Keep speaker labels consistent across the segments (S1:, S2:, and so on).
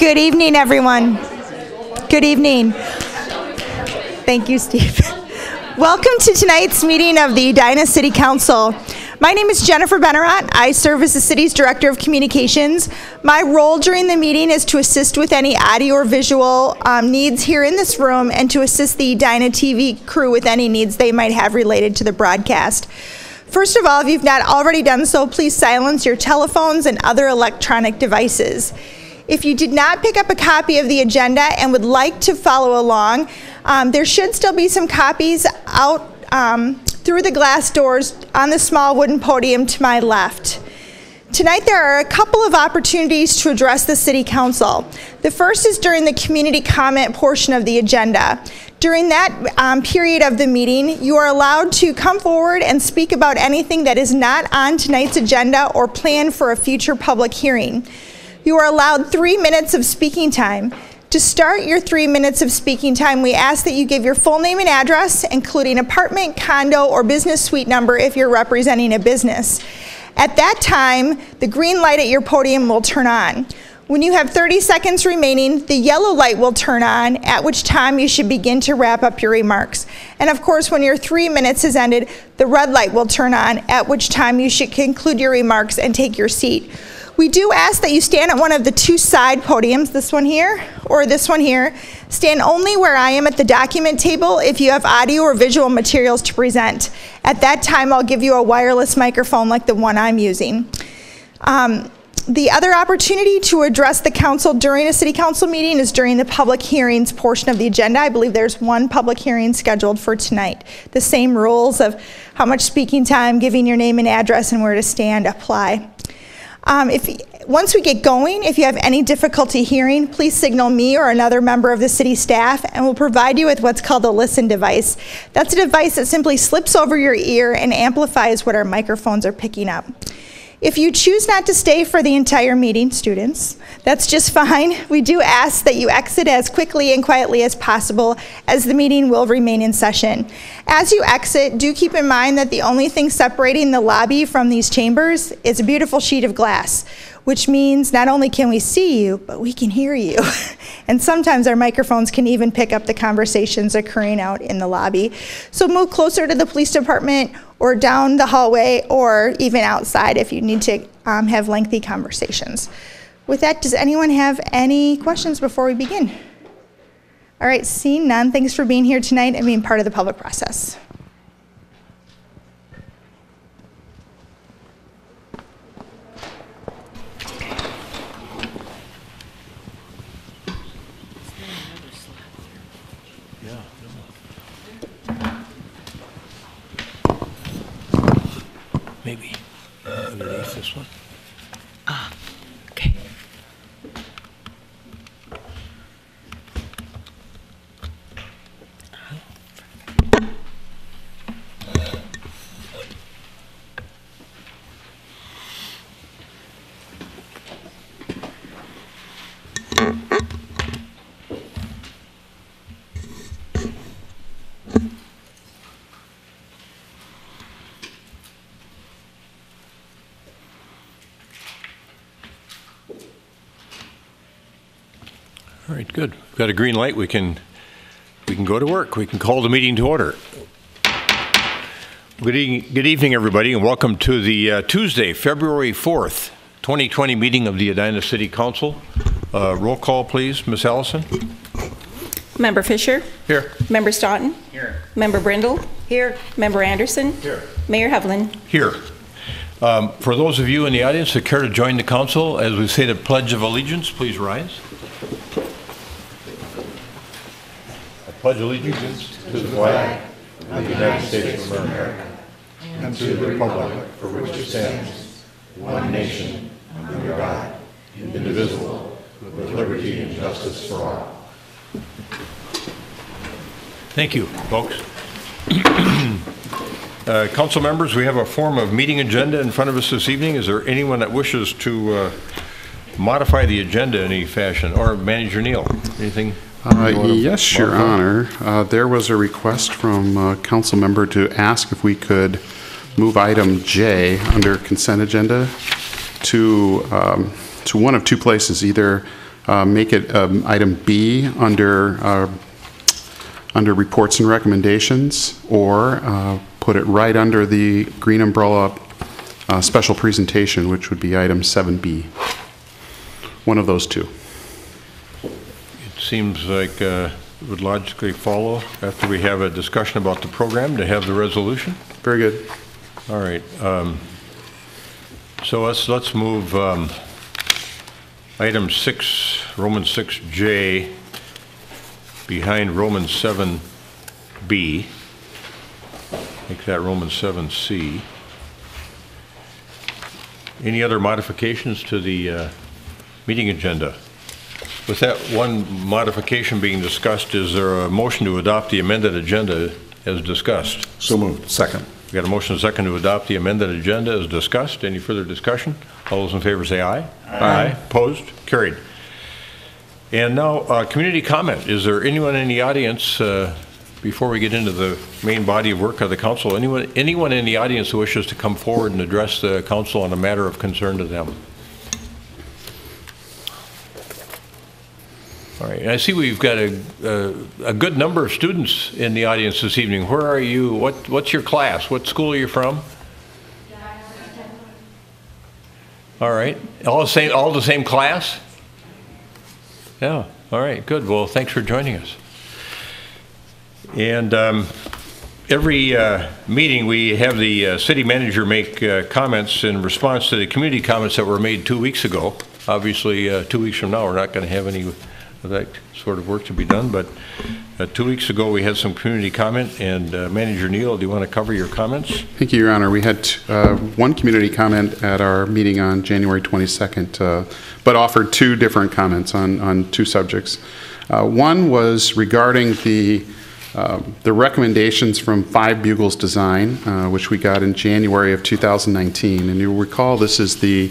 S1: Good evening, everyone. Good evening. Thank you, Steve. Welcome to tonight's meeting of the Edina City Council. My name is Jennifer Benarat. I serve as the city's Director of Communications. My role during the meeting is to assist with any audio or visual needs here in this room and to assist the Edina TV crew with any needs they might have related to the broadcast. First of all, if you've not already done so, please silence your telephones and other electronic devices. If you did not pick up a copy of the agenda and would like to follow along, there should still be some copies out through the glass doors on the small wooden podium to my left. Tonight there are a couple of opportunities to address the City Council. The first is during the community comment portion of the agenda. During that period of the meeting, you are allowed to come forward and speak about anything that is not on tonight's agenda or planned for a future public hearing. You are allowed 3 minutes of speaking time. To start your 3 minutes of speaking time, we ask that you give your full name and address, including apartment, condo, or business suite number if you're representing a business. At that time, the green light at your podium will turn on. When you have 30 seconds remaining, the yellow light will turn on, at which time you should begin to wrap up your remarks. And of course, when your 3 minutes has ended, the red light will turn on, at which time you should conclude your remarks and take your seat. We do ask that you stand at one of the two side podiums, this one here or this one here. Stand only where I am at the document table if you have audio or visual materials to present. At that time, I'll give you a wireless microphone like the one I'm using. The other opportunity to address the council during a city council meeting is during the public hearings portion of the agenda. I believe there's one public hearing scheduled for tonight. The same rules of how much speaking time, giving your name and address, and where to stand apply. Once we get going, if you have any difficulty hearing, please signal me or another member of the city staff, and we'll provide you with what's called a listen device. That's a device that simply slips over your ear and amplifies what our microphones are picking up. If you choose not to stay for the entire meeting, students, that's just fine. We do ask that you exit as quickly and quietly as possible, as the meeting will remain in session. As you exit, do keep in mind that the only thing separating the lobby from these chambers is a beautiful sheet of glass, which means not only can we see you, but we can hear you. And sometimes our microphones can even pick up the conversations occurring out in the lobby. So move closer to the police department or down the hallway or even outside if you need to have lengthy conversations. With that, does anyone have any questions before we begin? All right, seeing none, thanks for being here tonight and being part of the public process.
S2: Maybe underneath this one.
S1: Okay.
S2: All right, good. We've got a green light. We can go to work. We can call the meeting to order. Good evening, everybody, and welcome to the Tuesday, February 4th, 2020 meeting of the Edina City Council. Roll call, please. Ms. Allison.
S3: Member Fisher.
S2: Here.
S3: Member Staunton.
S2: Here.
S3: Member Brindle. Here. Member Anderson.
S2: Here. Mayor
S3: Hovland.
S2: Here. For those of you in the audience that care to join the council, as we say the Pledge of Allegiance, please rise. I pledge allegiance to the flag of the United States of America and to the republic for which it stands, one nation, under God, indivisible, with liberty and justice for all. Thank you, folks. Council members, we have a form of meeting agenda in front of us this evening. Is there anyone that wishes to modify the agenda in any fashion? Or Manager Neal, anything?
S4: Yes, Your Honor. There was a request from a council member to ask if we could move item J under consent agenda to one of two places, either make it item B under reports and recommendations, or put it right under the green umbrella special presentation, which would be item 7B. One of those two.
S2: It seems like it would logically follow after we have a discussion about the program to have the resolution.
S4: Very good.
S2: All right. So let's move item 6, Roman 6J, behind Roman 7B. Make that Roman 7C. Any other modifications to the meeting agenda? With that one modification being discussed, is there a motion to adopt the amended agenda as discussed?
S5: So moved. Second.
S2: We got a motion and a second to adopt the amended agenda as discussed. Any further discussion? All those in favor say aye. Aye. Opposed? Carried. And now, community comment. Is there anyone in the audience, before we get into the main body of work of the council, anyone in the audience who wishes to come forward and address the council on a matter of concern to them? All right, and I see we've got a good number of students in the audience this evening. Where are you? What's your class? What school are you from? All right, all the same class? Yeah, all right, good. Well, thanks for joining us. And every meeting we have the city manager make comments in response to the community comments that were made 2 weeks ago. Obviously, 2 weeks from now, we're not going to have any of that sort of work to be done, but 2 weeks ago we had some community comment, and Manager Neal, do you want to cover your comments?
S4: Thank you, Your Honor. We had one community comment at our meeting on January 22nd, but offered two different comments on two subjects. One was regarding the recommendations from Five Bugles Design, which we got in January of 2019. And you'll recall this is the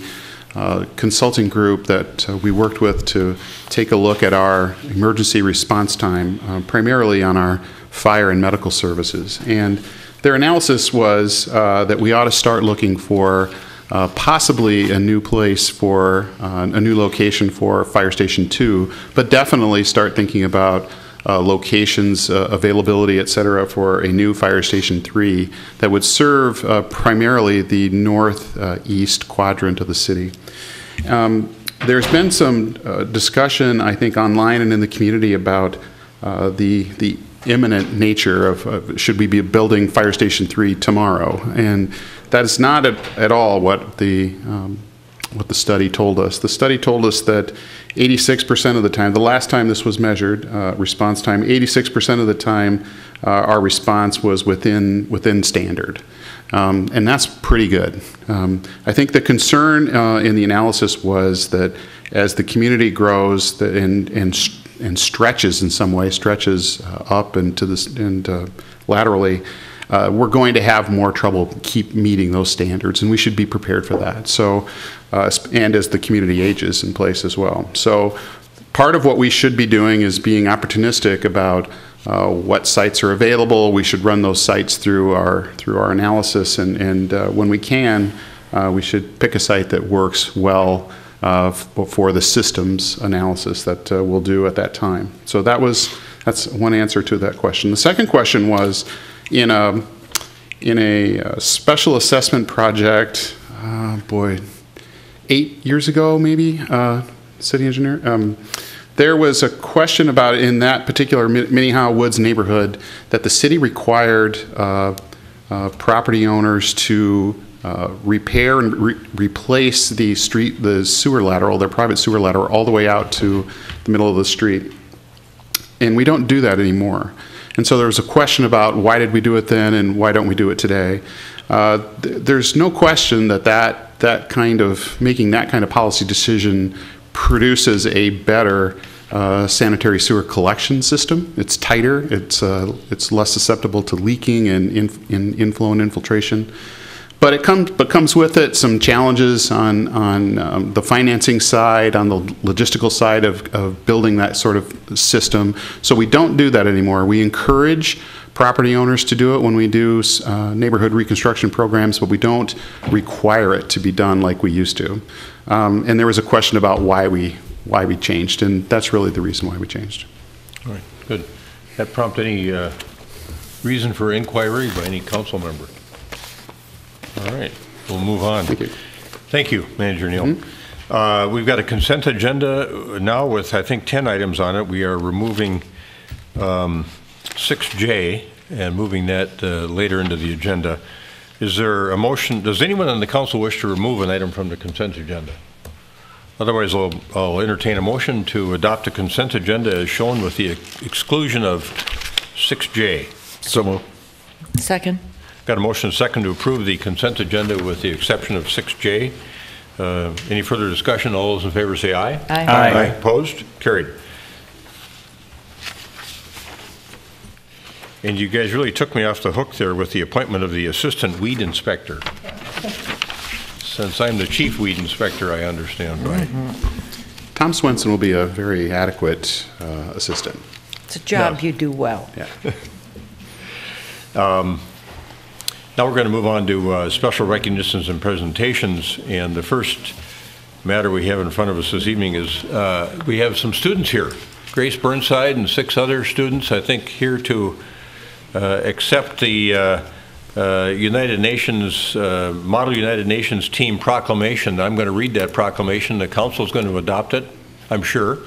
S4: consulting group that we worked with to take a look at our emergency response time, primarily on our fire and medical services. And their analysis was that we ought to start looking for possibly a new place for a new location for Fire Station 2, but definitely start thinking about locations, availability, et cetera, for a new Fire Station 3 that would serve primarily the northeast quadrant of the city. There's been some discussion, I think, online and in the community about the imminent nature of should we be building Fire Station 3 tomorrow, and that is not at all what the study told us. The study told us that 86% of the time, the last time this was measured, response time, 86% of the time our response was within standard. And that's pretty good. I think the concern in the analysis was that as the community grows and stretches in some way, stretches up and to this and laterally, we're going to have more trouble keep meeting those standards, and we should be prepared for that. So, and as the community ages in place as well. So, part of what we should be doing is being opportunistic about what sites are available. We should run those sites through our analysis, and when we can, we should pick a site that works well for the systems analysis that we'll do at that time. So that's one answer to that question. The second question was, in a special assessment project, 8 years ago maybe, city engineer, there was a question about, in that particular Minnehaha Woods neighborhood, that the city required property owners to repair and replace the sewer lateral, their private sewer lateral, all the way out to the middle of the street. And we don't do that anymore. And so there was a question about why did we do it then and why don't we do it today? There's no question that kind of making that kind of policy decision produces a better sanitary sewer collection system. It's tighter. It's less susceptible to leaking and inflow and infiltration. But it comes with it some challenges on the financing side, on the logistical side of building that sort of system. So we don't do that anymore. We encourage property owners to do it when we do neighborhood reconstruction programs, but we don't require it to be done like we used to. And there was a question about why we why we changed, and that's really the reason why we changed.
S2: All right, good. That prompt any reason for inquiry by any council member? All right, we'll move on.
S4: Thank you.
S2: Thank you, Manager Neal. We've got a consent agenda now with, I think, 10 items on it. We are removing 6J and moving that later into the agenda. Is there a motion? Does anyone on the council wish to remove an item from the consent agenda? Otherwise, I'll entertain a motion to adopt a consent agenda as shown with the exclusion of 6J.
S5: So moved.
S3: Second.
S2: Got a motion and a second to approve the consent agenda with the exception of 6J. Any further discussion? All those in favor say aye.
S3: Aye.
S5: Aye.
S2: Opposed? Carried. And you guys really took me off the hook there with the appointment of the assistant weed inspector. Since I'm the chief weed inspector, I understand, right?
S4: Tom Swenson will be a very adequate assistant.
S3: It's a job
S2: No.
S3: you do well.
S4: Yeah.
S2: Now we're going to move on to special recognitions and presentations. And the first matter we have in front of us this evening is we have some students here. Grace Burnside and 6 other students, I think, here to accept the United Nations, Model United Nations Team Proclamation. I'm going to read that proclamation. The council is going to adopt it, I'm sure.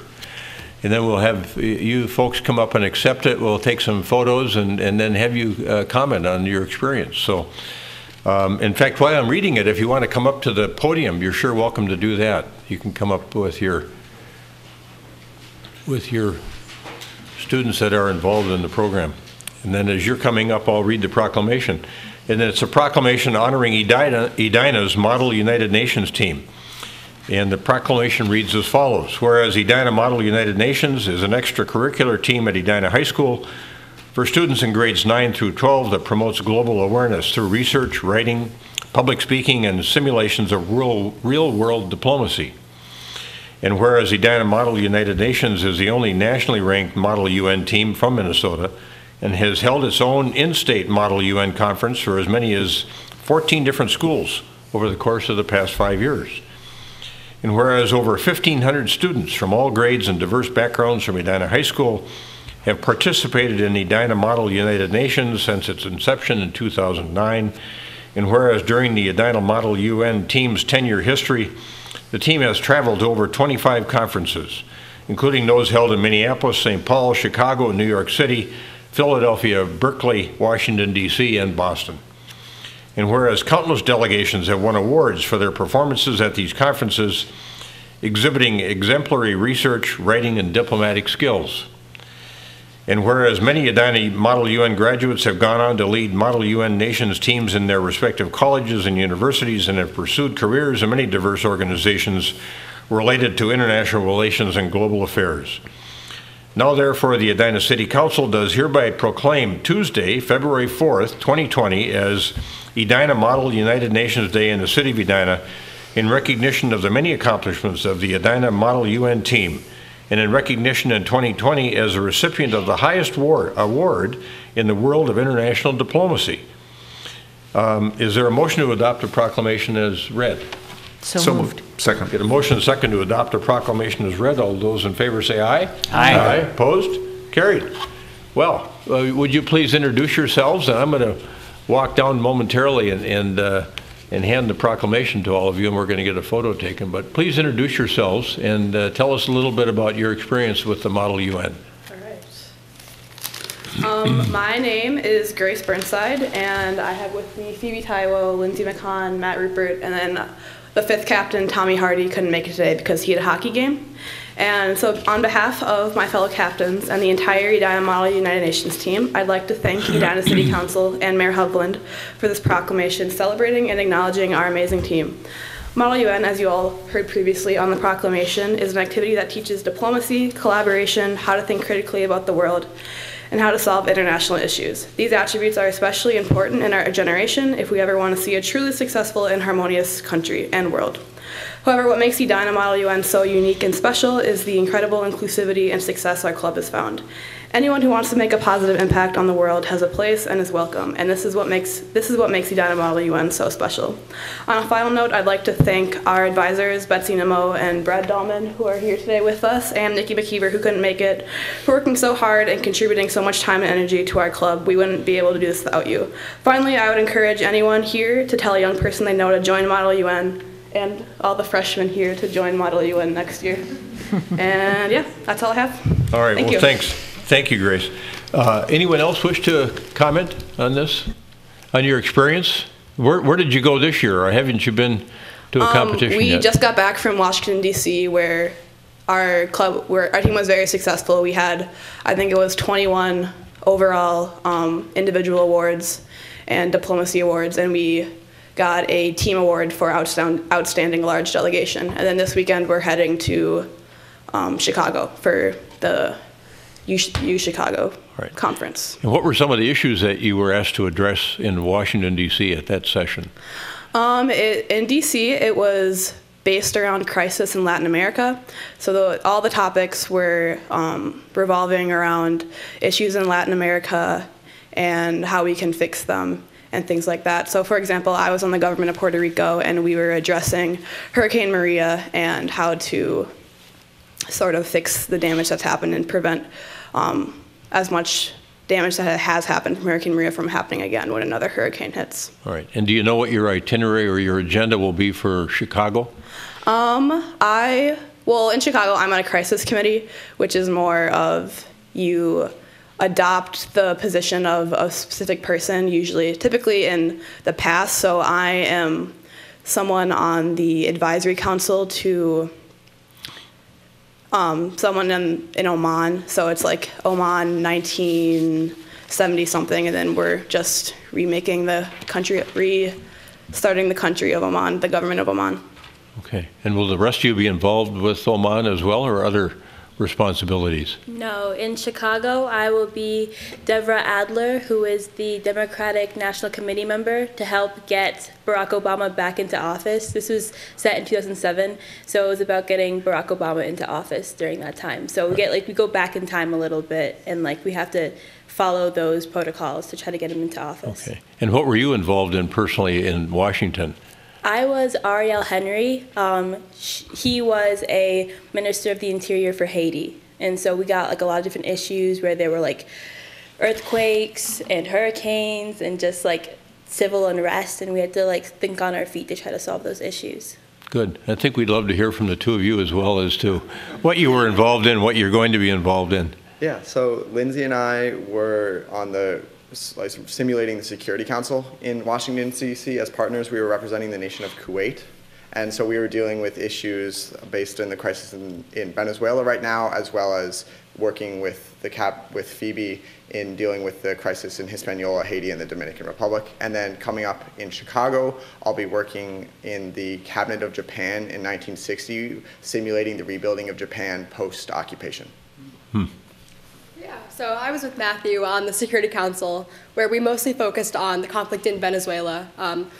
S2: And then we'll have you folks come up and accept it. We'll take some photos and then have you comment on your experience. So, in fact, while I'm reading it, if you want to come up to the podium, you're sure welcome to do that. You can come up with your students that are involved in the program. And then as you're coming up, I'll read the proclamation. And then it's a proclamation honoring Edina's Model United Nations Team. And the proclamation reads as follows. Whereas Edina Model United Nations is an extracurricular team at Edina High School for students in grades 9 through 12 that promotes global awareness through research, writing, public speaking, and simulations of real-world diplomacy. And whereas Edina Model United Nations is the only nationally ranked Model UN team from Minnesota and has held its own in-state Model UN conference for as many as 14 different schools over the course of the past 5 years. And whereas over 1,500 students from all grades and diverse backgrounds from Edina High School have participated in Edina Model United Nations since its inception in 2009, and whereas during the Edina Model UN team's 10-year history, the team has traveled to over 25 conferences, including those held in Minneapolis, St. Paul, Chicago, New York City, Philadelphia, Berkeley, Washington, D.C., and Boston. And whereas countless delegations have won awards for their performances at these conferences, exhibiting exemplary research, writing, and diplomatic skills. And whereas many Edina Model UN graduates have gone on to lead Model UN Nations teams in their respective colleges and universities and have pursued careers in many diverse organizations related to international relations and global affairs. Now, therefore, the Edina City Council does hereby proclaim Tuesday, February 4th, 2020, as Edina Model United Nations Day in the City of Edina in recognition of the many accomplishments of the Edina Model UN team, and in recognition in 2020 as a recipient of the highest award in the world of international diplomacy. Is there a motion to adopt a proclamation as read?
S3: So moved.
S5: Second.
S2: Get a motion and a second to adopt a proclamation as read. All those in favor say aye.
S3: Aye.
S2: Opposed? Carried. Well, would you please introduce yourselves? And I'm going to walk down momentarily and hand the proclamation to all of you, and we're going to get a photo taken. But please introduce yourselves and tell us a little bit about your experience with the Model UN.
S6: All right. My name is Grace Burnside, and I have with me Phoebe Taiwo, Lindsay McCon, Matt Rupert, and then the 5th captain, Tommy Hardy, couldn't make it today because he had a hockey game. And so on behalf of my fellow captains and the entire Edina Model United Nations team, I'd like to thank Edina City Council and Mayor Hovland for this proclamation celebrating and acknowledging our amazing team. Model UN, as you all heard previously on the proclamation, is an activity that teaches diplomacy, collaboration, how to think critically about the world, and how to solve international issues. These attributes are especially important in our generation if we ever want to see a truly successful and harmonious country and world. However, what makes Edina Model UN so unique and special is the incredible inclusivity and success our club has found. Anyone who wants to make a positive impact on the world has a place and is welcome, and this is what makes Edina Model UN so special. On a final note, I'd like to thank our advisors, Betsy Nimmo and Brad Dahlman, who are here today with us, and Nikki McKeever, who couldn't make it, for working so hard and contributing so much time and energy to our club. We wouldn't be able to do this without you. Finally, I would encourage anyone here to tell a young person they know to join Model UN, and all the freshmen here to join Model UN next year. And yeah, that's all I have.
S2: All right,
S6: Thank
S2: well,
S6: you.
S2: thanks. Thank you, Grace. Anyone else wish to comment on this, on your experience? Where did you go this year, or haven't you been to a competition yet?
S6: We just got back from Washington, D.C., where our team was very successful. We had, I think it was 21 overall individual awards and diplomacy awards, and we got a team award for outstanding large delegation. And then this weekend we're heading to Chicago for the U Chicago conference.
S2: And what were some of the issues that you were asked to address in Washington, D.C. at that session?
S6: In D.C., it was based around crisis in Latin America. So all the topics were revolving around issues in Latin America and how we can fix them and things like that. So for example, I was on the government of Puerto Rico, and we were addressing Hurricane Maria and how to sort of fix the damage that's happened and prevent as much damage that has happened from Hurricane Maria from happening again when another hurricane hits.
S2: All right. And do you know what your itinerary or your agenda will be for Chicago?
S6: Well, in Chicago, I'm on a crisis committee, which is more of you adopt the position of a specific person, typically in the past. So I am someone on the advisory council to someone in Oman. So it's like Oman 1970 something, and then we're just restarting the country of Oman, the government of Oman.
S2: Okay. And will the rest of you be involved with Oman as well, or other responsibilities?
S5: No, in Chicago, I will be Devra Adler, who is the Democratic National Committee member to help get Barack Obama back into office. This was set in 2007, so it was about getting Barack Obama into office during that time. So we go back in time a little bit, and we have to follow those protocols to try to get him into office.
S2: Okay. And what were you involved in personally in Washington?
S5: I was Ariel Henry. He was a Minister of the Interior for Haiti. And so we got a lot of different issues where there were earthquakes and hurricanes and just civil unrest, and we had to think on our feet to try to solve those issues.
S2: Good. I think we'd love to hear from the two of you as well as to what you were involved in, what you're going to be involved in.
S7: Yeah, so Lindsay and I were on the simulating the Security Council in Washington, D.C. As partners, we were representing the nation of Kuwait. And so we were dealing with issues based in the crisis in Venezuela right now, as well as working with with Phoebe in dealing with the crisis in Hispaniola, Haiti, and the Dominican Republic. And then coming up in Chicago, I'll be working in the Cabinet of Japan in 1960, simulating the rebuilding of Japan post-occupation.
S8: Yeah, so I was with Matthew on the Security Council, where we mostly focused on the conflict in Venezuela,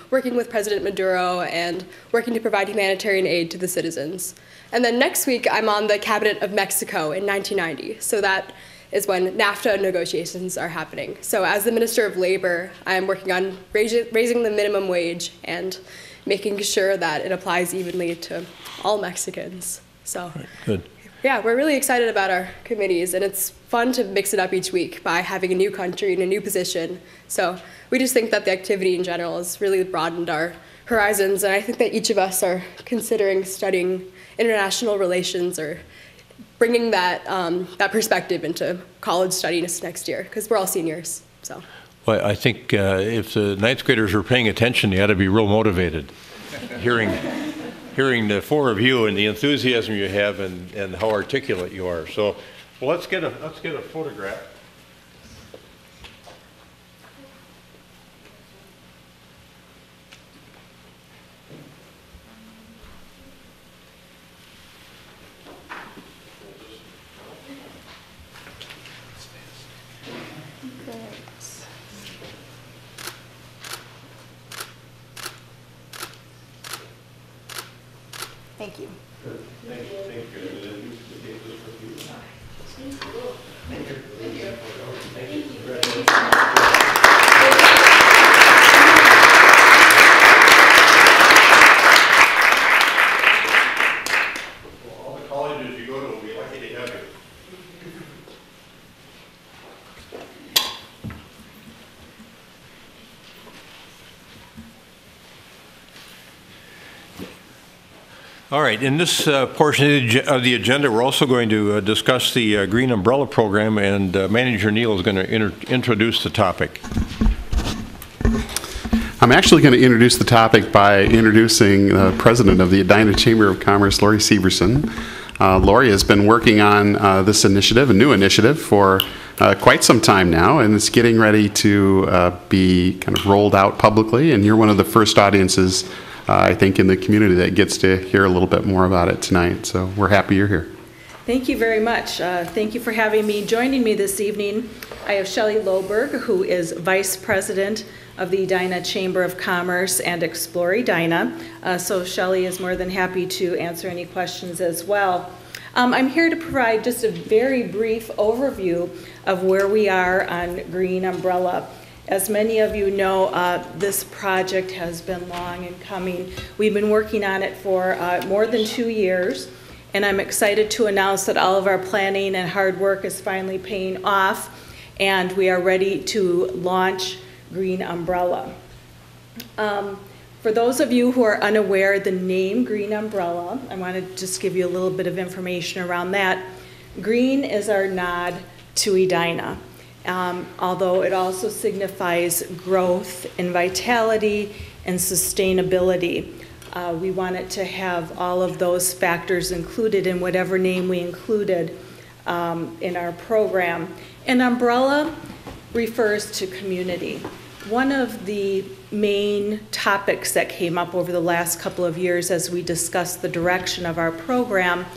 S8: working with President Maduro and working to provide humanitarian aid to the citizens. And then next week, I'm on the Cabinet of Mexico in 1990, so that is when NAFTA negotiations are happening. So as the Minister of Labor, I'm working on raising the minimum wage and making sure that it applies evenly to all Mexicans. So.
S2: Right, good.
S8: Yeah, we're really excited about our committees, and it's fun to mix it up each week by having a new country and a new position. So we just think that the activity in general has really broadened our horizons, and I think that each of us are considering studying international relations or bringing that, that perspective into college studies next year, because we're all seniors. So.
S2: Well, I think if the ninth graders are paying attention, they ought to be real motivated hearing the four of you and the enthusiasm you have and how articulate you are. So, well, let's get a photograph.
S1: Thank you.
S2: Thank you. All right, in this portion of the agenda, we're also going to discuss the Green Umbrella Program, and Manager Neal is going to introduce the topic.
S4: I'm actually going to introduce the topic by introducing the president of the Edina Chamber of Commerce, Lori Severson. Lori has been working on this initiative, a new initiative, for quite some time now, and it's getting ready to be kind of rolled out publicly, and you're one of the first audiences I think in the community that gets to hear a little bit more about it tonight. So we're happy you're here.
S1: Thank you very much. Thank you for having me. Joining me this evening, I have Shelley Loberg, who is Vice President of the Edina Chamber of Commerce and Explore Edina. So Shelley is more than happy to answer any questions as well. I'm here to provide just a very brief overview of where we are on Green Umbrella. As many of you know, this project has been long in coming. We've been working on it for more than 2 years, and I'm excited to announce that all of our planning and hard work is finally paying off, and we are ready to launch Green Umbrella. For those of you who are unaware, the name Green Umbrella, I want to just give you a little bit of information around that. Green is our nod to Edina. Although it also signifies growth and vitality and sustainability. We wanted to have all of those factors included in whatever name we included in our program. And umbrella refers to community. One of the main topics that came up over the last couple of years as we discussed the direction of our program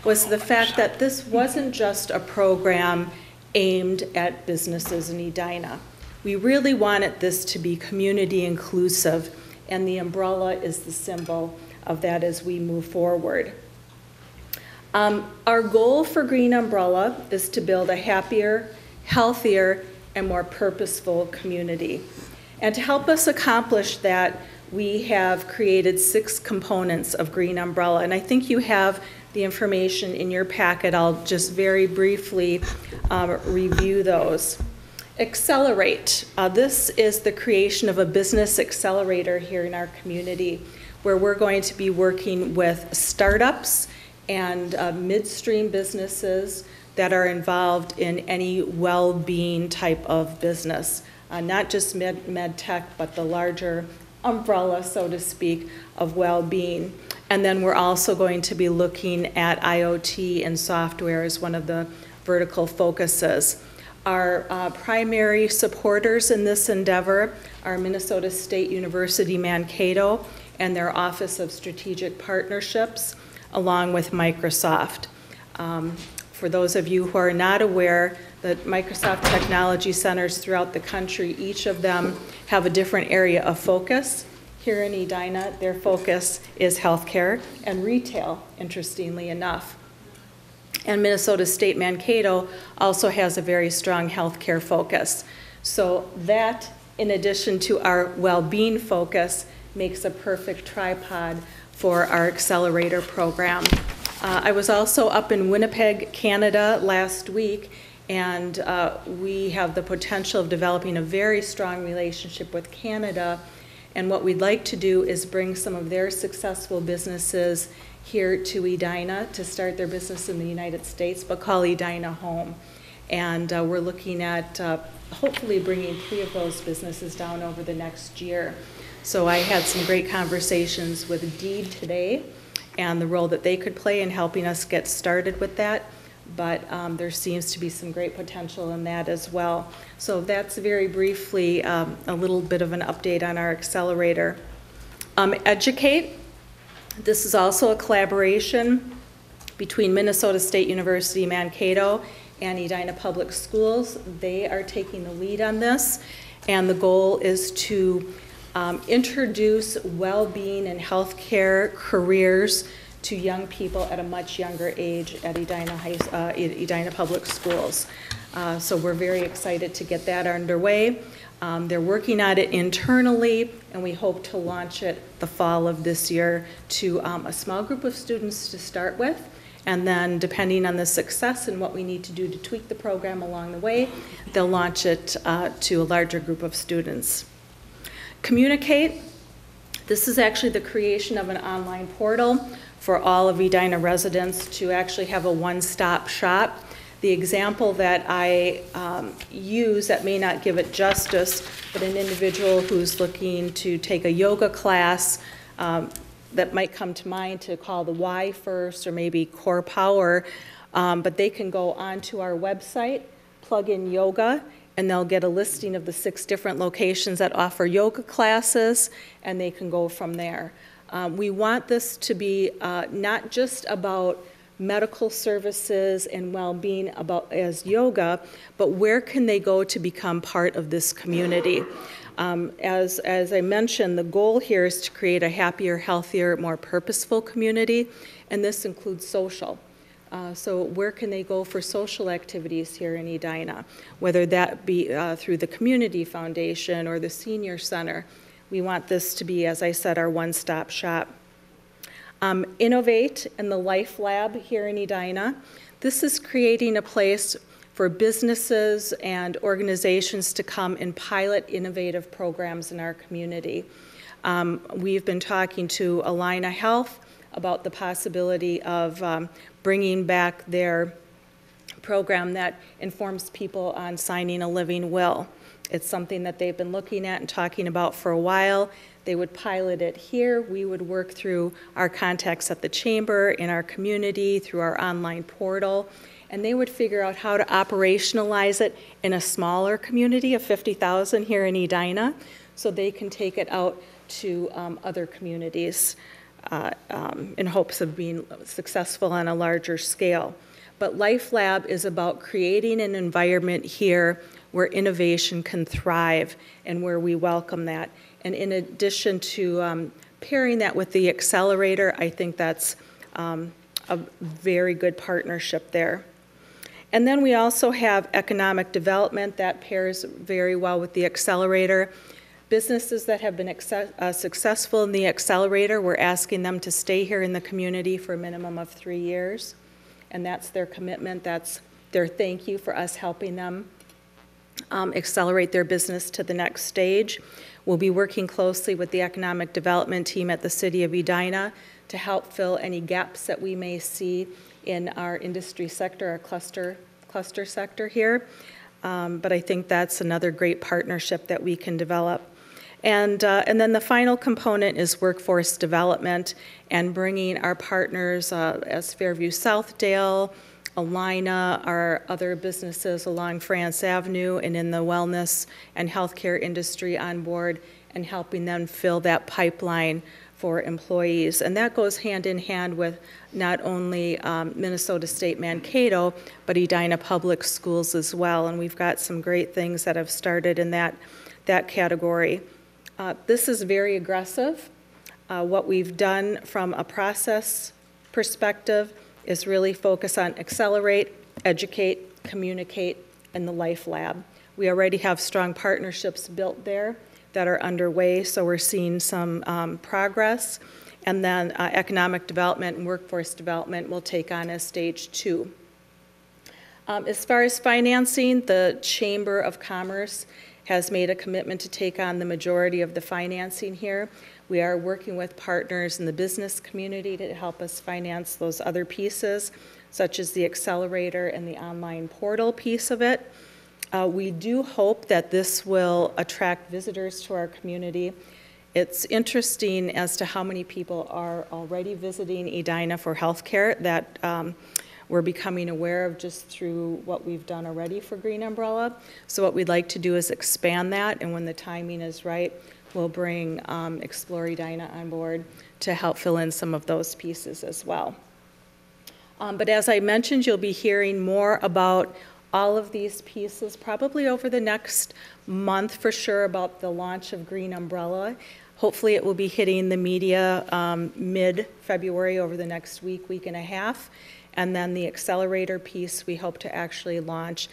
S1: was the fact that this wasn't just a program aimed at businesses in Edina. We really wanted this to be community inclusive, and the umbrella is the symbol of that as we move forward. Our goal for Green Umbrella is to build a happier, healthier, and more purposeful community. And to help us accomplish that, we have created 6 components of Green Umbrella, and I think you have the information in your packet. I'll just very briefly review those. Accelerate. This is the creation of a business accelerator here in our community, where we're going to be working with startups and midstream businesses that are involved in any well-being type of business. Not just med tech, but the larger umbrella, so to speak, of well-being. And then we're also going to be looking at IoT and software as one of the vertical focuses. Our primary supporters in this endeavor are Minnesota State University Mankato and their Office of Strategic Partnerships, along with Microsoft. For those of you who are not aware, the Microsoft Technology Centers throughout the country, each of them have a different area of focus. Here in Edina, their focus is healthcare and retail, interestingly enough. And Minnesota State Mankato also has a very strong healthcare focus. So that, in addition to our well-being focus, makes a perfect tripod for our accelerator program. I was also up in Winnipeg, Canada last week, and we have the potential of developing a very strong relationship with Canada. And what we'd like to do is bring some of their successful businesses here to Edina to start their business in the United States, but call Edina home. And we're looking at hopefully bringing 3 of those businesses down over the next year. So I had some great conversations with Deed today and the role that they could play in helping us get started with that. But there seems to be some great potential in that as well. So that's very briefly a little bit of an update on our accelerator. Educate. This is also a collaboration between Minnesota State University Mankato and Edina Public Schools. They are taking the lead on this, and the goal is to introduce well-being and healthcare careers to young people at a much younger age at Edina Public Schools. So we're very excited to get that underway. They're working on it internally, and we hope to launch it the fall of this year to a small group of students to start with, and then depending on the success and what we need to do to tweak the program along the way, they'll launch it to a larger group of students. Communicate. This is actually the creation of an online portal for all of Edina residents to actually have a one-stop shop. The example that I use that may not give it justice, but an individual who's looking to take a yoga class that might come to mind to call the Y first or maybe Core Power, but they can go onto our website, plug in yoga, and they'll get a listing of the 6 different locations that offer yoga classes, and they can go from there. We want this to be not just about medical services and well-being as yoga, but where can they go to become part of this community? As I mentioned, the goal here is to create a happier, healthier, more purposeful community, and this includes social. So where can they go for social activities here in Edina, whether that be through the Community Foundation or the Senior Center? We want this to be, as I said, our one-stop shop. Innovate and the Life Lab here in Edina. This is creating a place for businesses and organizations to come and pilot innovative programs in our community. We've been talking to Allina Health about the possibility of bringing back their program that informs people on signing a living will. It's something that they've been looking at and talking about for a while. They would pilot it here. We would work through our contacts at the chamber, in our community, through our online portal, and they would figure out how to operationalize it in a smaller community of 50,000 here in Edina, so they can take it out to other communities in hopes of being successful on a larger scale. But Life Lab is about creating an environment here where innovation can thrive and where we welcome that. And in addition to pairing that with the accelerator, I think that's a very good partnership there. And then we also have economic development that pairs very well with the accelerator. Businesses that have been successful in the accelerator, we're asking them to stay here in the community for a minimum of 3 years. And that's their commitment, that's their thank you for us helping them accelerate their business to the next stage. We'll be working closely with the economic development team at the City of Edina to help fill any gaps that we may see in our industry sector, our cluster sector here. But I think that's another great partnership that we can develop. And then the final component is workforce development and bringing our partners as Fairview Southdale, Allina, our other businesses along France Avenue and in the wellness and healthcare industry on board and helping them fill that pipeline for employees. And that goes hand in hand with not only Minnesota State Mankato, but Edina Public Schools as well. And we've got some great things that have started in that category. This is very aggressive. What we've done from a process perspective is really focus on accelerate, educate, communicate, and the Life Lab. We already have strong partnerships built there that are underway, so we're seeing some progress. And then economic development and workforce development will take on as stage 2. As far as financing, the Chamber of Commerce has made a commitment to take on the majority of the financing here. We are working with partners in the business community to help us finance those other pieces, such as the accelerator and the online portal piece of it. We do hope that this will attract visitors to our community. It's interesting as to how many people are already visiting Edina for healthcare that we're becoming aware of just through what we've done already for Green Umbrella. So what we'd like to do is expand that, and when the timing is right, we'll bring Explore Edina on board to help fill in some of those pieces as well. But as I mentioned, you'll be hearing more about all of these pieces probably over the next month for sure about the launch of Green Umbrella. Hopefully it will be hitting the media mid-February over the next week and a half. And then the accelerator piece we hope to actually launch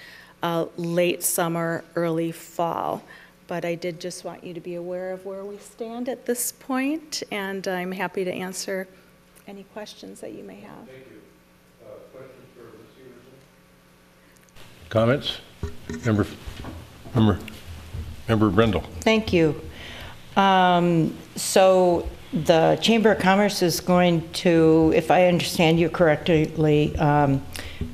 S1: late summer, early fall. But I did just want you to be aware of where we stand at this point, and I'm happy to answer any questions that you may have.
S2: Thank you. Questions for Ms. Severson? Comments? Member Brindle.
S3: Thank you. So the Chamber of Commerce is going to, if I understand you correctly,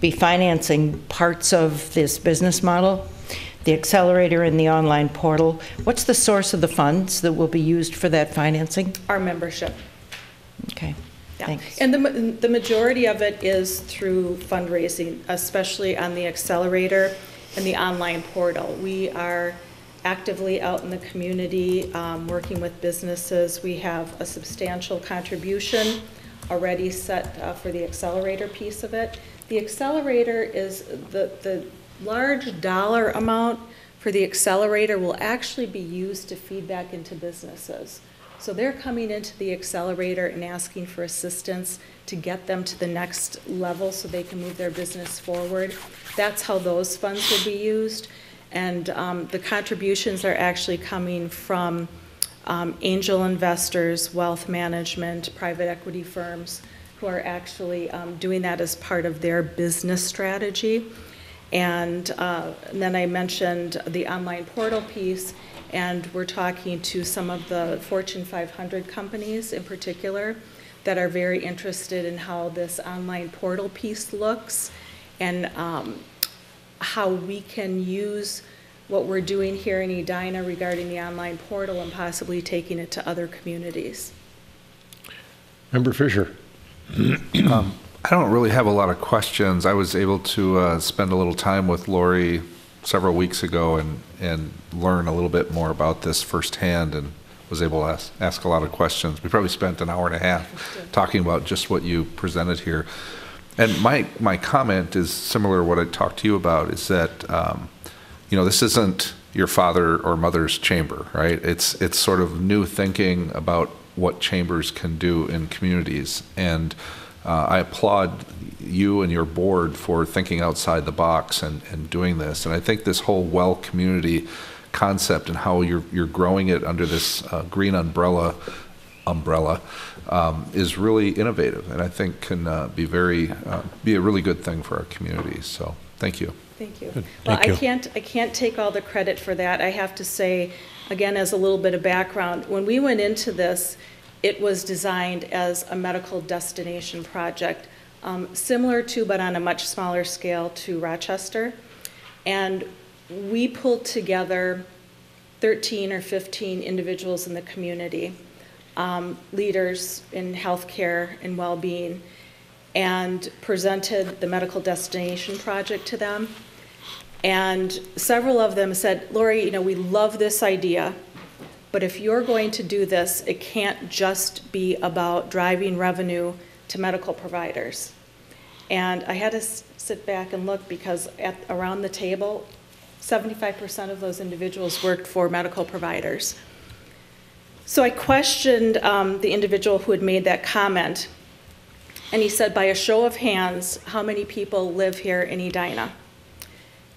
S3: be financing parts of this business model, the accelerator and the online portal. What's the source of the funds that will be used for that financing?
S1: Our membership.
S3: Okay,
S1: Yeah.
S3: thanks.
S1: And the majority of it is through fundraising, especially on the accelerator and the online portal. We are actively out in the community working with businesses. We have a substantial contribution already set for the accelerator piece of it. The accelerator is the large dollar amount for the accelerator will actually be used to feed back into businesses. So they're coming into the accelerator and asking for assistance to get them to the next level so they can move their business forward. That's how those funds will be used. And the contributions are actually coming from angel investors, wealth management, private equity firms who are actually doing that as part of their business strategy. And then I mentioned the online portal piece, and we're talking to some of the Fortune 500 companies in particular that are very interested in how this online portal piece looks and how we can use what we're doing here in Edina regarding the online portal and possibly taking it to other communities.
S2: Member Fisher.
S9: I don't really have a lot of questions. I was able to spend a little time with Lori several weeks ago and learn a little bit more about this firsthand, and was able to ask a lot of questions. We probably spent an hour and a half talking about just what you presented here. And my comment is similar to what I talked to you about, is that you know, this isn't your father or mother's chamber, right? It's sort of new thinking about what chambers can do in communities. And I applaud you and your board for thinking outside the box and doing this. And I think this whole well community concept and how you're growing it under this green umbrella is really innovative, and I think can be a really good thing for our communities. So thank you.
S1: Thank you.
S2: Good.
S1: Well,
S2: Thank you.
S1: I can't take all the credit for that. I have to say, again, as a little bit of background, when we went into this, it was designed as a medical destination project, similar to, but on a much smaller scale, to Rochester. And we pulled together 13 or 15 individuals in the community, leaders in healthcare and well-being, and presented the medical destination project to them. And several of them said, Lori, you know, we love this idea, but if you're going to do this, it can't just be about driving revenue to medical providers. And I had to sit back and look, because around the table, 75% of those individuals worked for medical providers. So I questioned the individual who had made that comment, and he said, by a show of hands, how many people live here in Edina?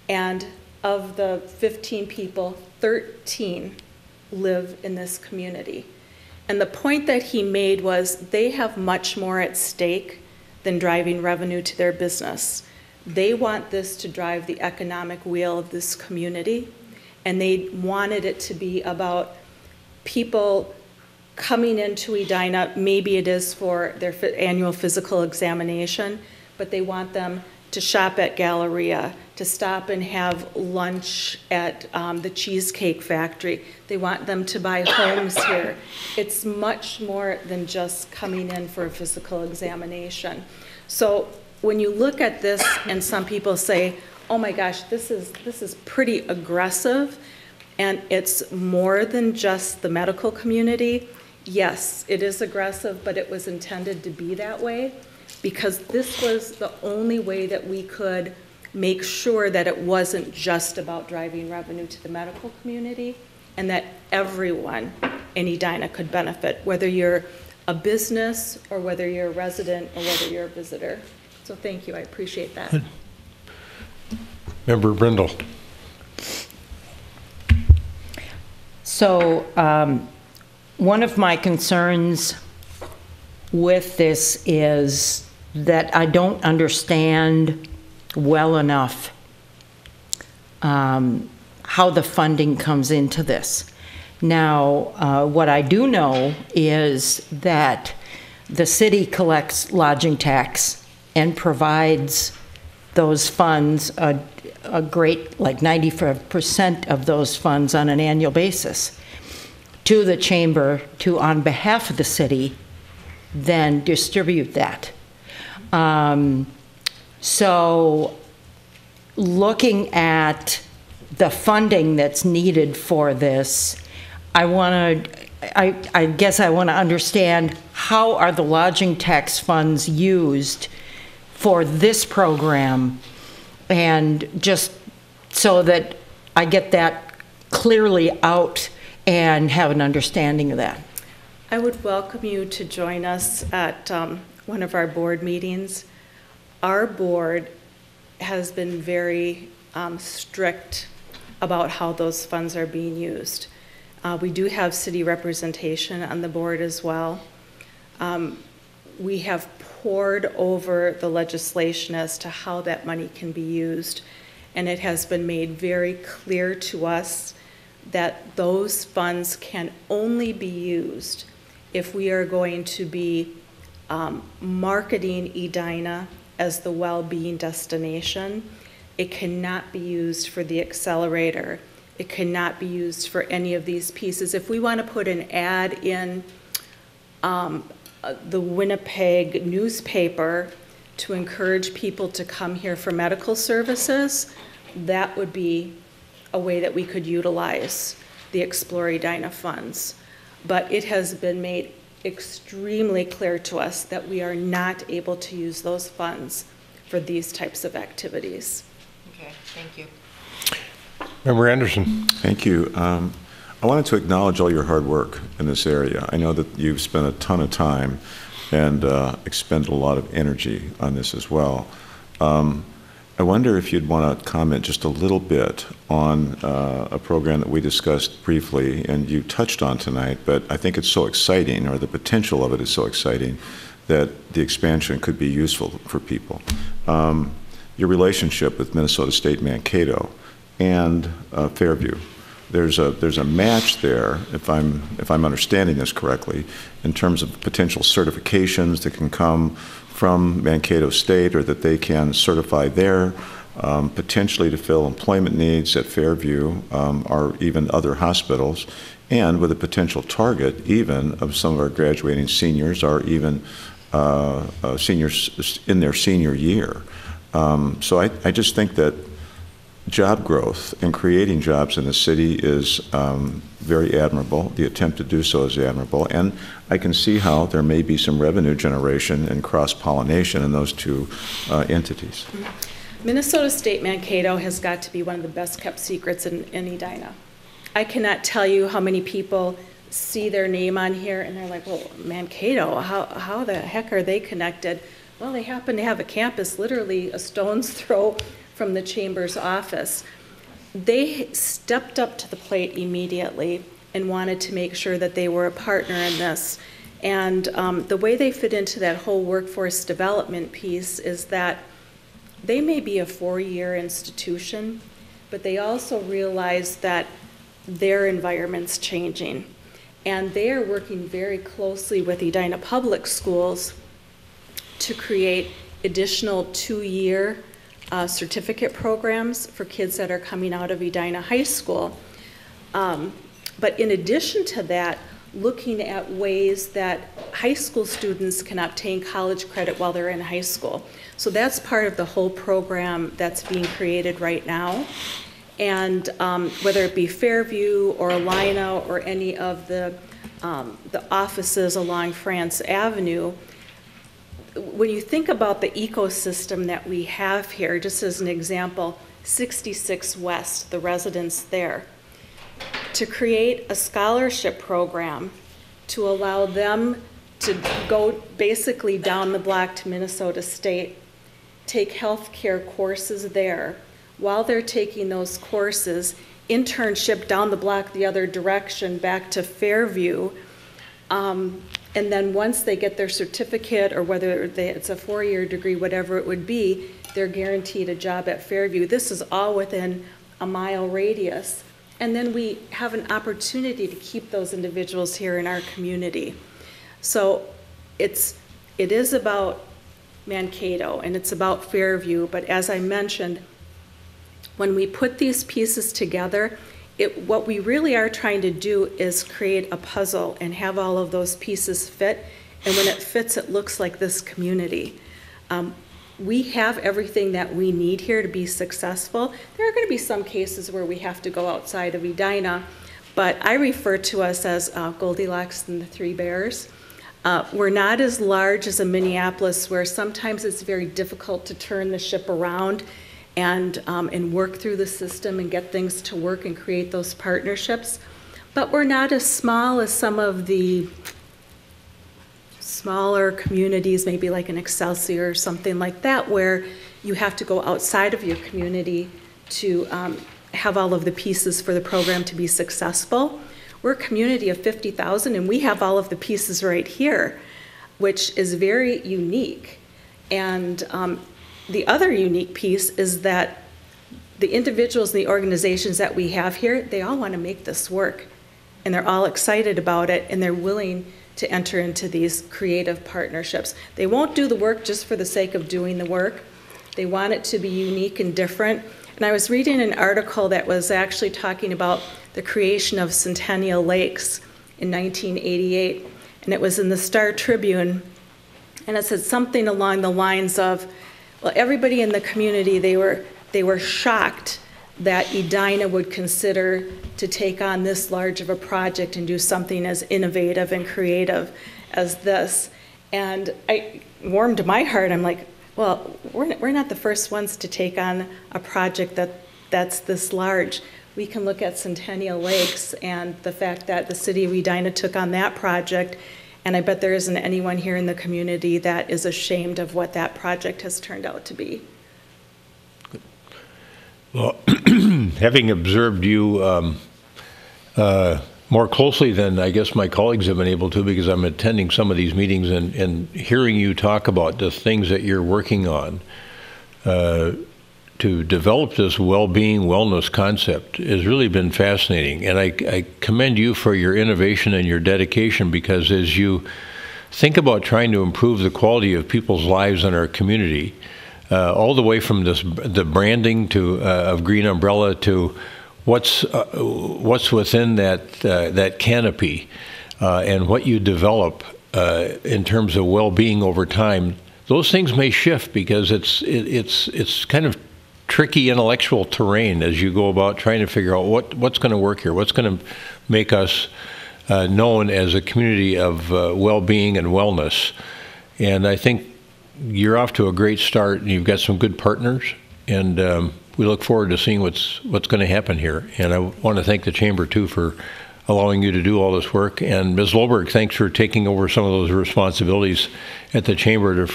S1: And of the 15 people, 13 live in this community. And the point that he made was they have much more at stake than driving revenue to their business. They want this to drive the economic wheel of this community, and they wanted it to be about people coming into Edina. Maybe it is for their annual physical examination, but they want them to shop at Galleria, to stop and have lunch at the Cheesecake Factory. They want them to buy homes here. It's much more than just coming in for a physical examination. So when you look at this and some people say, oh my gosh, this is pretty aggressive, and it's more than just the medical community, yes, it is aggressive, but it was intended to be that way, because this was the only way that we could make sure that it wasn't just about driving revenue to the medical community, and that everyone in Edina could benefit, whether you're a business or whether you're a resident or whether you're a visitor. So thank you, I appreciate that.
S2: Member Brindle.
S3: So one of my concerns with this is that I don't understand well enough how the funding comes into this. Now, what I do know is that the city collects lodging tax and provides those funds, a great, like 95% of those funds on an annual basis to the chamber to, on behalf of the city, then distribute that. So looking at the funding that's needed for this, I guess I want to understand, how are the lodging tax funds used for this program, and just so that I get that clearly out and have an understanding of that.
S10: I would welcome you to join us at one of our board meetings. Our board has been very strict about how those funds are being used. We do have city representation on the board as well. We have pored over the legislation as to how that money can be used, and it has been made very clear to us that those funds can only be used if we are going to be marketing Edina as the well-being destination. It cannot be used for the accelerator. It cannot be used for any of these pieces. If we want to put an ad in the Winnipeg newspaper to encourage people to come here for medical services, that would be a way that we could utilize the Explore Edina funds. But it has been made extremely clear to us that we are not able to use those funds for these types of activities.
S3: Okay, thank you.
S2: Member Anderson.
S11: Thank you. I wanted to acknowledge all your hard work in this area. I know that you've spent a ton of time and expended a lot of energy on this as well. I wonder if you'd want to comment just a little bit on a program that we discussed briefly and you touched on tonight, but I think it's so exciting, or the potential of it is so exciting, that the expansion could be useful for people. Your relationship with Minnesota State Mankato and Fairview. There's a match there, if I'm understanding this correctly, in terms of potential certifications that can come from Mankato State, or that they can certify there, potentially to fill employment needs at Fairview, or even other hospitals, and with a potential target even of some of our graduating seniors, or even seniors in their senior year. So I just think that job growth and creating jobs in the city is very admirable. The attempt to do so is admirable, and I can see how there may be some revenue generation and cross-pollination in those two entities.
S10: Minnesota State Mankato has got to be one of the best kept secrets in Edina. I cannot tell you how many people see their name on here and they're like, well, Mankato, how the heck are they connected? Well, they happen to have a campus literally a stone's throw from the Chamber's office. They stepped up to the plate immediately and wanted to make sure that they were a partner in this. And the way they fit into that whole workforce development piece is that they may be a 4-year institution, but they also realize that their environment's changing. And they are working very closely with Edina Public Schools to create additional 2-year certificate programs for kids that are coming out of Edina High School. But in addition to that, looking at ways that high school students can obtain college credit while they're in high school. So that's part of the whole program that's being created right now. And whether it be Fairview or Alina or any of the offices along France Avenue, when you think about the ecosystem that we have here, just as an example, 66 West, the residents there, to create a scholarship program to allow them to go basically down the block to Minnesota State, take healthcare courses there. While they're taking those courses, internship down the block the other direction back to Fairview, and then once they get their certificate, or whether it's a 4-year degree, whatever it would be, they're guaranteed a job at Fairview. This is all within a mile radius and then we have an opportunity to keep those individuals here in our community. So it is about Mankato and it's about Fairview, but as I mentioned, when we put these pieces together, what we really are trying to do is create a puzzle and have all of those pieces fit, and when it fits, it looks like this community. We have everything that we need here to be successful. There are going to be some cases where we have to go outside of Edina, but I refer to us as Goldilocks and the Three Bears. We're not as large as a Minneapolis, where sometimes it's very difficult to turn the ship around and work through the system and get things to work and create those partnerships. But we're not as small as some of the smaller communities, maybe like an Excelsior or something like that, where you have to go outside of your community to have all of the pieces for the program to be successful. We're a community of 50,000 and we have all of the pieces right here, which is very unique. And the other unique piece is that the individuals and the organizations that we have here, they all want to make this work. And they're all excited about it, and they're willing to enter into these creative partnerships. They won't do the work just for the sake of doing the work. They want it to be unique and different. And I was reading an article that was actually talking about the creation of Centennial Lakes in 1988, and it was in the Star Tribune, and it said something along the lines of, well, everybody in the community, they were shocked that Edina would consider to take on this large of a project and do something as innovative and creative as this. And it warmed my heart. I'm like, well, we're not the first ones to take on a project that's this large. We can look at Centennial Lakes and the fact that the city of Edina took on that project, and I bet there isn't anyone here in the community that is ashamed of what that project has turned out to be.
S2: Well, having observed you more closely than I guess my colleagues have been able to, because I'm attending some of these meetings and hearing you talk about the things that you're working on to develop this well-being, wellness concept has really been fascinating. And I commend you for your innovation and your dedication, because as you think about trying to improve the quality of people's lives in our community, all the way from the branding of Green Umbrella to what's within that canopy and what you develop in terms of well-being over time, those things may shift because it's kind of tricky intellectual terrain as you go about trying to figure out what's going to work here, what's going to make us known as a community of well-being and wellness. And I think you're off to a great start, and you've got some good partners, and we look forward to seeing what's going to happen here. And I want to thank the Chamber, too, for allowing you to do all this work. And Ms. Loberg, thanks for taking over some of those responsibilities at the Chamber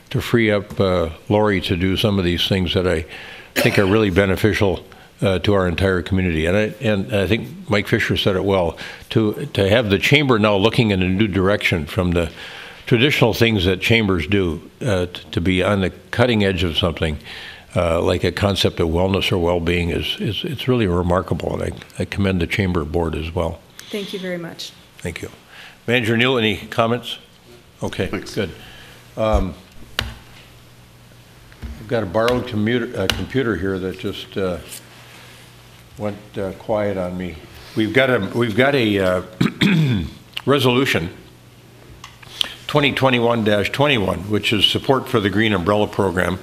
S2: to free up Lori to do some of these things that I think are really beneficial to our entire community. And I think Mike Fisher said it well, to have the Chamber now looking in a new direction from the traditional things that chambers do, to be on the cutting edge of something like a concept of wellness or well-being it's really remarkable, and I commend the Chamber Board as well.
S10: Thank you very much.
S2: Thank you. Manager Neal, any comments? Okay, thanks. Good. I've got a borrowed computer here that just went quiet on me. We've got a resolution 2021-21, which is support for the Green Umbrella Program.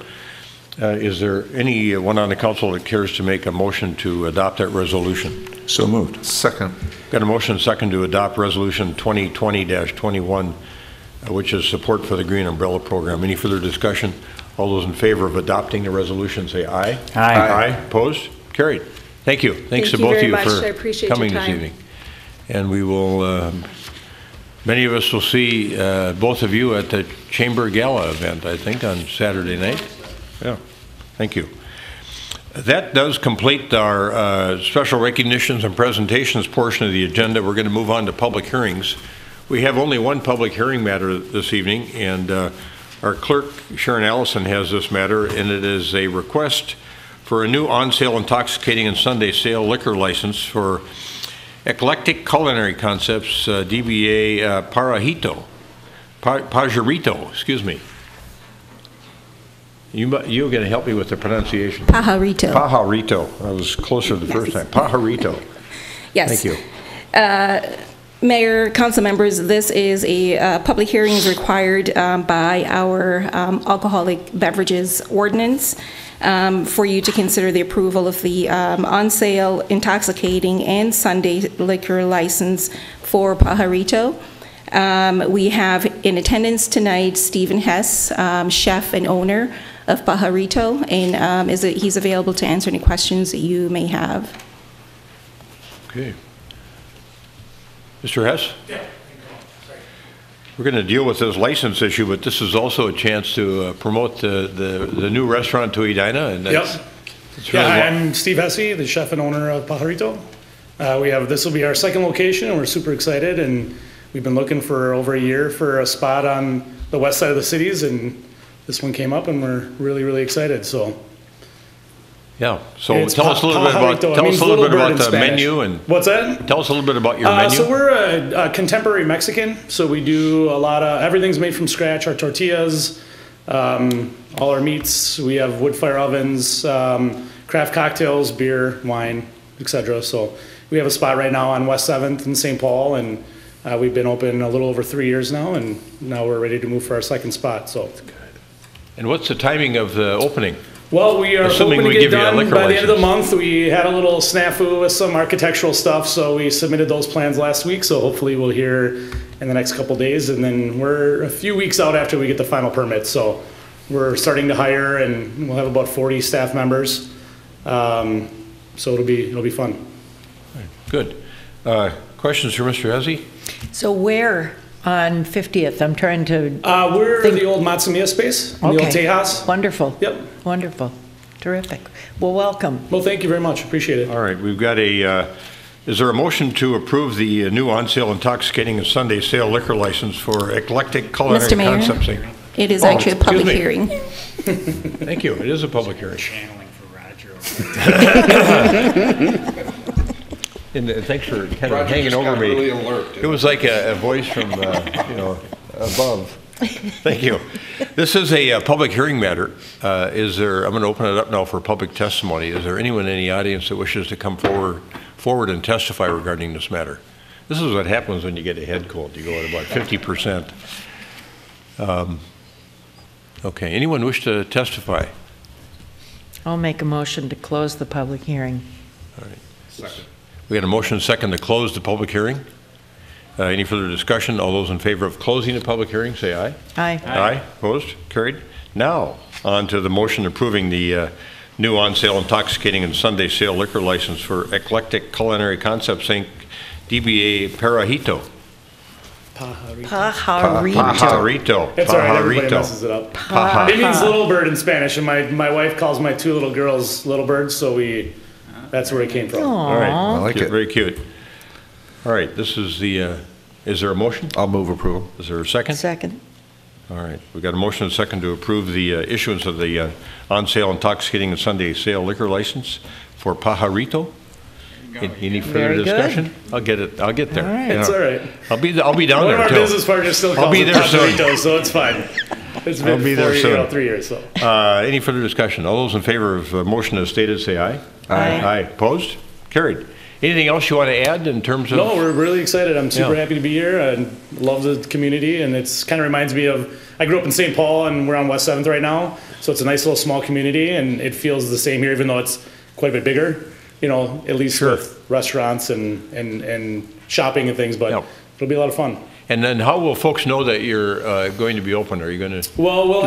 S2: Is there anyone on the council that cares to make a motion to adopt that resolution?
S11: So moved.
S9: Second.
S2: Got a motion second to adopt resolution 2020-21, which is support for the Green Umbrella Program. Any further discussion? All those in favor of adopting the resolution say aye.
S12: Aye.
S2: Aye. Opposed? Carried. Thank you. Thanks to both of you for coming this evening. And we will, many of us will see both of you at the Chamber Gala event, I think, on Saturday night. Yeah. Thank you. That does complete our special recognitions and presentations portion of the agenda. We're going to move on to public hearings. We have only one public hearing matter this evening, and our clerk, Sharon Allison, has this matter, and it is a request for a new on-sale intoxicating and Sunday sale liquor license for Eclectic Culinary Concepts, DBA Pajarito, excuse me. You're going to help me with the pronunciation.
S12: Pajarito.
S2: Pajarito. I was closer the first time. Pajarito.
S12: Yes.
S2: Thank you.
S12: Mayor, council members, this is a public hearing is required by our alcoholic beverages ordinance for you to consider the approval of the on-sale intoxicating and Sunday liquor license for Pajarito. We have in attendance tonight Stephen Hess, chef and owner of Pajarito, and he's available to answer any questions that you may have.
S2: Okay. Mr. Hess? Yeah. We're going to deal with this license issue, but this is also a chance to promote the new restaurant to Edina. And that's,
S13: yep.
S2: That's really
S13: I'm Steve Hesse, the chef and owner of Pajarito. This will be our second location, and we're super excited. And we've been looking for over a year for a spot on the west side of the cities, and this one came up, and we're really, really excited. So.
S2: Yeah. So tell us a little bit about the menu and
S13: what's that?
S2: Tell us a little bit about your menu.
S13: So we're a contemporary Mexican. So we do a lot of everything's made from scratch. Our tortillas, all our meats. We have wood fire ovens, craft cocktails, beer, wine, etc. So we have a spot right now on West 7th in St. Paul, and we've been open a little over 3 years now, and now we're ready to move for our second spot. So.
S2: And what's the timing of the opening?
S13: Well, we are hoping to get done by the end of the month. We had a little snafu with some architectural stuff, so we submitted those plans last week, so hopefully we'll hear in the next couple days, and then we're a few weeks out after we get the final permit, so we're starting to hire, and we'll have about 40 staff members, so it'll be fun.
S2: Good. Questions for Mr. Hesse?
S3: So where on 50th? I'm trying to
S13: we're in the old Matsumiya space, in the old Tejas.
S3: Wonderful.
S13: Yep.
S3: Wonderful. Terrific. Well, welcome.
S13: Well, thank you very much. Appreciate it.
S2: All right. We've got is there a motion to approve the new on-sale intoxicating and Sunday sale liquor license for Eclectic Culinary Concepts?
S12: Mr. Mayor, it is actually a public hearing.
S2: Thank you. It is a public hearing.
S14: Channeling for Roger.
S2: And thanks for kind of hanging over me.
S14: Really alert,
S2: it was like a voice from above. Thank you. This is a public hearing matter. I'm going to open it up now for public testimony. Is there anyone in the audience that wishes to come forward and testify regarding this matter? This is what happens when you get a head cold. You go at about 50%. Okay. Anyone wish to testify?
S3: I'll make a motion to close the public hearing.
S2: All right. Second. We got a motion second to close the public hearing. Any further discussion? All those in favor of closing the public hearing, say aye.
S3: Aye.
S2: Aye. Opposed? Carried. Now, on to the motion approving the new on-sale intoxicating and Sunday sale liquor license for Eclectic Culinary Concepts, Inc., DBA Pajarito.
S3: Pajarito.
S13: It's all right. Everybody messes it up. It means little bird in Spanish, and my wife calls my two little girls little birds, so that's where it came from.
S3: Aww.
S2: All right.
S9: I like it.
S2: Very cute. All right. This is the, is there a motion?
S9: I'll move approval.
S2: Is there a second?
S3: Second.
S2: All right. We've got a motion and a second to approve the issuance of the on-sale intoxicating and Sunday sale liquor license for Pajarito. Any further discussion? I'll get it. I'll get there.
S3: All right.
S13: It's all right.
S2: I'll be there
S13: One
S2: too.
S13: of our business partners still calls it Pajarito, so it's fine. It's been 3 years. So.
S2: Any further discussion? All those in favor of the motion as stated, say aye.
S3: Aye.
S2: Aye. Opposed? Carried. Anything else you want to add in terms of?
S13: No, we're really excited. I'm super happy to be here. I love the community, and it's kind of reminds me of, I grew up in St. Paul, and we're on West 7th right now, so it's a nice little small community, and it feels the same here, even though it's quite a bit bigger, at least with restaurants and shopping and things, but it'll be a lot of fun.
S2: And then how will folks know that you're going to be open? Are you going to?
S13: Well,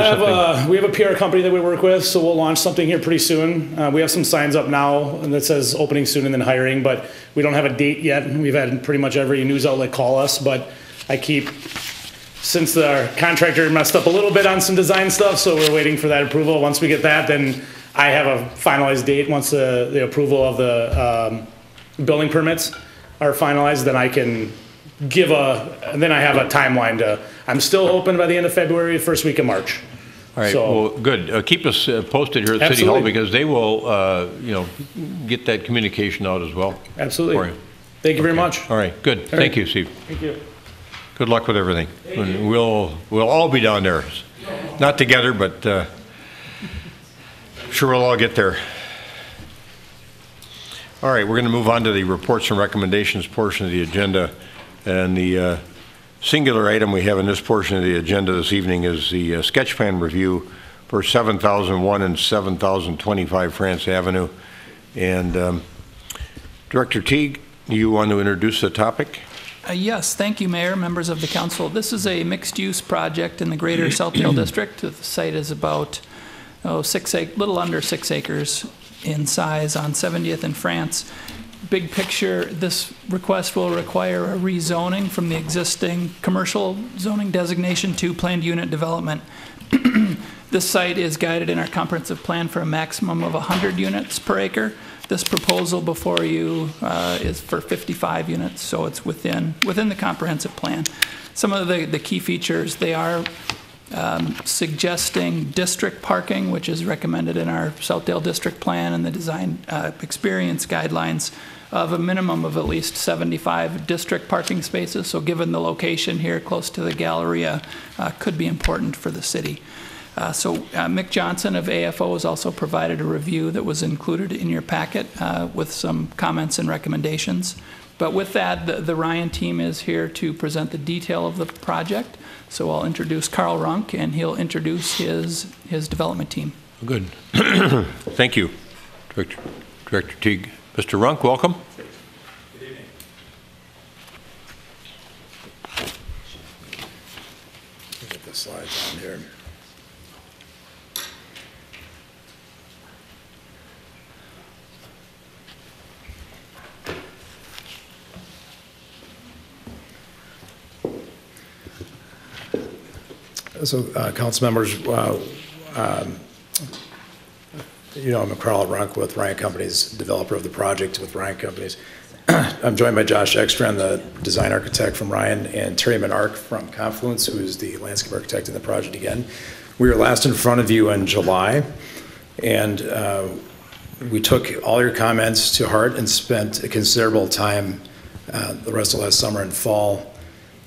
S13: we have a PR company that we work with, so we'll launch something here pretty soon. We have some signs up now that says opening soon and then hiring, but we don't have a date yet. We've had pretty much every news outlet call us, but since our contractor messed up a little bit on some design stuff, so we're waiting for that approval. Once we get that, then I have a finalized date. Once the approval of the building permits are finalized, then I can then I have a timeline I'm still open by the end of February, first week of March.
S2: All right,
S13: So-
S2: well, good. Keep us posted here at City Hall,
S13: Absolutely.
S2: because they will, get that communication out as well.
S13: Absolutely.
S2: for you.
S13: Thank you very much.
S2: All right, good.
S13: All
S2: Thank
S13: right.
S2: you, Steve.
S13: Thank you.
S2: Good luck with everything. And we'll all be down there. Not together, but sure we'll all get there. All right, we're going to move on to the reports and recommendations portion of the agenda. And the singular item we have in this portion of the agenda this evening is the sketch plan review for 7001 and 7025 France Avenue. And Director Teague, do you want to introduce the topic?
S14: Yes, thank you, Mayor, members of the council. This is a mixed-use project in the greater Southdale District. The site is about little under 6 acres in size on 70th and France. Big picture, this request will require a rezoning from the existing commercial zoning designation to planned unit development. This site is guided in our comprehensive plan for a maximum of 100 units per acre. This proposal before you is for 55 units, so it's within the comprehensive plan. Some of the key features, they are suggesting district parking, which is recommended in our Southdale District Plan and the design experience guidelines, of a minimum of at least 75 district parking spaces. So given the location here close to the Galleria, could be important for the city. Mick Johnson of AFO has also provided a review that was included in your packet with some comments and recommendations. But with that, the Ryan team is here to present the detail of the project. So I'll introduce Carl Runk, and he'll introduce his development team.
S2: Good. Thank you, Director Teague. Mr. Runk, welcome.
S15: Good evening. Get the slides on here. So, council members, I'm Carl Runk with Ryan Companies, developer of the project with Ryan Companies. I'm joined by Josh Ekstrand, the design architect from Ryan, and Terry Menark from Confluence, who is the landscape architect in the project again. We were last in front of you in July, and we took all your comments to heart and spent a considerable time the rest of last summer and fall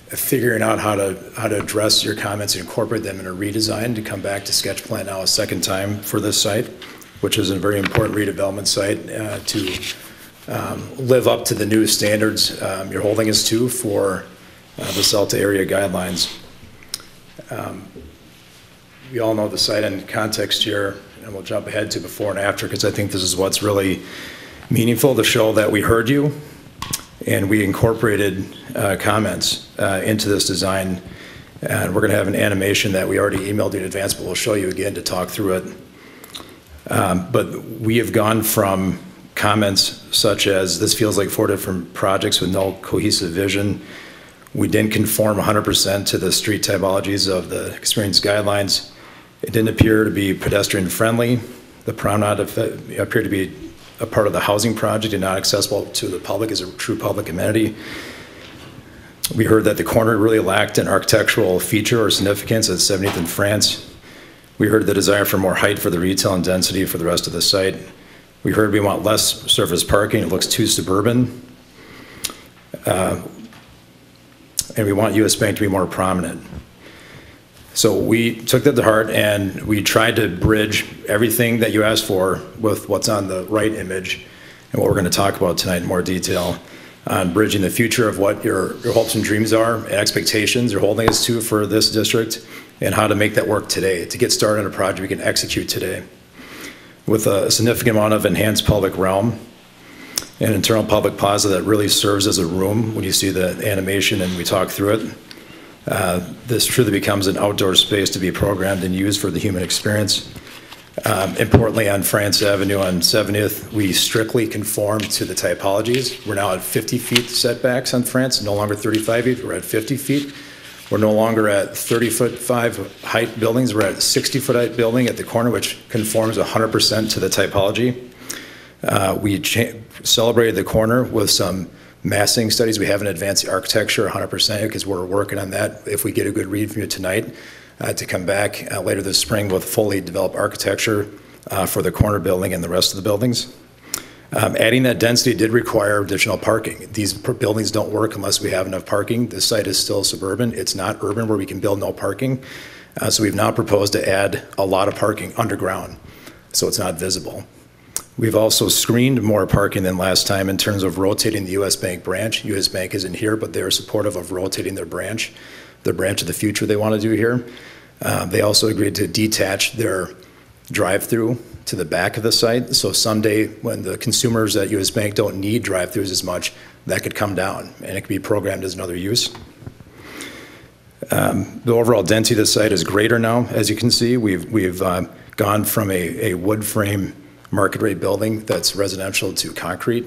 S15: figuring out how to address your comments and incorporate them in a redesign to come back to sketch plan now a second time for this site, which is a very important redevelopment site to live up to the new standards you're holding us to for the SELTA area guidelines. We all know the site and context here, and we'll jump ahead to before and after, because I think this is what's really meaningful to show that we heard you and we incorporated comments into this design. And we're going to have an animation that we already emailed you in advance, but we'll show you again to talk through it. But we have gone from comments such as, this feels like 4 different projects with no cohesive vision. We didn't conform 100% to the street typologies of the experience guidelines. It didn't appear to be pedestrian friendly. The promenade appeared to be a part of the housing project and not accessible to the public as a true public amenity. We heard that the corner really lacked an architectural feature or significance at 70th and France. We heard the desire for more height for the retail and density for the rest of the site. We heard we want less surface parking. It looks too suburban. And we want US Bank to be more prominent. So we took that to heart and we tried to bridge everything that you asked for with what's on the right image and what we're going to talk about tonight in more detail on bridging the future of what your hopes and dreams are and expectations you're holding us to for this district and how to make that work today, to get started on a project we can execute today. With a significant amount of enhanced public realm, an internal public plaza that really serves as a room when you see the animation and we talk through it. This truly becomes an outdoor space to be programmed and used for the human experience. Importantly, on France Avenue on 70th, we strictly conform to the typologies. We're now at 50 feet setbacks on France, no longer 35 feet, we're at 50 feet. We're no longer at 30-foot-5 height buildings, we're at 60-foot height building at the corner, which conforms 100% to the typology. We celebrated the corner with some massing studies. We haven't advanced the architecture 100% because we're working on that if we get a good read from you tonight. to come back later this spring with fully developed architecture for the corner building and the rest of the buildings. Adding that density did require additional parking. These buildings don't work unless we have enough parking. This site is still suburban. It's not urban where we can build no parking. So we've now proposed to add a lot of parking underground, so it's not visible. We've also screened more parking than last time in terms of rotating the U.S. Bank branch. U.S. Bank isn't here, but they're supportive of rotating their branch of the future they want to do here. They also agreed to detach their drive-through to the back of the site. So someday when the consumers at U.S. Bank don't need drive-throughs as much, that could come down and it could be programmed as another use. The overall density of the site is greater now, as you can see. We've gone from a wood frame market rate building that's residential to concrete,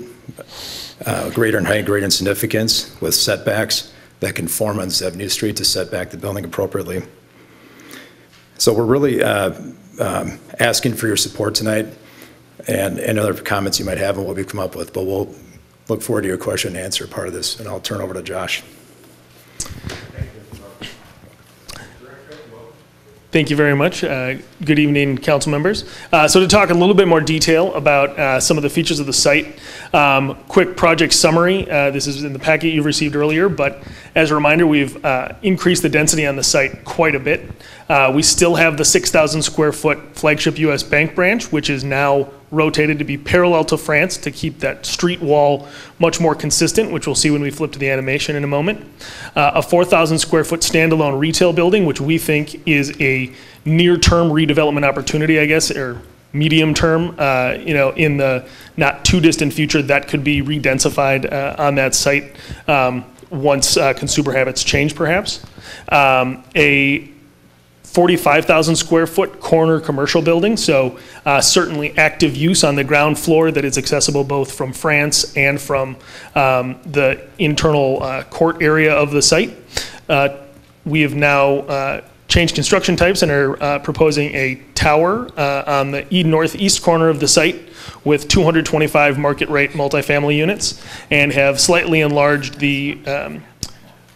S15: greater in height, greater in significance, with setbacks that conform on 70th Street to set back the building appropriately. So we're really asking for your support tonight and other comments you might have on what we've come up with, but we'll look forward to your question and answer part of this, and I'll turn over to Josh.
S16: Thank you very much. Good evening, council members. So to talk a little bit more detail about some of the features of the site, quick project summary. This is in the packet you received earlier, but as a reminder, we've increased the density on the site quite a bit. We still have the 6,000 square foot flagship U.S. Bank branch, which is now rotated to be parallel to France to keep that street wall much more consistent, which we'll see when we flip to the animation in a moment. A 4,000 square foot standalone retail building, which we think is a near-term redevelopment opportunity, I guess, or medium term, in the not too distant future, that could be redensified on that site once consumer habits change, perhaps. A 45,000 square foot corner commercial building, so certainly active use on the ground floor that is accessible both from France and from the internal court area of the site. We have now changed construction types and are proposing a tower on the northeast corner of the site with 225 market rate multifamily units, and have slightly enlarged the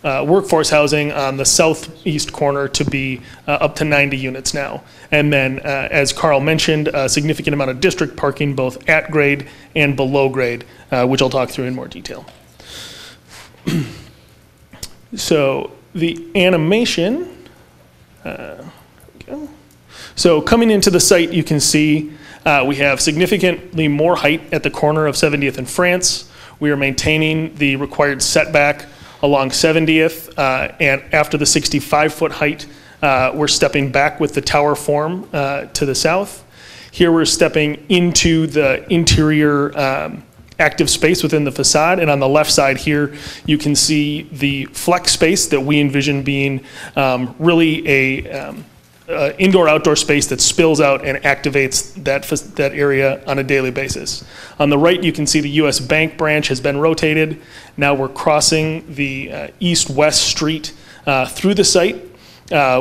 S16: workforce housing on the southeast corner to be up to 90 units now. And then, as Carl mentioned, a significant amount of district parking both at grade and below grade, which I'll talk through in more detail. So the animation, so coming into the site, you can see we have significantly more height at the corner of 70th and France. We are maintaining the required setback along 70th, and after the 65-foot height, we're stepping back with the tower form to the south. Here we're stepping into the interior active space within the facade, and on the left side here, you can see the flex space that we envision being really a indoor-outdoor space that spills out and activates that area on a daily basis. On the right, you can see the U.S. Bank branch has been rotated. Now we're crossing the east-west street through the site,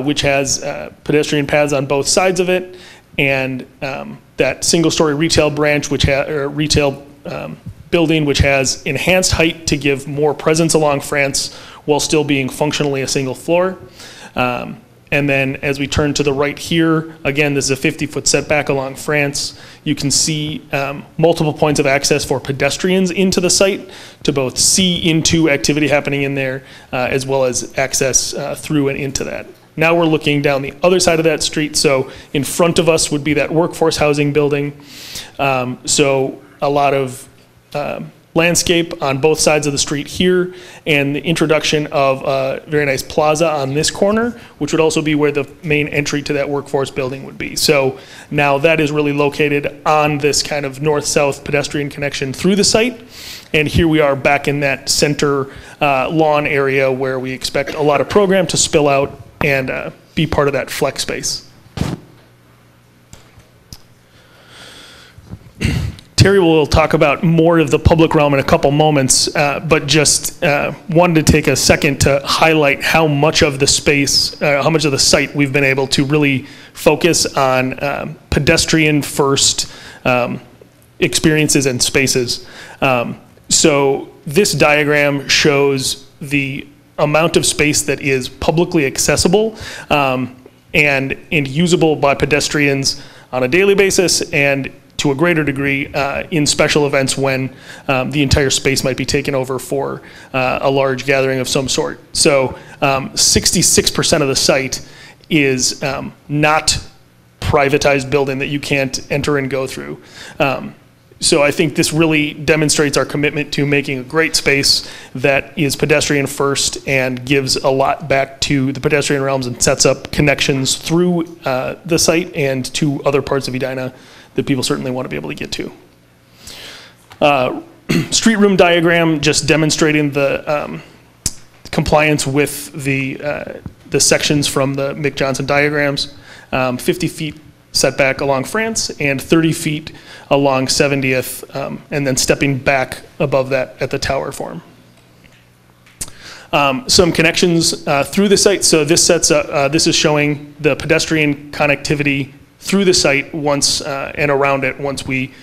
S16: which has pedestrian paths on both sides of it, and that single-story retail branch, retail building, which has enhanced height to give more presence along France while still being functionally a single floor. And then as we turn to the right here, again, this is a 50-foot setback along France. You can see multiple points of access for pedestrians into the site to both see into activity happening in there, as well as access through and into that. Now we're looking down the other side of that street. So in front of us would be that workforce housing building. So a lot of landscape on both sides of the street here, and the introduction of a very nice plaza on this corner, which would also be where the main entry to that workforce building would be. So now that is really located on this kind of north-south pedestrian connection through the site. And here we are back in that center lawn area where we expect a lot of program to spill out and be part of that flex space. Terry will talk about more of the public realm in a couple moments, but just wanted to take a second to highlight how much of the space, how much of the site we've been able to really focus on pedestrian-first experiences and spaces. So this diagram shows the amount of space that is publicly accessible. and usable by pedestrians on a daily basis, and to a greater degree in special events when the entire space might be taken over for a large gathering of some sort. So 66% of the site is not privatized building that you can't enter and go through. So I think this really demonstrates our commitment to making a great space that is pedestrian first and gives a lot back to the pedestrian realms and sets up connections through the site and to other parts of Edina that people certainly want to be able to get to. Street room diagram just demonstrating the compliance with the sections from the Mick Johnson diagrams. 50 feet setback along France and 30 feet along 70th, and then stepping back above that at the tower form. Some connections through the site. So this this is showing the pedestrian connectivity through the site once and around it once we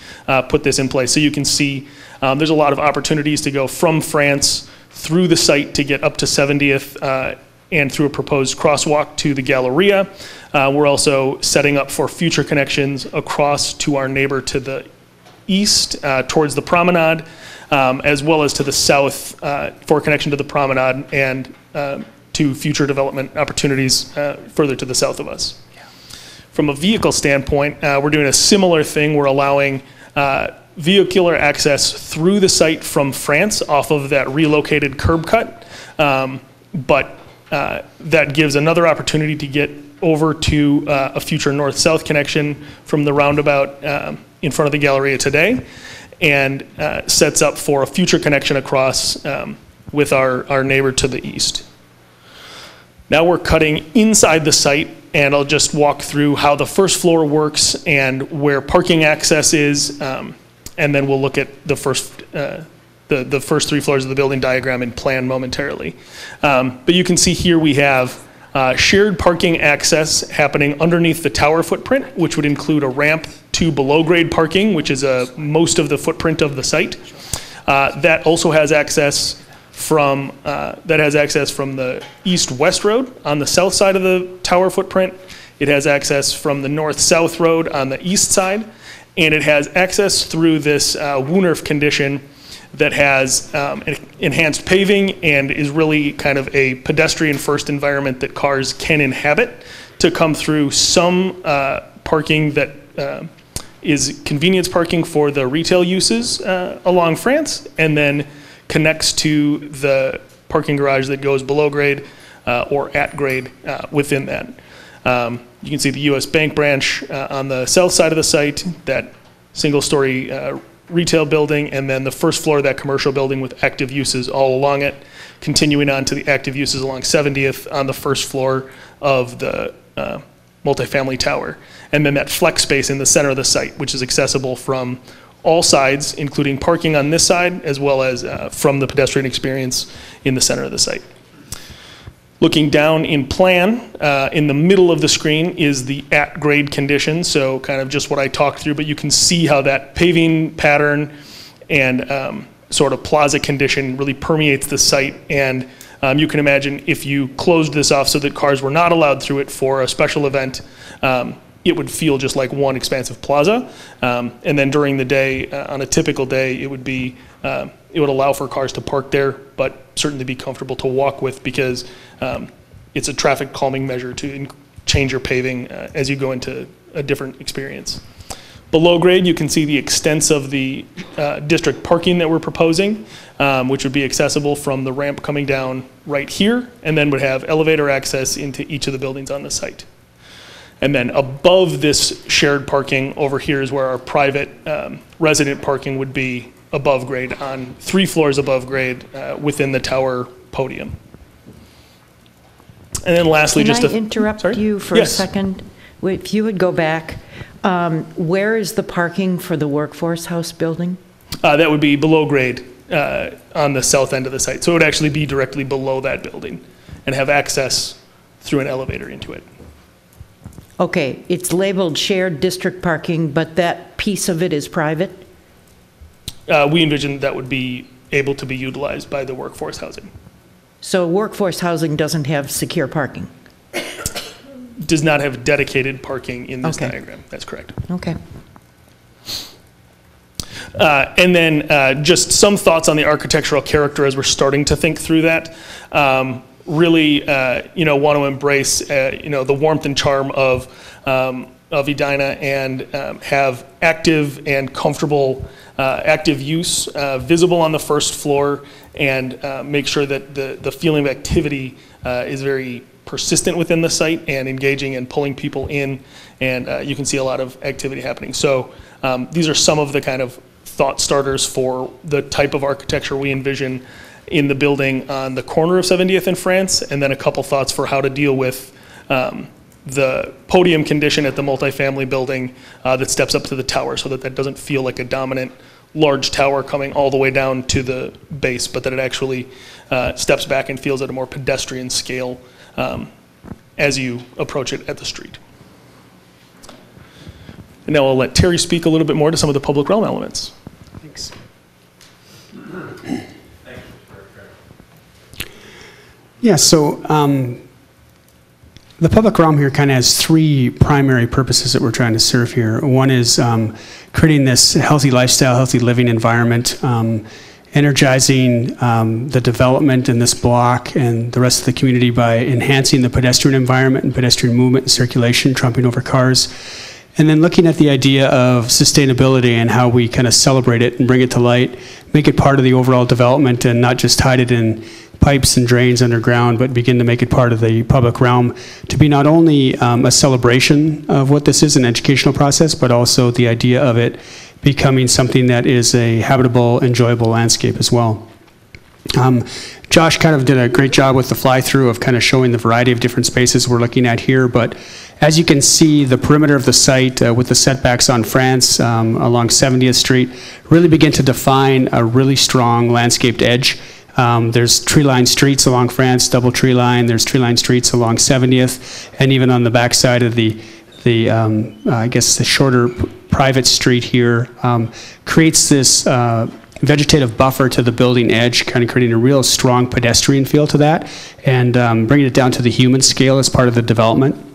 S16: put this in place. So you can see there's a lot of opportunities to go from France through the site to get up to 70th and through a proposed crosswalk to the Galleria. We're also setting up for future connections across to our neighbor to the east towards the promenade, as well as to the south for connection to the promenade and to future development opportunities further to the south of us. From a vehicle standpoint, we're doing a similar thing. We're allowing vehicular access through the site from France off of that relocated curb cut, but that gives another opportunity to get over to a future north-south connection from the roundabout in front of the Galleria today, and sets up for a future connection across with our neighbor to the east. Now we're cutting inside the site, and I'll just walk through how the first floor works and where parking access is, and then we'll look at the first three floors of the building diagram and plan momentarily. But you can see here we have shared parking access happening underneath the tower footprint, which would include a ramp to below grade parking, which is most of the footprint of the site. That also has access from the east-west road on the south side of the tower footprint. It has access from the north-south road on the east side, and it has access through this Woonerf condition that has enhanced paving and is really kind of a pedestrian-first environment that cars can inhabit to come through some parking that is convenience parking for the retail uses along France, and then connects to the parking garage that goes below grade or at grade within that. You can see the US Bank branch on the south side of the site, that single-story retail building, and then the first floor of that commercial building with active uses all along it, continuing on to the active uses along 70th on the first floor of the multifamily tower. And then that flex space in the center of the site, which is accessible from all sides, including parking on this side, as well as from the pedestrian experience in the center of the site. Looking down in plan, in the middle of the screen is the at-grade condition, so kind of just what I talked through, but you can see how that paving pattern and sort of plaza condition really permeates the site, and you can imagine if you closed this off so that cars were not allowed through it for a special event, it would feel just like one expansive plaza. And then during the day, on a typical day, it would allow for cars to park there, but certainly be comfortable to walk with, because it's a traffic calming measure to change your paving as you go into a different experience. Below grade, you can see the extents of the district parking that we're proposing, which would be accessible from the ramp coming down right here, and then would have elevator access into each of the buildings on the site. And then above this shared parking over here is where our private resident parking would be above grade, on 3 floors above grade within the tower podium. And then lastly,
S3: Can I interrupt you for a second? If you would go back, where is the parking for the Workforce House building?
S16: That would be below grade on the south end of the site. So it would actually be directly below that building and have access through an elevator into it.
S3: Okay, it's labeled shared district parking, but that piece of it is private?
S16: We envision that would be able to be utilized by the workforce housing.
S3: So workforce housing doesn't have secure parking?
S16: does not have dedicated parking in this
S1: Okay.
S16: diagram. That's correct.
S1: Okay.
S16: And then just some thoughts on the architectural character as we're starting to think through that. Really, want to embrace, the warmth and charm of Edina and have active and comfortable active use visible on the first floor, and make sure that the feeling of activity is very persistent within the site and engaging and pulling people in, and you can see a lot of activity happening. So these are some of the kind of thought starters for the type of architecture we envision in the building on the corner of 70th and France, and then a couple thoughts for how to deal with the podium condition at the multifamily building that steps up to the tower, so that doesn't feel like a dominant large tower coming all the way down to the base, but that it actually steps back and feels at a more pedestrian scale as you approach it at the street. And now I'll let Terry speak a little bit more to some of the public realm elements.
S17: Thanks. Yeah, so the public realm here kind of has three primary purposes that we're trying to serve here. One is creating this healthy lifestyle, healthy living environment, energizing the development in this block and the rest of the community by enhancing the pedestrian environment and pedestrian movement and circulation, trumping over cars. And then looking at the idea of sustainability and how we kind of celebrate it and bring it to light, make it part of the overall development and not just hide it in pipes and drains underground, but begin to make it part of the public realm to be not only a celebration of what this is, an educational process, but also the idea of it becoming something that is a habitable, enjoyable landscape as well. Josh kind of did a great job with the fly-through of kind of showing the variety of different spaces we're looking at here, but as you can see, the perimeter of the site with the setbacks on France along 70th Street really begin to define a really strong landscaped edge. There's tree-lined streets along France, double tree line. There's tree-lined streets along 70th, and even on the backside of the I guess the shorter private street here creates this vegetative buffer to the building edge, kind of creating a real strong pedestrian feel to that, and bringing it down to the human scale as part of the development.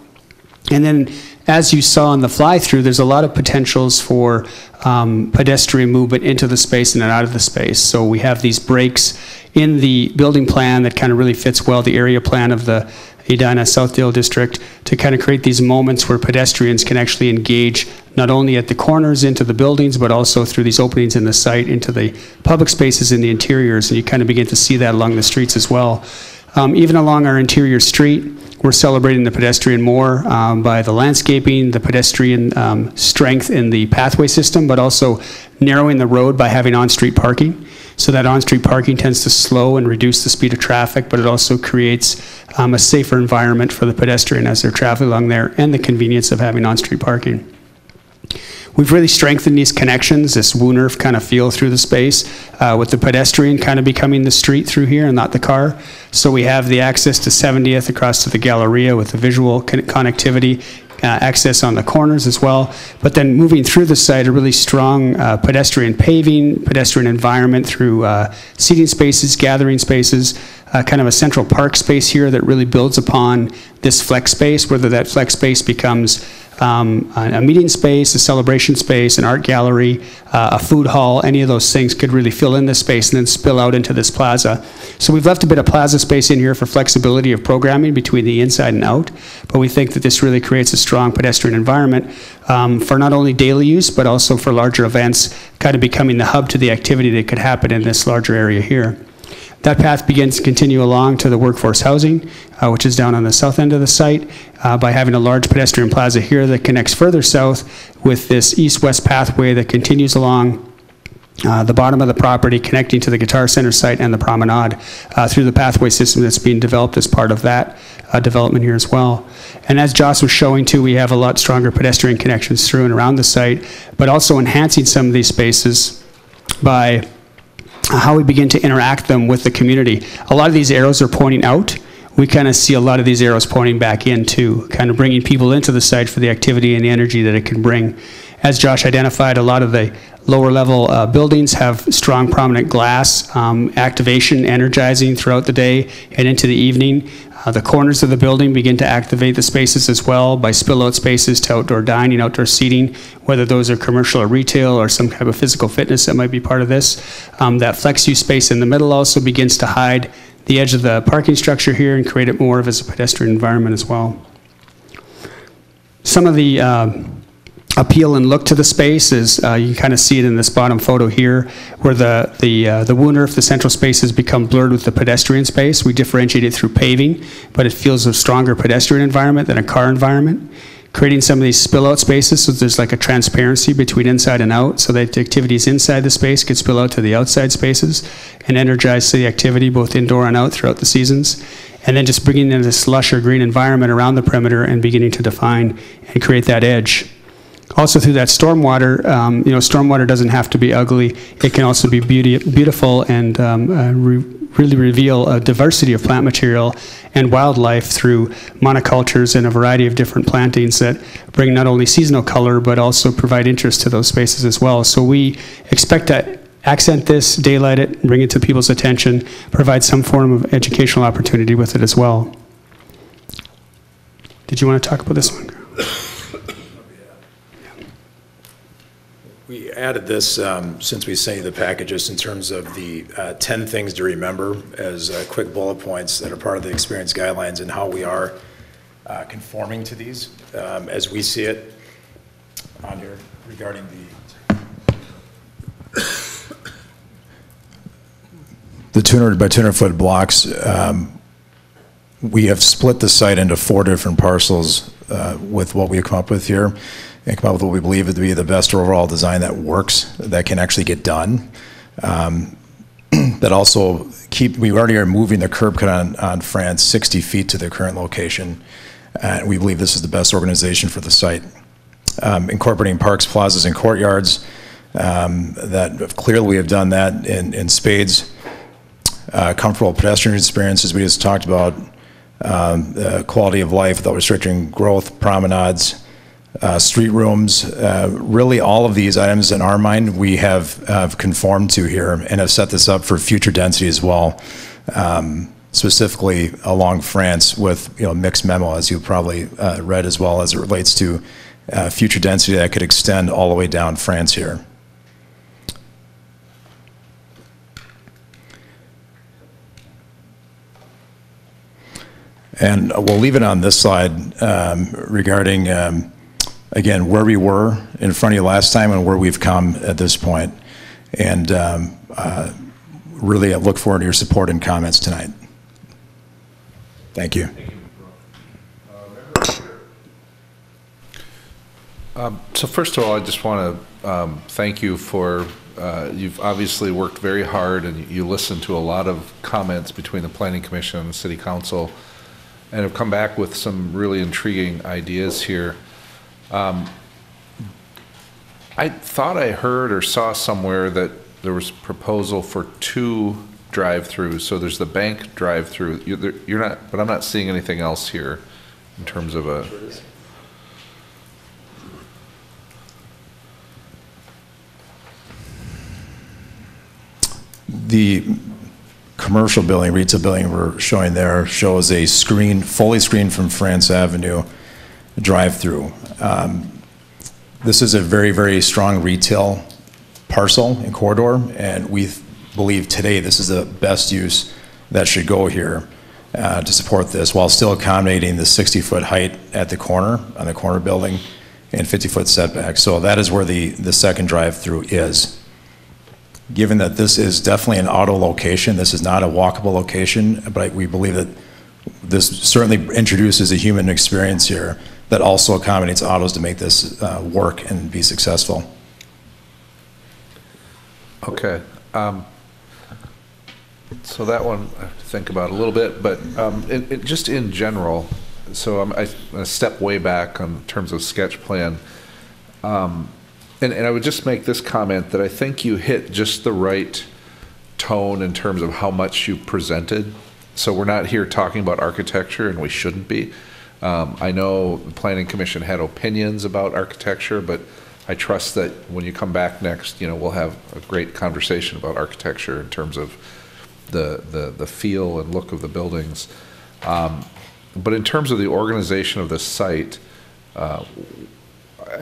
S17: And then, as you saw in the fly-through, there's a lot of potentials for pedestrian movement into the space and out of the space. So we have these breaks in the building plan that kind of really fits well the area plan of the Edina Southdale District to kind of create these moments where pedestrians can actually engage not only at the corners into the buildings, but also through these openings in the site into the public spaces in the interiors. And you kind of begin to see that along the streets as well. Even along our interior street, we're celebrating the pedestrian more by the landscaping, the pedestrian strength in the pathway system, but also narrowing the road by having on-street parking. So that on-street parking tends to slow and reduce the speed of traffic, but it also creates a safer environment for the pedestrian as they're traveling along there, and the convenience of having on-street parking. We've really strengthened these connections, this Woonerf kind of feel through the space, with the pedestrian kind of becoming the street through here and not the car. So we have the access to 70th across to the Galleria with the visual connectivity, access on the corners as well. But then moving through the site, a really strong pedestrian paving, pedestrian environment through seating spaces, gathering spaces, kind of a central park space here that really builds upon this flex space, whether that flex space becomes a meeting space, a celebration space, an art gallery, a food hall. Any of those things could really fill in this space and then spill out into this plaza. So we've left a bit of plaza space in here for flexibility of programming between the inside and out, but we think that this really creates a strong pedestrian environment for not only daily use, but also for larger events, kind of becoming the hub to the activity that could happen in this larger area here. That path begins to continue along to the workforce housing, which is down on the south end of the site, by having a large pedestrian plaza here that connects further south with this east-west pathway that continues along the bottom of the property, connecting to the Guitar Center site and the promenade through the pathway system that's being developed as part of that development here as well. And as Josh was showing too, we have a lot stronger pedestrian connections through and around the site, but also enhancing some of these spaces by how we begin to interact them with the community. A lot of these arrows are pointing out. We kind of see a lot of these arrows pointing back in too, kind of bringing people into the site for the activity and the energy that it can bring. As Josh identified, a lot of the lower level buildings have strong prominent glass activation, energizing throughout the day and into the evening. The corners of the building begin to activate the spaces as well by spill-out spaces to outdoor dining, outdoor seating, whether those are commercial or retail or some type of physical fitness that might be part of this. That flex-use space in the middle also begins to hide the edge of the parking structure here and create it more of as a pedestrian environment as well. Some of the appeal and look to the space is, you kind of see it in this bottom photo here, where the wound earth, the central space has become blurred with the pedestrian space. We differentiate it through paving, but it feels a stronger pedestrian environment than a car environment. Creating some of these spill-out spaces so there's like a transparency between inside and out, so that the activities inside the space could spill out to the outside spaces and energize the activity both indoor and out throughout the seasons. And then just bringing in this lusher green environment around the perimeter and beginning to define and create that edge. Also through that stormwater, stormwater doesn't have to be ugly. It can also be beautiful and really reveal a diversity of plant material and wildlife through monocultures and a variety of different plantings that bring not only seasonal color but also provide interest to those spaces as well. So we expect to accent this, daylight it, bring it to people's attention, provide some form of educational opportunity with it as well. Did you want to talk about this one?
S15: We added this since we sent you the packages in terms of the 10 things to remember as quick bullet points that are part of the experience guidelines and how we are conforming to these as we see it on here regarding the 200 by 200 foot blocks. We have split the site into 4 different parcels with what we come up with here. And come up with what we believe to be the best overall design that works, that can actually get done. That also we already are moving the curb cut on France 60 feet to the current location. And we believe this is the best organization for the site. Incorporating parks, plazas, and courtyards, that clearly we have done that in spades. Comfortable pedestrian experiences we just talked about. Quality of life without restricting growth, promenades, street rooms, really all of these items in our mind we have conformed to here and have set this up for future density as well, specifically along France with mixed memo, as you probably read, as well as it relates to future density that could extend all the way down France here. And we'll leave it on this slide regarding again, where we were in front of you last time and where we've come at this point. And really, I look forward to your support and comments tonight. Thank you.
S9: So first of all, I just want to thank you for, you've obviously worked very hard and you listened to a lot of comments between the Planning Commission and the City Council and have come back with some really intriguing ideas here. I thought I heard or saw somewhere that there was a proposal for 2 drive-throughs. So there's the bank drive-through. You're not, but I'm not seeing anything else here in terms of a.
S15: The commercial building, retail building we're showing there shows a screen, fully screened from France Avenue drive-through. This is a very, very strong retail parcel and corridor, and we believe today this is the best use that should go here to support this, while still accommodating the 60-foot height at the corner, on the corner building, and 50-foot setback. So that is where the second drive-through is. Given that this is definitely an auto location, this is not a walkable location, but we believe that this certainly introduces a human experience here that also accommodates autos to make this work and be successful.
S9: Okay. So that one I have to think about a little bit, but just in general, so I'm going to step way back in terms of sketch plan. And I would just make this comment that I think you hit just the right tone in terms of how much you presented. So we're not here talking about architecture, and we shouldn't be. I know the Planning Commission had opinions about architecture, but I trust that when you come back next, we'll have a great conversation about architecture in terms of the feel and look of the buildings. but in terms of the organization of the site, I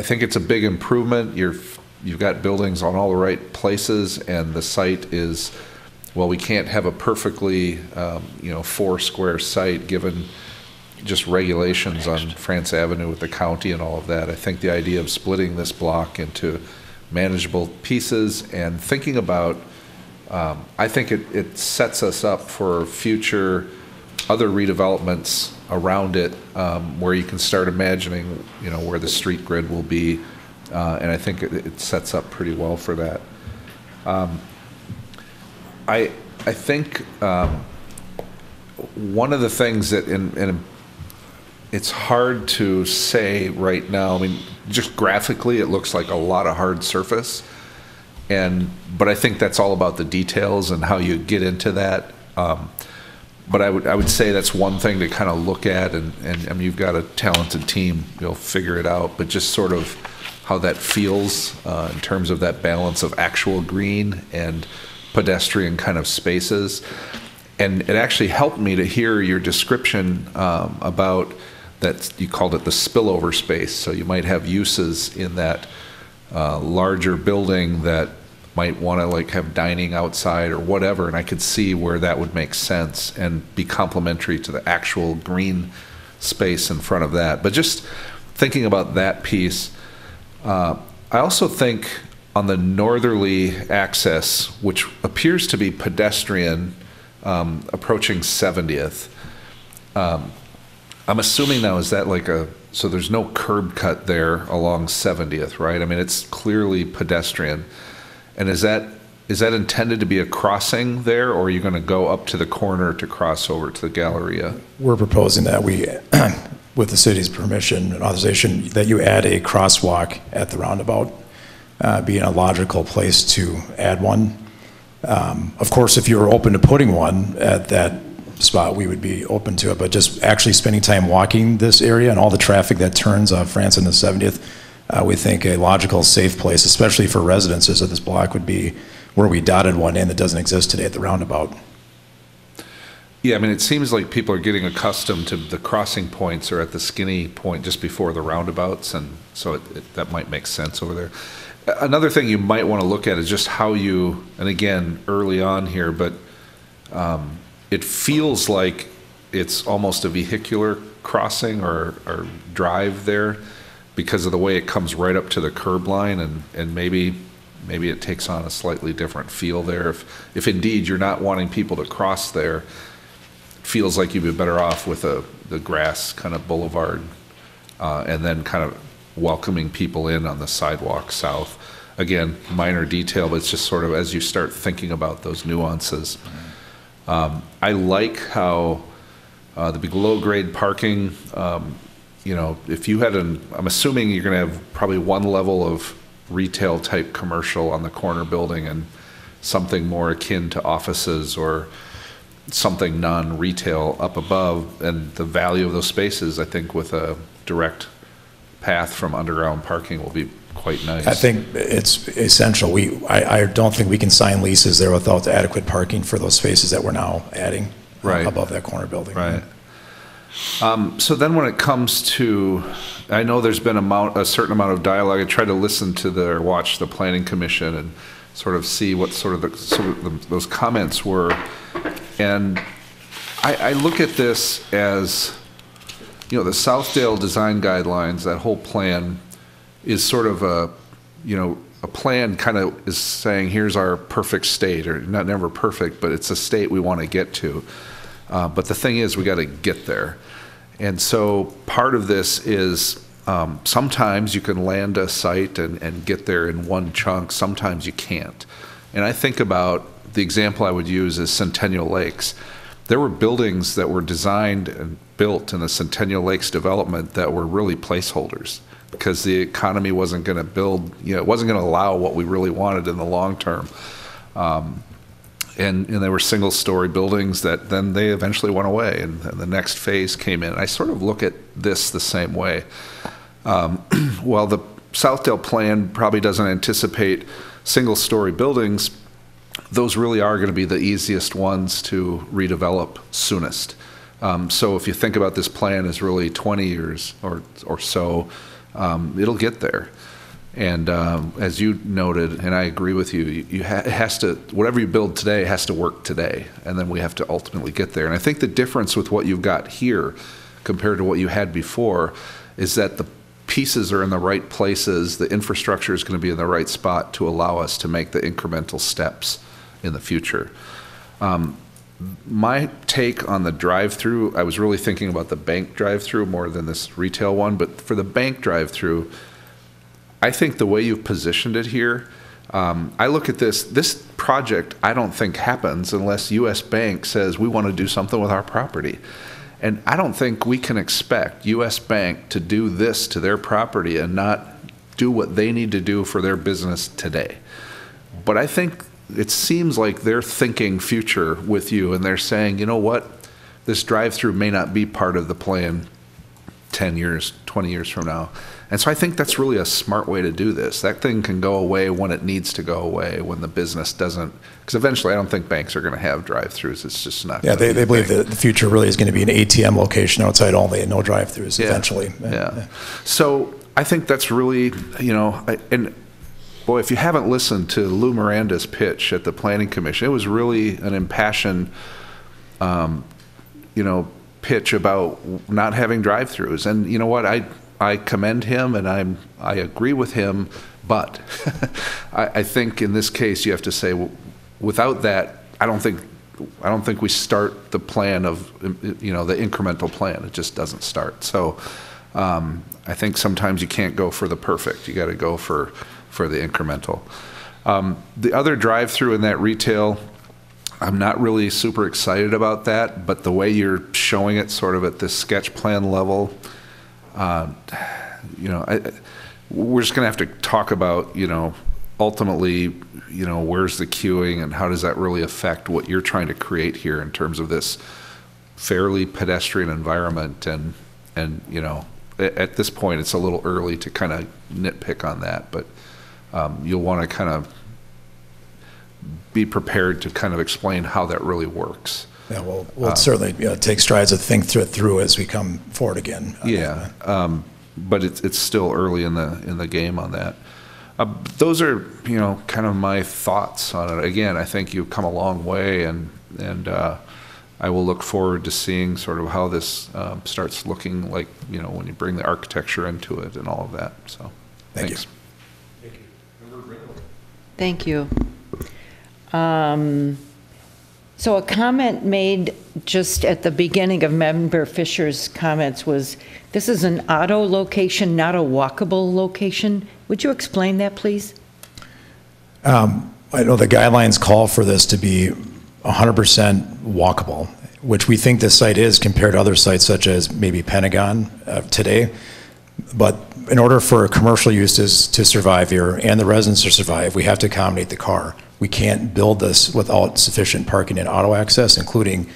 S9: think it's a big improvement. You've got buildings on all the right places, and the site is, well, we can't have a perfectly, 4 square site given just regulations on France Avenue with the county and all of that. I think the idea of splitting this block into manageable pieces and thinking about, I think it sets us up for future other redevelopments around it, where you can start imagining, where the street grid will be, and I think it sets up pretty well for that. I think one of the things that, and it's hard to say right now, I mean, just graphically it looks like a lot of hard surface, but I think that's all about the details and how you get into that. But I would say that's one thing to kind of look at, and I mean, you've got a talented team, you'll figure it out, but just sort of how that feels in terms of that balance of actual green and pedestrian kind of spaces. And it actually helped me to hear your description about that, you called it the spillover space. So you might have uses in that larger building that might want to like have dining outside or whatever, and I could see where that would make sense and be complementary to the actual green space in front of that. But just thinking about that piece, I also think on the northerly access, which appears to be pedestrian, approaching 70th, I'm assuming now, is that like so there's no curb cut there along 70th, right? I mean, it's clearly pedestrian. And is that intended to be a crossing there, or are you going to go up to the corner to cross over to the Galleria?
S15: We're proposing that we, with the city's permission and authorization, that you add a crosswalk at the roundabout, being a logical place to add one. Of course, if you were open to putting one at that spot, we would be open to it, but just actually spending time walking this area and all the traffic that turns off France into 70th, we think a logical, safe place, especially for residences of this block, would be where we dotted one in that doesn't exist today at the roundabout.
S9: Yeah, I mean, it seems like people are getting accustomed to the crossing points or at the skinny point just before the roundabouts, and so that might make sense over there. Another thing you might want to look at is just how you, and again, early on here, but it feels like it's almost a vehicular crossing or drive there, because of the way it comes right up to the curb line, and maybe it takes on a slightly different feel there. If indeed you're not wanting people to cross there, it feels like you'd be better off with the grass kind of boulevard, and then kind of welcoming people in on the sidewalk south. Again, minor detail, but it's just sort of as you start thinking about those nuances. I like how the below grade parking, if you had I'm assuming you're going to have probably one level of retail type commercial on the corner building and something more akin to offices or something non-retail up above, and the value of those spaces, I think, with a direct path from underground parking will be quite nice.
S15: I think it's essential. I don't think we can sign leases there without adequate parking for those spaces that we're now adding above that corner building.
S9: Right. So then when it comes to, I know there's been a certain amount of dialogue. I tried to listen to or watch the Planning Commission and sort of see what those comments were. And I look at this as, the Southdale Design Guidelines, that whole plan is sort of a plan kind of is saying, here's our perfect state, or not never perfect, but it's a state we want to get to. But the thing is, we got to get there. And so part of this is sometimes you can land a site and get there in one chunk. Sometimes you can't. And I think about the example I would use is Centennial Lakes. There were buildings that were designed and built in the Centennial Lakes development that were really placeholders because the economy wasn't going to build, it wasn't going to allow what we really wanted in the long term. And they were single-story buildings that then they eventually went away, and the next phase came in. I sort of look at this the same way. While the Southdale plan probably doesn't anticipate single-story buildings, those really are going to be the easiest ones to redevelop soonest. So if you think about this plan as really 20 years or so, it'll get there. And as you noted, and I agree with you, it has to, whatever you build today has to work today, and then we have to ultimately get there. And I think the difference with what you've got here compared to what you had before is that the pieces are in the right places, the infrastructure is going to be in the right spot to allow us to make the incremental steps in the future. My take on the drive-through, I was really thinking about the bank drive-through more than this retail one, but for the bank drive-through, I think the way you've positioned it here, I look at this project I don't think happens unless U.S. Bank says we want to do something with our property. And I don't think we can expect U.S. Bank to do this to their property and not do what they need to do for their business today. But I think it seems like they're thinking future with you, and they're saying, you know what, this drive-through may not be part of the plan 10 years, 20 years from now. And so I think that's really a smart way to do this. That thing can go away when it needs to go away, when the business doesn't, because eventually I don't think banks are going to have drive-throughs. It's just not.
S15: Yeah, they believe that the future really is going to be an ATM location outside only and no drive-throughs eventually.
S9: Yeah. So I think that's really, and boy, if you haven't listened to Lou Miranda's pitch at the Planning Commission, it was really an impassioned, pitch about not having drive-throughs. And you know what, I commend him, and I agree with him, but I think in this case you have to say, without that, I don't think we start the plan of the incremental plan. It just doesn't start. So I think sometimes you can't go for the perfect. You got to go for the incremental. The other drive-through in that retail, I'm not really super excited about that, but the way you're showing it sort of at this sketch plan level, we're just going to have to talk about, ultimately, where's the queuing and how does that really affect what you're trying to create here in terms of this fairly pedestrian environment. And at this point, it's a little early to kind of nitpick on that, but you'll want to kind of be prepared to kind of explain how that really works.
S15: Yeah, we'll certainly take strides to think through as we come forward again.
S9: But it's still early in the game on that. Those are kind of my thoughts on it. Again, I think you've come a long way, and I will look forward to seeing sort of how this starts looking like when you bring the architecture into it and all of that. So thanks.
S3: Thank you. So a comment made just at the beginning of Member Fisher's comments was, this is an auto location, not a walkable location. Would you explain that, please?
S15: I know the guidelines call for this to be 100% walkable, which we think this site is compared to other sites such as maybe Pentagon today. But in order for commercial uses to survive here and the residents to survive, we have to accommodate the car. We can't build this without sufficient parking and auto access, including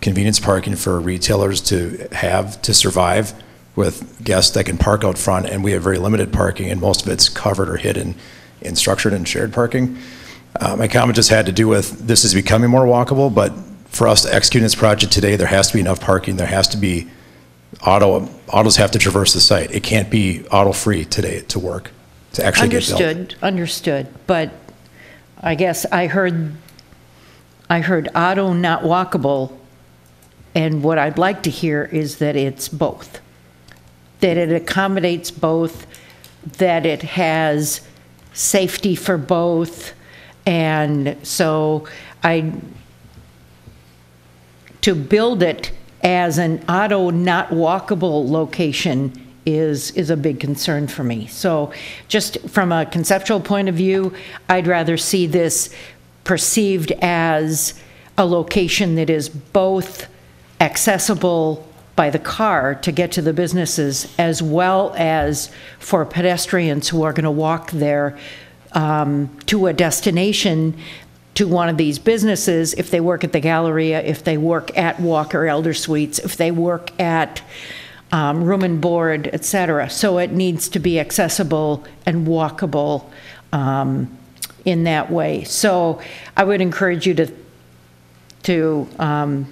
S15: convenience parking for retailers to have to survive with guests that can park out front, and we have very limited parking, and most of it's covered or hidden in structured and shared parking. My comment just had to do with this is becoming more walkable, but for us to execute this project today, there has to be enough parking. There has to be autos have to traverse the site. It can't be auto-free today to work, to actually get built.
S3: Understood. But I guess I heard auto not walkable, and what I'd like to hear is that it's both. That it accommodates both, that it has safety for both, and so to build it as an auto not walkable location is a big concern for me. So just from a conceptual point of view, I'd rather see this perceived as a location that is both accessible by the car to get to the businesses, as well as for pedestrians who are going to walk there to a destination, to one of these businesses, if they work at the Galleria, if they work at Walker Elder Suites, if they work at Room and Board, et cetera. So it needs to be accessible and walkable in that way. So I would encourage you to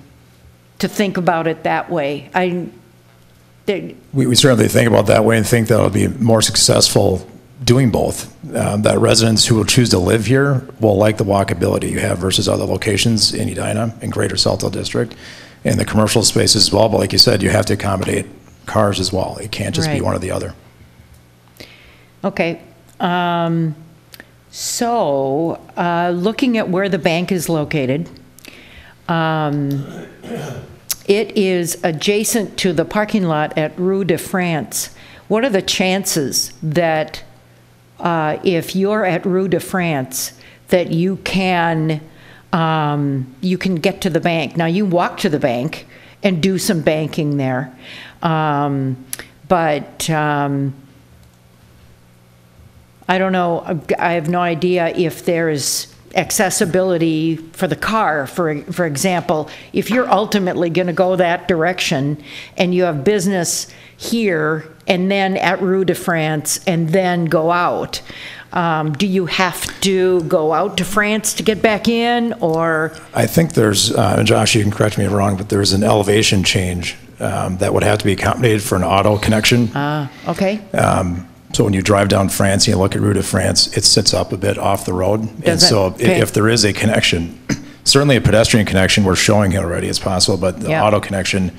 S3: to think about it that way.
S15: We certainly think about that way and think that it'll be more successful doing both. That residents who will choose to live here will like the walkability you have versus other locations in Edina and Greater Southdale District, and the commercial space as well. But like you said, you have to accommodate cars as well. It can't just be one or the other.
S3: Okay. So looking at where the bank is located, it is adjacent to the parking lot at Rue de France. What are the chances that if you're at Rue de France, that you can get to the bank? Now, you walk to the bank and do some banking there, but I don't know. I have no idea if there's accessibility for the car. For example, if you're ultimately going to go that direction and you have business here and then at Rue de France and then go out, do you have to go out to France to get back in, or? I think there's, and Josh, you can correct me if I'm wrong, but there's an elevation change that would have to be accommodated for an auto connection. Okay. So when you drive down France and you look at Rue de France, it sits up a bit off the road. And so if there is a connection, certainly a pedestrian connection, we're showing it already as possible, but the auto connection,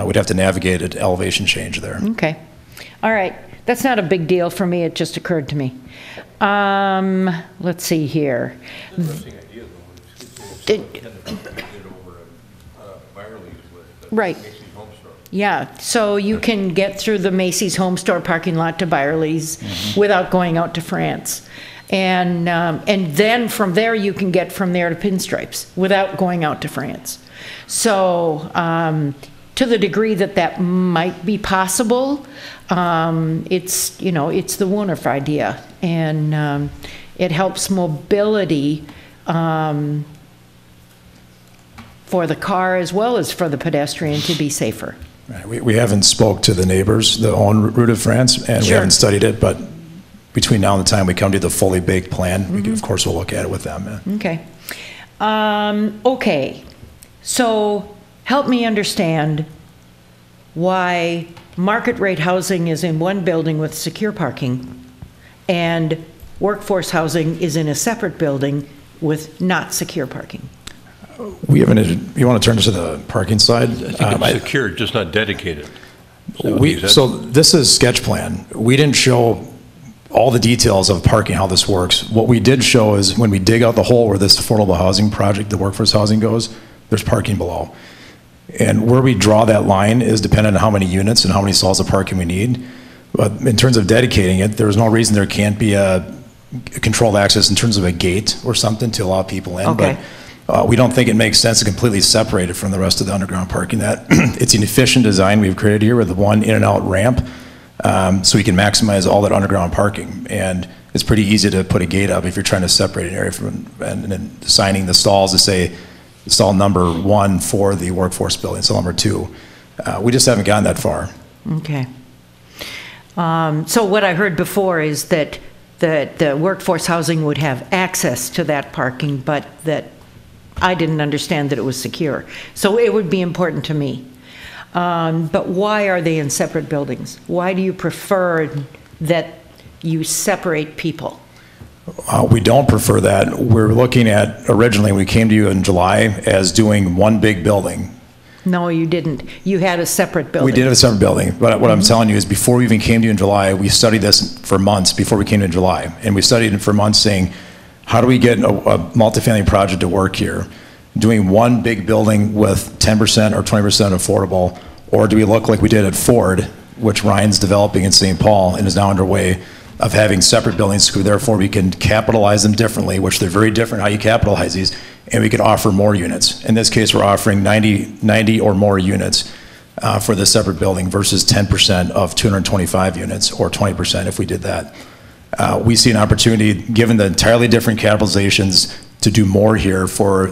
S3: we'd have to navigate an elevation change there. Okay. All right. That's not a big deal for me. It just occurred to me. Let's see here. Right. Yeah, so you can get through the Macy's Home Store parking lot to Byerly's without going out to France. And then from there, you can get from there to Pinstripes without going out to France. So to the degree that that might be possible, it's the WUNF idea. And it helps mobility for the car as well as for the pedestrian to be safer. Right. We haven't spoke to the neighbors that own Rue de France, and we haven't studied it, but between now and the time we come to the fully baked plan, we can, of course, we'll look at it with them. Okay. Okay. So help me understand why market rate housing is in one building with secure parking and workforce housing is in a separate building with not secure parking. We haven't. You want to turn to the parking side?
S2: I think it's secured, just not dedicated.
S15: So this is sketch plan. We didn't show all the details of parking, how this works. What we did show is when we dig out the hole where this affordable housing project, the workforce housing goes, there's parking below. And where we draw that line is dependent on how many units and how many stalls of parking we need. But in terms of dedicating it, there's no reason there can't be a controlled access in terms of a gate or something to allow people in. Okay. But we don't think it makes sense to completely separate it from the rest of the underground parking. That it's an efficient design we've created here with one in and out ramp, so we can maximize all that underground parking. And it's pretty easy to put a gate up if you're trying to separate an area from, and then assigning the stalls to say stall number 1 for the workforce building, stall number 2. We just haven't gotten that far. Okay. So what I heard before is that the workforce housing would have access to that parking, but that I didn't understand that it was secure. So it would be important to me. But why are they in separate buildings? Why do you prefer that you separate people? We don't prefer that. We're looking at, originally we came to you in July as doing one big building. No, you didn't. You had a separate building. We did have a separate building, but what I'm telling you is before we even came to you in July, we studied this for months before we came to July. And we studied it for months saying, how do we get a multifamily project to work here? Doing one big building with 10% or 20% affordable, or do we look like we did at Ford, which Ryan's developing in St. Paul and is now underway, of having separate buildings, so therefore we can capitalize them differently, which they're very different how you capitalize these, and we could offer more units. In this case, we're offering 90 or more units for the separate building versus 10% of 225 units, or 20% if we did that. We see an opportunity, given the entirely different capitalizations, to do more here for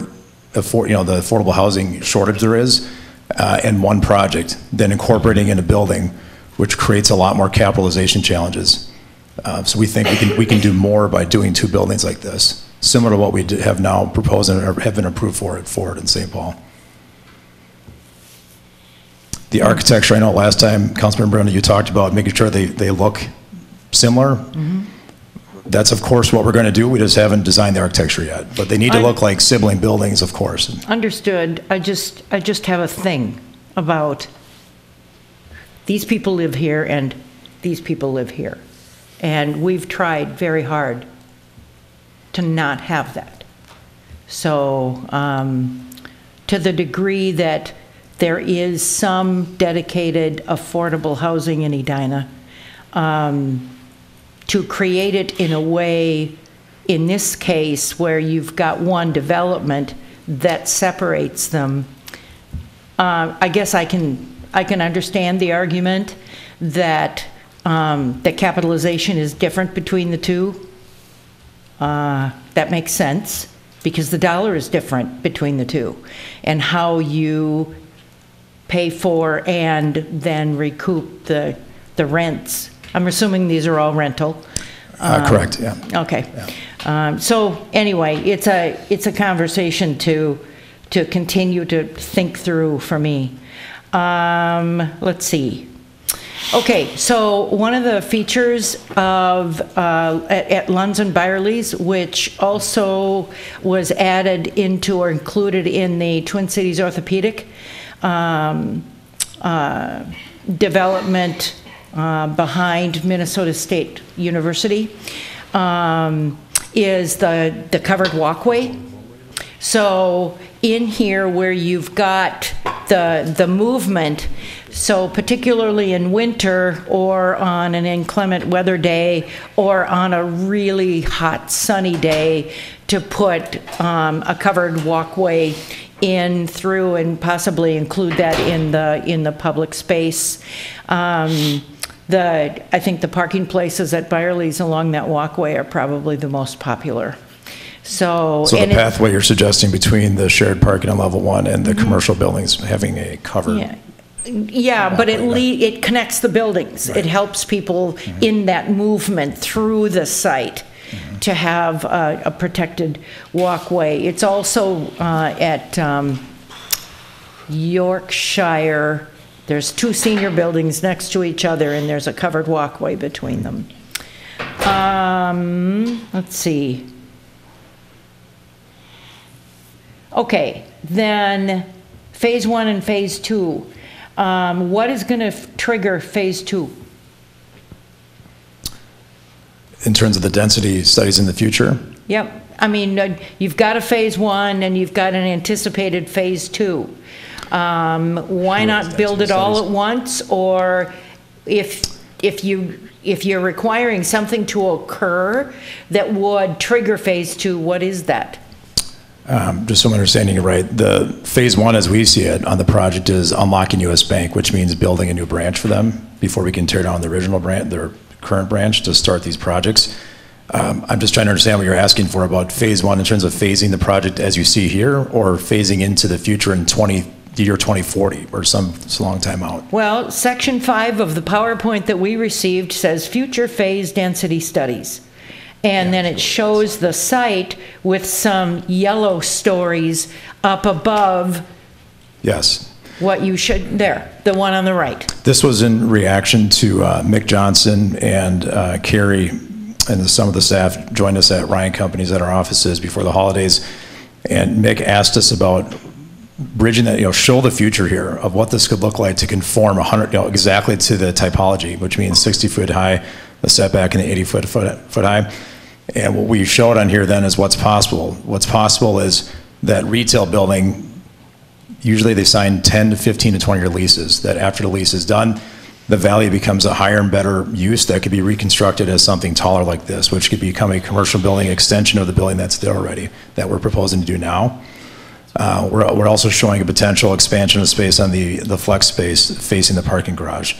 S15: the affordable housing shortage there is, in one project than incorporating in a building, which creates a lot more capitalization challenges. So we think we can do more by doing 2 buildings like this, similar to what we have now proposed and have been approved for at Ford and St. Paul. The architecture, I know last time, Councilmember Brenda, you talked about making sure they look similar.
S3: Mm-hmm.
S15: That's of course what we're going to do. We just haven't designed the architecture yet, but they need to look like sibling buildings, of course.
S3: Understood. I just have a thing about these people live here and these people live here. And we've tried very hard to not have that. So to the degree that there is some dedicated affordable housing in Edina, to create it in a way, in this case, where you've got one development that separates them, I guess I can understand the argument that that capitalization is different between the two. That makes sense because the dollar is different between the two, and how you pay for and then recoup the rents. I'm assuming these are all rental.
S15: Correct. Yeah.
S3: Okay. Yeah. So anyway, it's a conversation to continue to think through for me. Let's see. Okay, so one of the features of at Lunds and Byerly's, which also was added into or included in the Twin Cities Orthopedic development behind Minnesota State University, is the covered walkway. So in here where you've got the movement, so particularly in winter or on an inclement weather day or on a really hot sunny day, to put a covered walkway in through and possibly include that in the public space. I think the parking places at Byerly's along that walkway are probably the most popular. So
S15: the pathway you're suggesting between the shared parking on level 1 and the commercial buildings having a covered.
S3: Yeah, but it connects the buildings. Right. It helps people in that movement through the site to have a protected walkway. It's also at Yorkshire. There's 2 senior buildings next to each other, and there's a covered walkway between them. Let's see. Okay, then phase 1 and phase 2. What is going to trigger phase 2?
S15: In terms of the density studies in the future?
S3: Yep. I mean, you've got a phase 1 and you've got an anticipated phase 2. Why not build it all at once? Or if you're requiring something to occur that would trigger phase 2, what is that?
S15: Just so I'm understanding it right, the phase 1 as we see it on the project is unlocking US Bank, which means building a new branch for them before we can tear down the original branch, their current branch, to start these projects. I'm just trying to understand what you're asking for about phase 1 in terms of phasing the project as you see here, or phasing into the future in the year 2040 or some long time out.
S3: Well, section 5 of the PowerPoint that we received says future phase density studies. And then it shows the site with some yellow stories up above.
S15: Yes.
S3: What you should, there, the one on the right.
S15: This was in reaction to Mick Johnson and Carrie and some of the staff joined us at Ryan Companies at our offices before the holidays. And Mick asked us about bridging that, show the future here of what this could look like to conform 100, exactly to the typology, which means 60 foot high, the setback and the 80 foot high. And what we showed on here then is what's possible. What's possible is that retail building, usually they sign 10 to 15 to 20 year leases, that after the lease is done, the value becomes a higher and better use that could be reconstructed as something taller like this, which could become a commercial building extension of the building that's there already, that we're proposing to do now. We're also showing a potential expansion of space on the flex space facing the parking garage.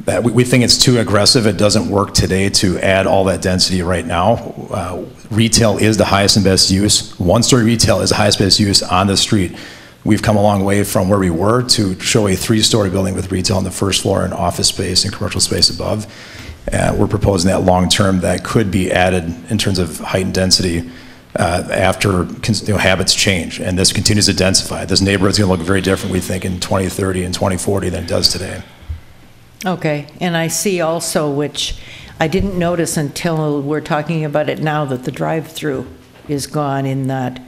S15: That we think it's too aggressive. It doesn't work today to add all that density right now. Retail is the highest and best use. One-story retail is the highest and best use on the street. We've come a long way from where we were to show a 3-story building with retail on the first floor and office space and commercial space above. We're proposing that long-term that could be added in terms of height and density after habits change, and this continues to densify. This neighborhood's going to look very different, we think, in 2030 and 2040 than it does today.
S3: Okay, and I see also, which I didn't notice until we're talking about it now, that the drive-through is gone in that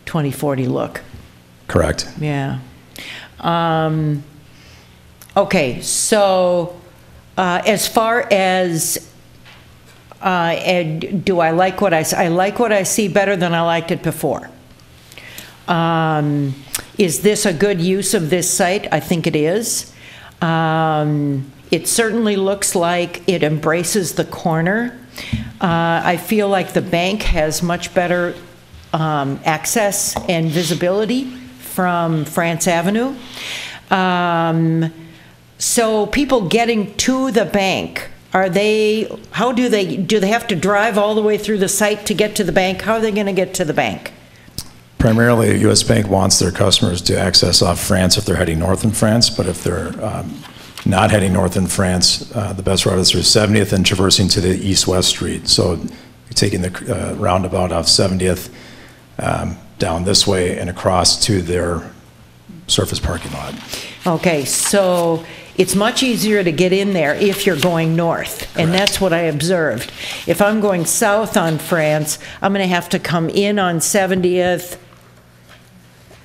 S3: 2040 look.
S15: Correct.
S3: Yeah. Okay, so as far as do I like what I like what I see better than I liked it before. Is this a good use of this site? I think it is. It certainly looks like it embraces the corner. I feel like the bank has much better access and visibility from France Avenue. So people getting to the bank, do they have to drive all the way through the site to get to the bank? How are they going to get to the bank?
S15: Primarily, U.S. Bank wants their customers to access off France if they're heading north in France, but if they're not heading north in France, the best route is through 70th and traversing to the east-west street. So taking the roundabout off 70th down this way and across to their surface parking lot.
S3: Okay, so it's much easier to get in there if you're going north. Correct. And that's what I observed. If I'm going south on France, I'm going to have to come in on 70th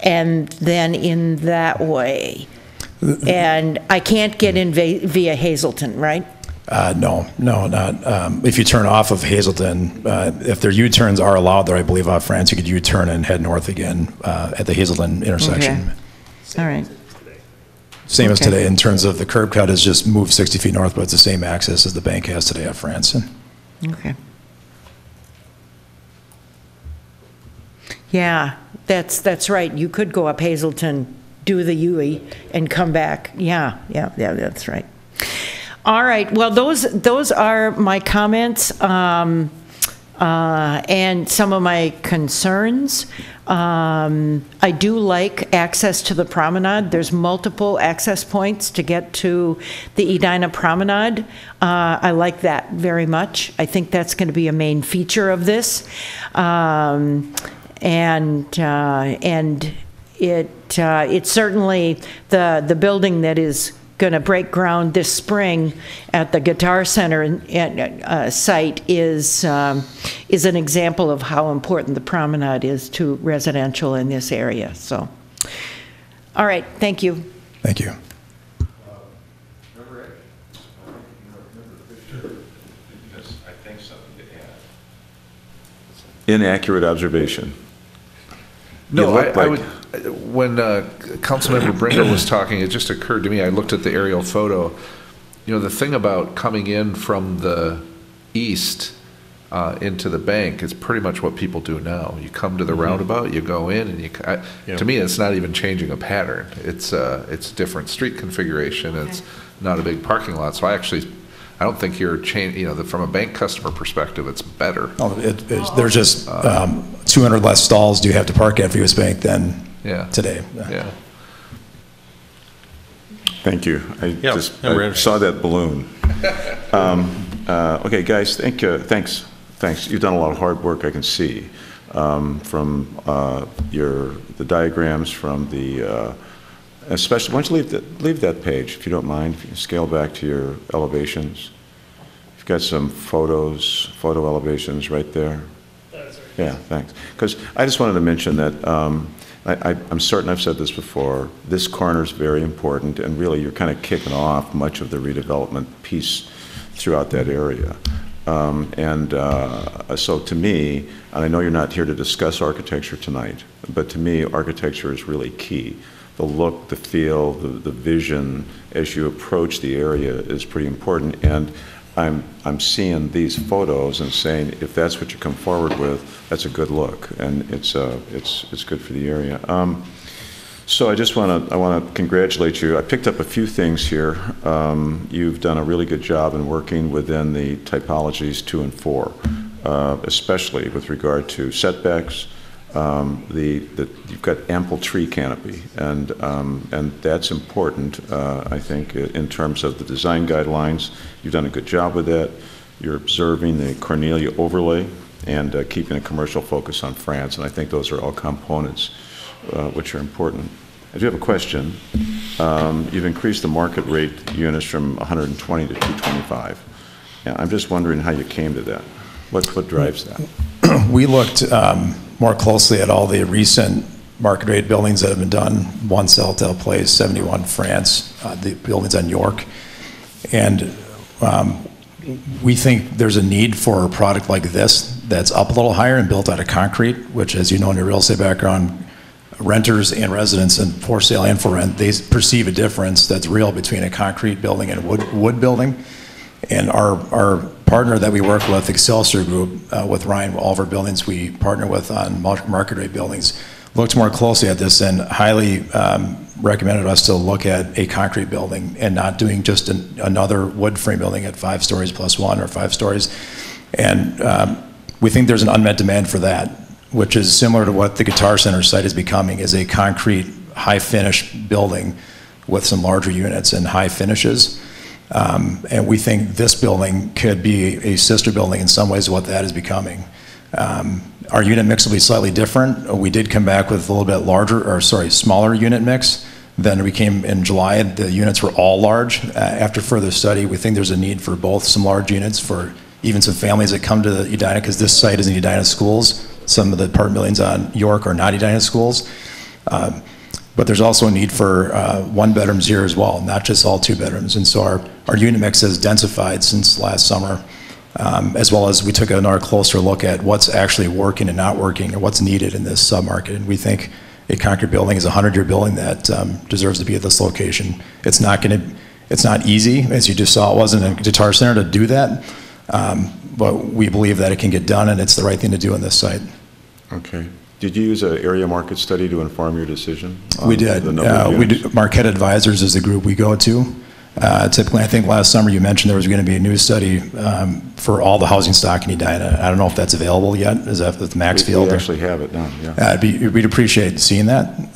S3: and then in that way. And I can't get in via Hazleton, right?
S15: No, not. If you turn off of Hazleton, if their U-turns are allowed there, I believe off France, you could U-turn and head north again at the Hazleton intersection.
S3: Okay. All right.
S15: Same as today in terms of the curb cut is just move 60 feet north, but it's the same access as the bank has today at France.
S3: Okay. Yeah, that's right. You could go up Hazleton, do the UE, and come back. Yeah, that's right. All right. Well, those are my comments and some of my concerns. I do like access to the promenade. There's multiple access points to get to the Edina Promenade. I like that very much. I think that's going to be a main feature of this. And it's certainly the building that is going to break ground this spring at the Guitar Center site is an example of how important the promenade is to residential in this area. So, all right, thank you.
S15: Thank you.
S11: Inaccurate observation.
S9: No, I would. When Councilmember Bringle was talking, it just occurred to me. I looked at the aerial photo. You know, the thing about coming in from the east into the bank is pretty much what people do now. You come to the roundabout, you go in, and to me, it's not even changing a pattern. It's different street configuration. Okay. It's not a big parking lot. So I don't think you're changing. You know, from a bank customer perspective, it's better.
S15: Oh, there's just 200 less stalls do you have to park at for U.S. Bank than today.
S9: Yeah.
S11: Thank you. I saw that balloon. Okay, guys. Thanks. You've done a lot of hard work. I can see from the diagrams, from the especially. Why don't you leave that page if you don't mind? If you can scale back to your elevations. You've got some photo elevations right there. Yeah, thanks. Because I just wanted to mention that I'm certain I've said this before. This corner is very important, and really you're kind of kicking off much of the redevelopment piece throughout that area. So to me, and I know you're not here to discuss architecture tonight, but to me, architecture is really key. The look, the feel, the vision as you approach the area is pretty important. And I'm seeing these photos and saying, if that's what you come forward with, that's a good look, and it's good for the area. So I want to congratulate you. I picked up a few things here. You've done a really good job in working within the typologies 2 and 4, especially with regard to setbacks. You've got ample tree canopy, and that's important. I think in terms of the design guidelines, you've done a good job with that. You're observing the Cornelia overlay and keeping a commercial focus on France. And I think those are all components which are important. I do have a question. You've increased the market rate units from 120 to 225. And I'm just wondering how you came to that. What drives that?
S15: We looked more closely at all the recent market rate buildings that have been done, 1 Southdale Place, 71 France, the buildings on York. And we think there's a need for a product like this that's up a little higher and built out of concrete, which, as you know in your real estate background, renters and residents, and for sale and for rent, they perceive a difference that's real between a concrete building and a wood building. And our partner that we work with, Excelsior Group, with Ryan, all of our buildings we partner with on market rate buildings, looked more closely at this and highly recommended us to look at a concrete building and not doing just another wood frame building at 5 stories plus 1 or 5 stories. And we think there's an unmet demand for that, which is similar to what the Guitar Center site is becoming, is a concrete high finish building with some larger units and high finishes. And we think this building could be a sister building in some ways of what that is becoming. Our unit mix will be slightly different. We did come back with a little bit smaller unit mix than we came in July. The units were all large. After further study, we think there's a need for both some large units for even some families that come to Edina, because this site is in Edina schools. Some of the apartment buildings on York are not Edina schools. But there's also a need for 1 bedrooms here as well, not just all 2 bedrooms. And so our unit mix has densified since last summer, as well as we took another closer look at what's actually working and not working and what's needed in this submarket. And we think a concrete building is a 100-year building that deserves to be at this location. It's not easy, as you just saw. It wasn't a Guitar Center to do that, but we believe that it can get done, and it's the right thing to do on this site.
S11: Okay. Did you use an area market study to inform your decision?
S15: We did. Marquette Advisors is the group we go to. Typically, I think last summer you mentioned there was going to be a new study for all the housing stock in Edina. I don't know if that's available yet. Is that with Maxfield?
S11: We actually have it now, yeah.
S15: We'd appreciate seeing that.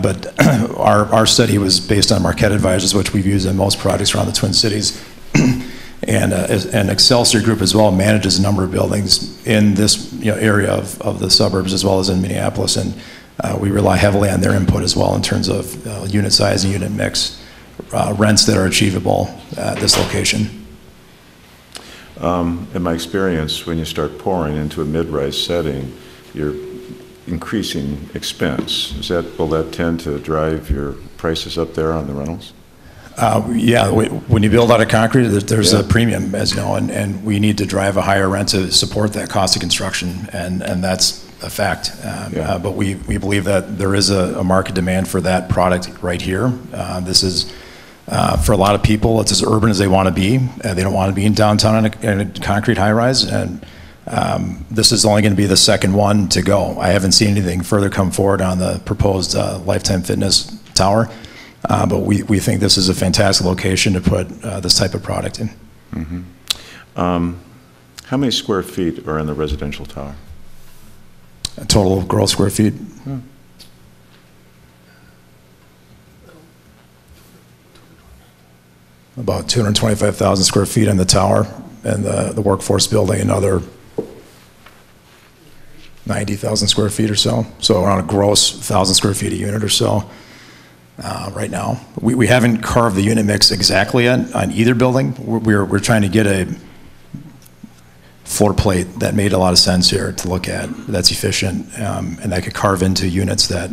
S15: But our study was based on Marquette Advisors, which we've used in most projects around the Twin Cities. And Excelsior Group as well manages a number of buildings in this area of the suburbs as well as in Minneapolis, and we rely heavily on their input as well in terms of unit size and unit mix, rents that are achievable at this location.
S11: In my experience, when you start pouring into a mid-rise setting, you're increasing expense. Will that tend to drive your prices up there on the rentals?
S15: When you build out of concrete, there's a premium, as you know, and we need to drive a higher rent to support that cost of construction, and that's a fact. But we believe that there is a market demand for that product right here. This is, for a lot of people, it's as urban as they want to be. They don't want to be in downtown in a concrete high-rise, and this is only going to be the second one to go. I haven't seen anything further come forward on the proposed Lifetime Fitness tower. But we think this is a fantastic location to put this type of product in.
S11: Mm-hmm. How many square feet are in the residential tower?
S15: A total of gross square feet? About 225,000 square feet in the tower, and the workforce building another 90,000 square feet or so. So around a gross 1,000 square feet a unit or so. Right now, we haven't carved the unit mix exactly yet on either building. We're trying to get a floor plate that made a lot of sense here to look at, that's efficient, and that could carve into units that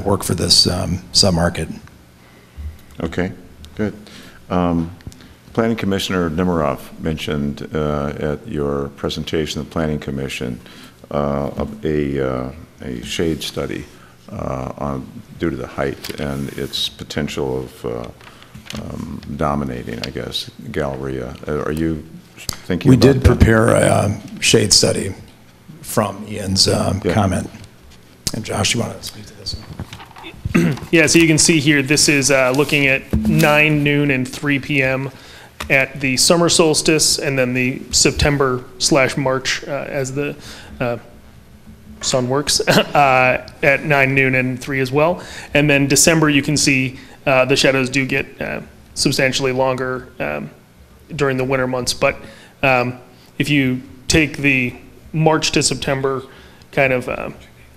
S15: work for this submarket.
S11: Okay, good. Planning Commissioner Nemiroff mentioned at your presentation of the Planning Commission a shade study due to the height and its potential of dominating, I guess, Galleria. Are you thinking
S15: We
S11: about
S15: did
S11: that?
S15: prepare a shade study from Ian's comment. And Josh, you want to speak to this?
S16: Yeah, so you can see here, this is looking at 9, noon, and 3 p.m. at the summer solstice, and then the September/March as the sun works at 9, noon, and 3 as well. And then December, you can see the shadows do get substantially longer during the winter months. But if you take the March to September kind of,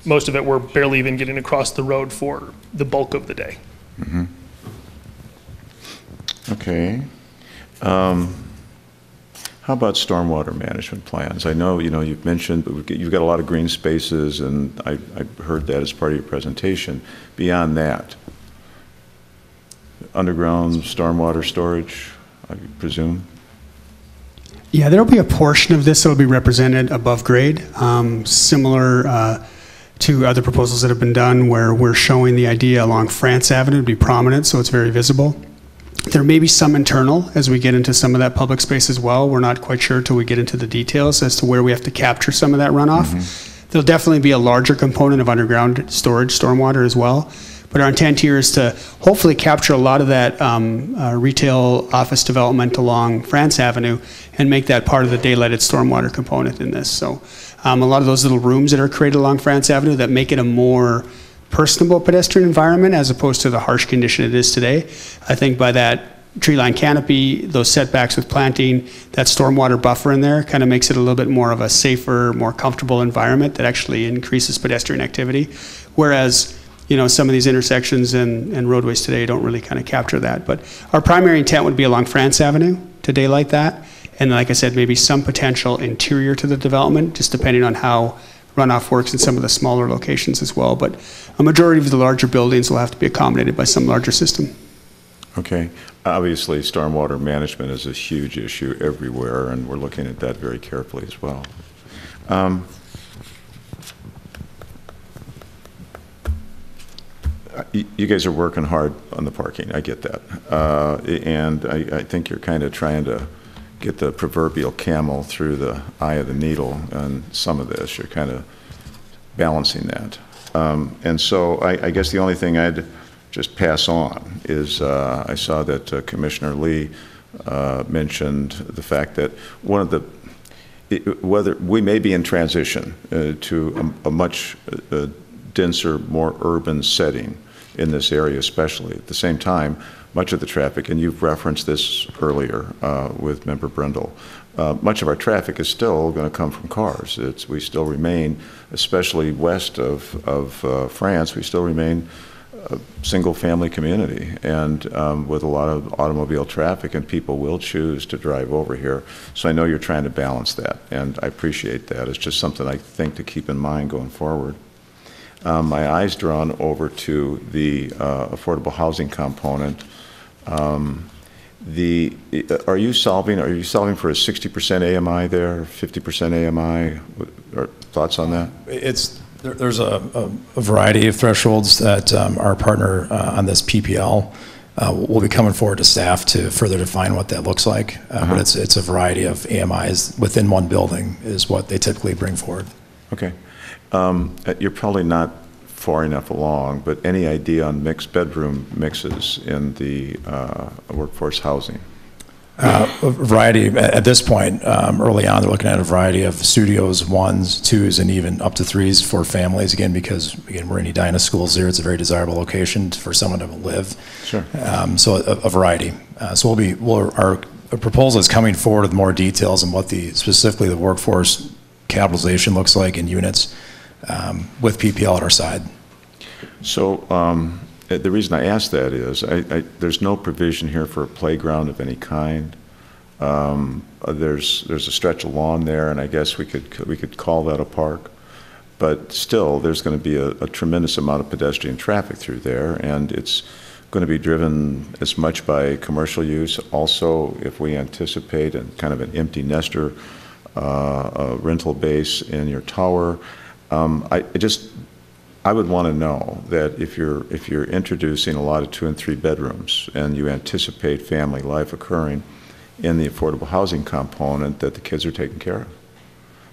S16: most of it we're barely even getting across the road for the bulk of the day.
S11: Mm-hmm. Okay. How about stormwater management plans? I know, you've mentioned, you've got a lot of green spaces, and I heard that as part of your presentation. Beyond that, underground stormwater storage, I presume?
S17: Yeah, there'll be a portion of this that will be represented above grade, similar to other proposals that have been done where we're showing the idea along France Avenue to be prominent, so it's very visible. There may be some internal as we get into some of that public space as well. We're not quite sure till we get into the details as to where we have to capture some of that runoff. Mm-hmm. There'll definitely be a larger component of underground storage, stormwater as well. But our intent here is to hopefully capture a lot of that retail office development along France Avenue and make that part of the daylighted stormwater component in this. So a lot of those little rooms that are created along France Avenue that make it a more personable pedestrian environment as opposed to the harsh condition it is today. I think by that tree line canopy, those setbacks with planting, that stormwater buffer in there kind of makes it a little bit more of a safer, more comfortable environment that actually increases pedestrian activity. Whereas, some of these intersections and roadways today don't really kind of capture that. But our primary intent would be along France Avenue to daylight that. And like I said, maybe some potential interior to the development, just depending on how runoff works in some of the smaller locations as well. But a majority of the larger buildings will have to be accommodated by some larger system.
S11: Okay. Obviously, stormwater management is a huge issue everywhere, and we're looking at that very carefully as well. You guys are working hard on the parking. I get that. And I think you're kind of trying to get the proverbial camel through the eye of the needle on some of this. You're kind of balancing that. And so I guess the only thing I'd just pass on is I saw that Commissioner Lee mentioned the fact that one of the, whether we may be in transition to a much denser, more urban setting in this area especially. At the same time, much of the traffic, and you've referenced this earlier with Member Brindle, much of our traffic is still going to come from cars. We still remain, especially west of France, we still remain a single-family community, and with a lot of automobile traffic, and people will choose to drive over here. So I know you're trying to balance that, and I appreciate that. It's just something I think to keep in mind going forward. My eyes drawn over to the affordable housing component. Are you solving for a 60% AMI there, 50% AMI? Or thoughts on that?
S15: There's a variety of thresholds that our partner on this PPL will be coming forward to staff to further define what that looks like. But it's a variety of AMIs within one building is what they typically bring forward.
S11: Okay. You're probably not far enough along, but any idea on mixed bedroom mixes in the workforce housing?
S15: A variety at this point. Early on, they're looking at a variety of studios, 1s, 2s, and even up to 3s for families. Again, because we're in Edina schools here, it's a very desirable location for someone to live.
S11: Sure.
S15: So a variety. So our proposal is coming forward with more details on what specifically the workforce capitalization looks like in units with PPL at our side.
S11: So the reason I ask that is there's no provision here for a playground of any kind. There's a stretch of lawn there, and I guess we could call that a park. But still, there's going to be a tremendous amount of pedestrian traffic through there, and it's going to be driven as much by commercial use. Also, if we anticipate kind of an empty nester rental base in your tower, I would want to know that if you're introducing a lot of 2 and 3 bedrooms and you anticipate family life occurring in the affordable housing component, that the kids are taken care of.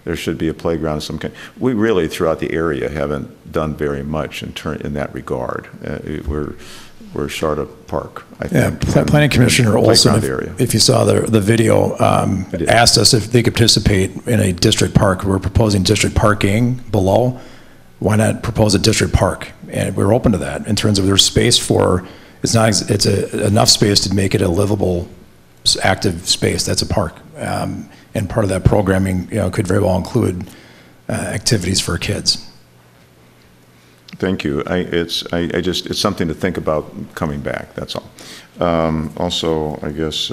S11: There should be a playground of some kind. We really, throughout the area, haven't done very much in that regard. We're short of park, I think.
S15: Yeah, Planning Commissioner Olson, if you saw the video, asked us if they could participate in a district park. We're proposing district parking below. Why not propose a district park? And we're open to that in terms of there's space for, enough space to make it a livable, active space. That's a park. And part of that programming, could very well include activities for kids.
S11: Thank you. It's something to think about coming back, that's all. Also, I guess,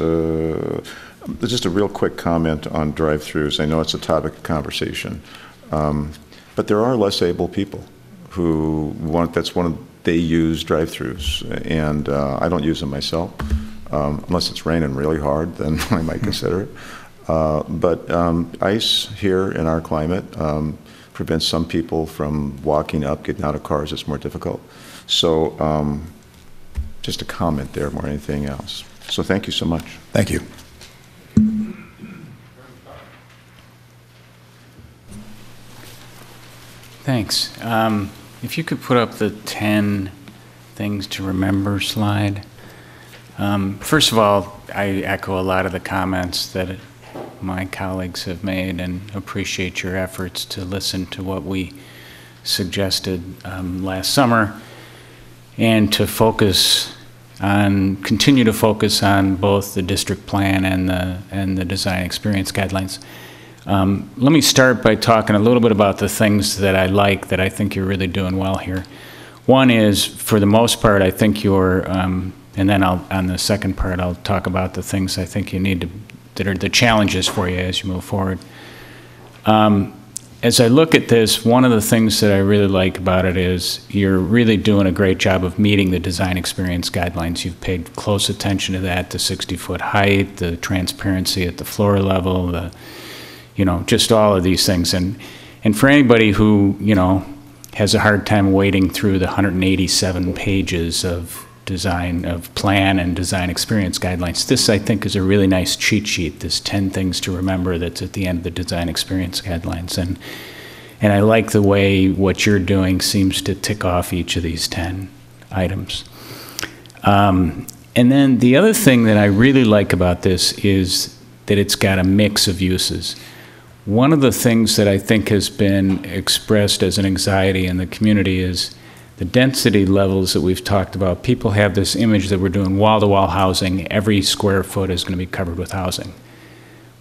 S11: just a real quick comment on drive-throughs. I know it's a topic of conversation, but there are less able people who they use drive-throughs, and I don't use them myself. Unless it's raining really hard, then I might consider it. But ice here in our climate prevents some people from walking up, getting out of cars. It's more difficult. So just a comment there more than anything else. So thank you so much.
S15: Thank you.
S18: Thanks. If you could put up the 10 things to remember slide. First of all, I echo a lot of the comments that my colleagues have made and appreciate your efforts to listen to what we suggested last summer and to continue to focus on both the district plan and the design experience guidelines. Let me start by talking a little bit about the things that I like, that I think you're really doing well here. One is, for the most part, I think you're, and then on the second part, I'll talk about the things I think you need to, that are the challenges for you as you move forward. As I look at this, one of the things that I really like about it is you're really doing a great job of meeting the design experience guidelines. You've paid close attention to that, the 60-foot height, the transparency at the floor level, the, just all of these things. And for anybody who, has a hard time wading through the 187 pages of design, of plan and design experience guidelines, this I think is a really nice cheat sheet, this 10 things to remember that's at the end of the design experience guidelines. And I like the way what you're doing seems to tick off each of these 10 items. And then the other thing that I really like about this is that it's got a mix of uses. One of the things that I think has been expressed as an anxiety in the community is the density levels that we've talked about. People have this image that we're doing wall-to-wall housing, every square foot is going to be covered with housing.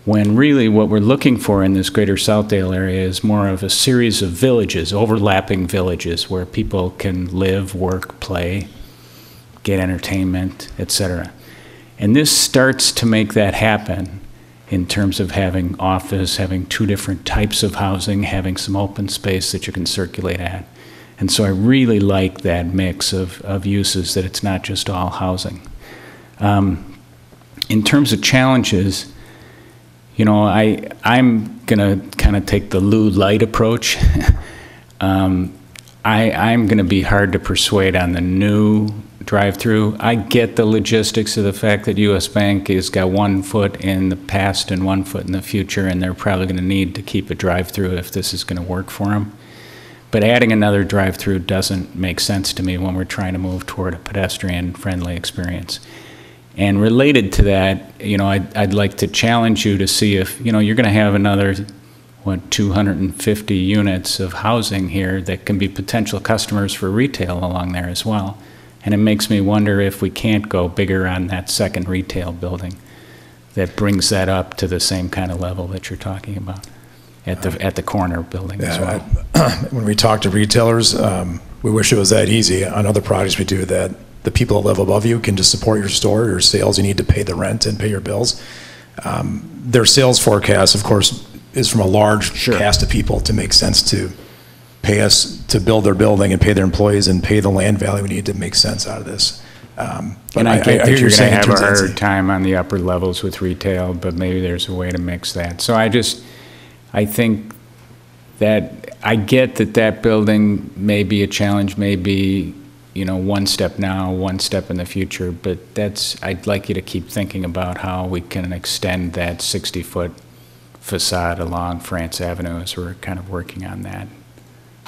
S18: When really what we're looking for in this greater Southdale area is more of a series of villages, overlapping villages, where people can live, work, play, get entertainment, etc. And this starts to make that happen in terms of having office, having 2 different types of housing, having some open space that you can circulate at. And so I really like that mix of uses, that it's not just all housing. In terms of challenges, I'm going to kind of take the Lou Light approach. I'm going to be hard to persuade on the new drive-through. I get the logistics of the fact that U.S. Bank has got 1 foot in the past and 1 foot in the future, and they're probably going to need to keep a drive-through if this is going to work for them. But adding another drive-through doesn't make sense to me when we're trying to move toward a pedestrian-friendly experience. And related to that, I'd like to challenge you to see if, you're going to have another, 250 units of housing here that can be potential customers for retail along there as well. And it makes me wonder if we can't go bigger on that second retail building that brings that up to the same kind of level that you're talking about at the corner building as well.
S15: When we talk to retailers, we wish it was that easy. On other projects we do that, the people that live above you can just support your store, your sales. You need to pay the rent and pay your bills. Their sales forecast, of course, is from a large cast of people to make sense to pay us to build their building and pay their employees and pay the land value we need to make sense out of this.
S18: But I get that you're going to have a hard time on the upper levels with retail, but maybe there's a way to mix that. So I think that I get that building may be a challenge, maybe, 1 step now, 1 step in the future, but I'd like you to keep thinking about how we can extend that 60-foot facade along France Avenue as we're kind of working on that.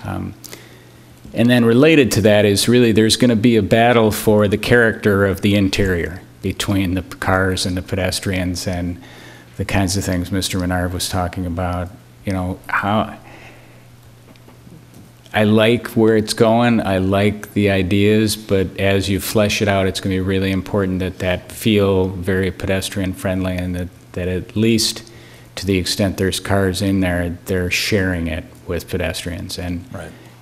S18: And then related to that is really there's going to be a battle for the character of the interior between the cars and the pedestrians and the kinds of things Mr. Menard was talking about. How I like where it's going, I like the ideas, but as you flesh it out, it's going to be really important that feel very pedestrian friendly and that at least to the extent there's cars in there, they're sharing it with pedestrians, and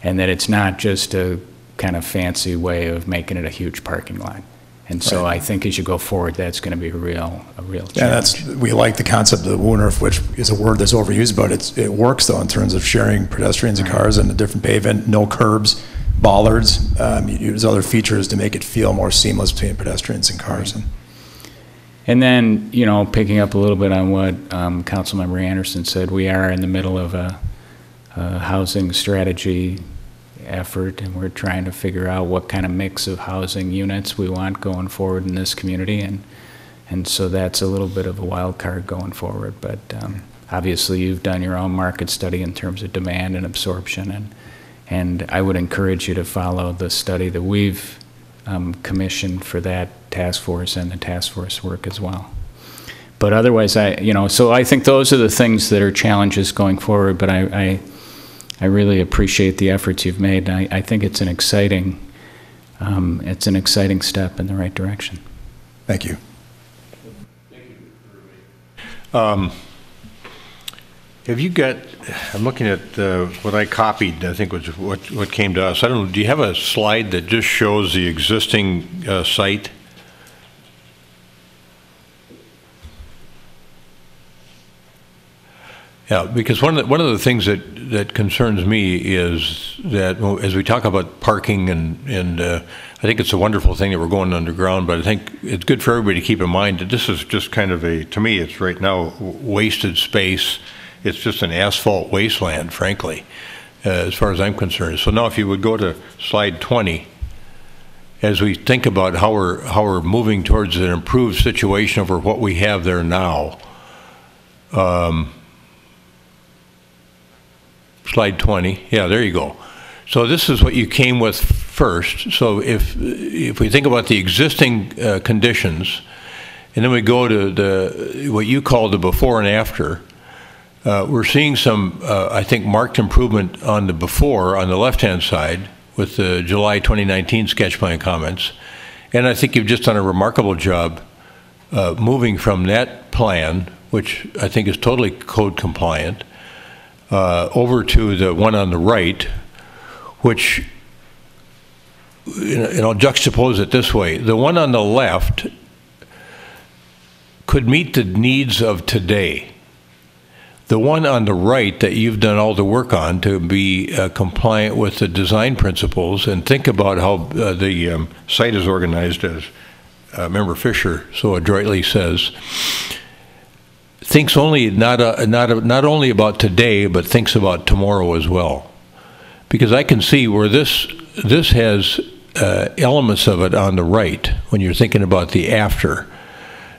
S18: that it's not just a kind of fancy way of making it a huge parking lot. And so I think as you go forward, that's going to be a real challenge.
S15: Yeah, we like the concept of the Woonerf, which is a word that's overused, but it works though in terms of sharing pedestrians and cars and a different pavement, no curbs, bollards. Use other features to make it feel more seamless between pedestrians and cars.
S18: And then, you know, picking up a little bit on what Councilmember Anderson said, we are in the middle of a housing strategy effort, and we're trying to figure out what kind of mix of housing units we want going forward in this community, and so that's a little bit of a wild card going forward. But obviously you've done your own market study in terms of demand and absorption, and I would encourage you to follow the study that we've commissioned for that task force and the task force work as well. But otherwise, so I think those are the things that are challenges going forward, but I really appreciate the efforts you've made. I think it's an exciting step in the right direction.
S15: Thank you.
S2: Have you got, I'm looking at what I copied, I think was what came to us. I don't know, do you have a slide that just shows the existing site? Yeah, because one of the things that concerns me is that as we talk about parking and I think it's a wonderful thing that we're going underground, but I think it's good for everybody to keep in mind that this is just kind of to me, it's right now wasted space. It's just an asphalt wasteland, frankly, as far as I'm concerned. So now if you would go to slide 20, as we think about how we're moving towards an improved situation over what we have there now, slide 20, yeah, there you go. So this is what you came with first. So if we think about the existing conditions, and then we go to what you call the before and after, we're seeing some, I think, marked improvement on the before on the left-hand side with the July 2019 sketch plan comments. And I think you've just done a remarkable job moving from that plan, which I think is totally code compliant, over to the one on the right, which, and I'll juxtapose it this way. The one on the left could meet the needs of today. The one on the right that you've done all the work on to be compliant with the design principles and think about how the site is organized, as Member Fisher so adroitly says, thinks only not only about today, but thinks about tomorrow as well. Because I can see where this has elements of it on the right when you're thinking about the after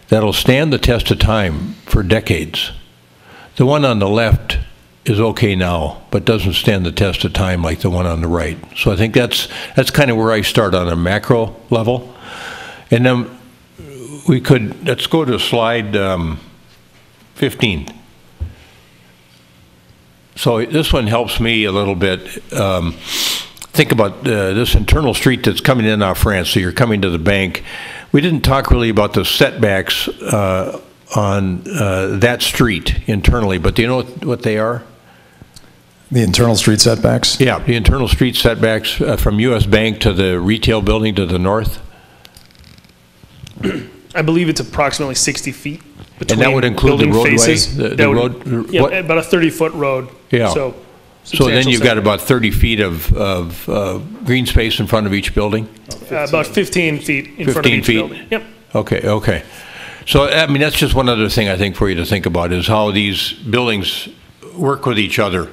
S2: that'll stand the test of time for decades. The one on the left is okay now, but doesn't stand the test of time like the one on the right. So I think that's kind of where I start on a macro level. And then let's go to slide 15. So this one helps me a little bit. Think about this internal street that's coming in off France. So you're coming to the bank. We didn't talk really about the setbacks on that street internally, but do you know what they are?
S15: The internal street setbacks?
S2: Yeah, the internal street setbacks from US Bank to the retail building to the north.
S16: I believe it's approximately 60 feet between
S2: and that would include the roadway?
S16: Faces. Yeah, about a 30-foot road.
S2: Yeah. So then you've got about 30 feet of green space in front of each building?
S16: About 15 feet in front of each building. Yep.
S2: Okay. So, I mean, that's just one other thing I think for you to think about is how these buildings work with each other.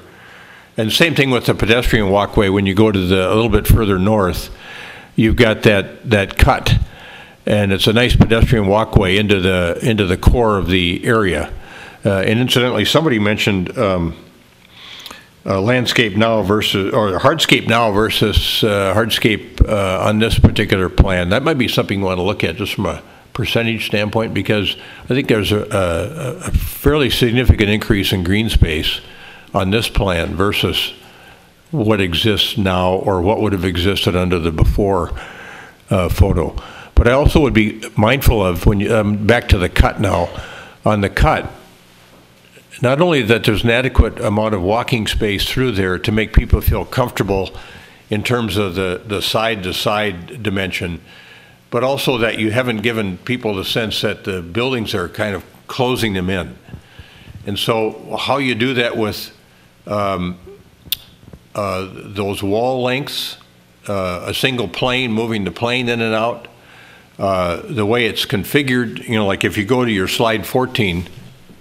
S2: And same thing with the pedestrian walkway. When you go to a little bit further north, you've got that cut. And it's a nice pedestrian walkway into the core of the area. And incidentally, somebody mentioned landscape now versus, or hardscape now versus hardscape on this particular plan. That might be something you want to look at just from a percentage standpoint, because I think there's a fairly significant increase in green space on this plan versus what exists now or what would have existed under the before photo. But I also would be mindful of when you, back to the cut now, on the cut, not only that there's an adequate amount of walking space through there to make people feel comfortable in terms of the side-to-side dimension, but also that you haven't given people the sense that the buildings are kind of closing them in. And so how you do that with those wall lengths, a single plane, moving the plane in and out, the way it's configured, like if you go to your slide 14,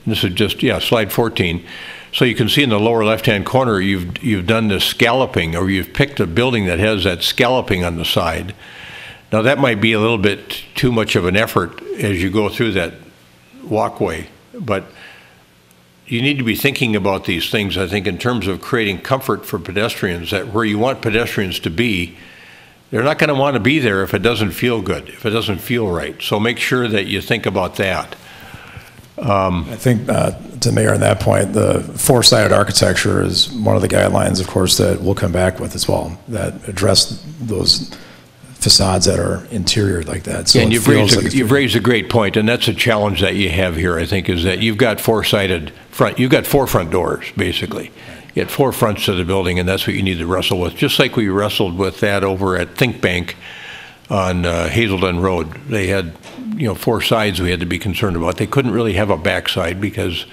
S2: this is just, slide 14. So you can see in the lower left-hand corner, you've done this scalloping, or you've picked a building that has that scalloping on the side. Now that might be a little bit too much of an effort as you go through that walkway, but you need to be thinking about these things, I think, in terms of creating comfort for pedestrians, that where you want pedestrians to be, they're not going to want to be there if it doesn't feel good, if it doesn't feel right. So make sure that you think about that.
S15: I think, to Mayor, on that point, the four-sided architecture is one of the guidelines, of course, that we'll come back with as well, that address those facades that are interior like that. So
S2: and you've raised a great point, and that's a challenge that you have here, I think, is that you've got four-sided front, you've got four front doors, basically. You had four fronts to the building, and that's what you need to wrestle with, just like we wrestled with that over at Think Bank on Hazelden Road. They had, four sides we had to be concerned about. They couldn't really have a backside because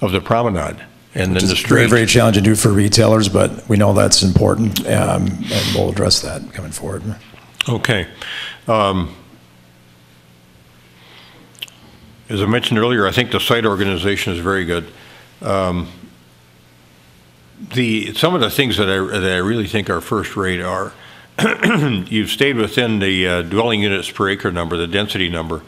S2: of the promenade. And then the street.
S15: Very, very challenging to do for retailers, but we know that's important, and we'll address that coming forward.
S2: Okay. As I mentioned earlier, I think the site organization is very good. Some of the things that I really think are first rate are you've stayed within the dwelling units per acre number, the density number,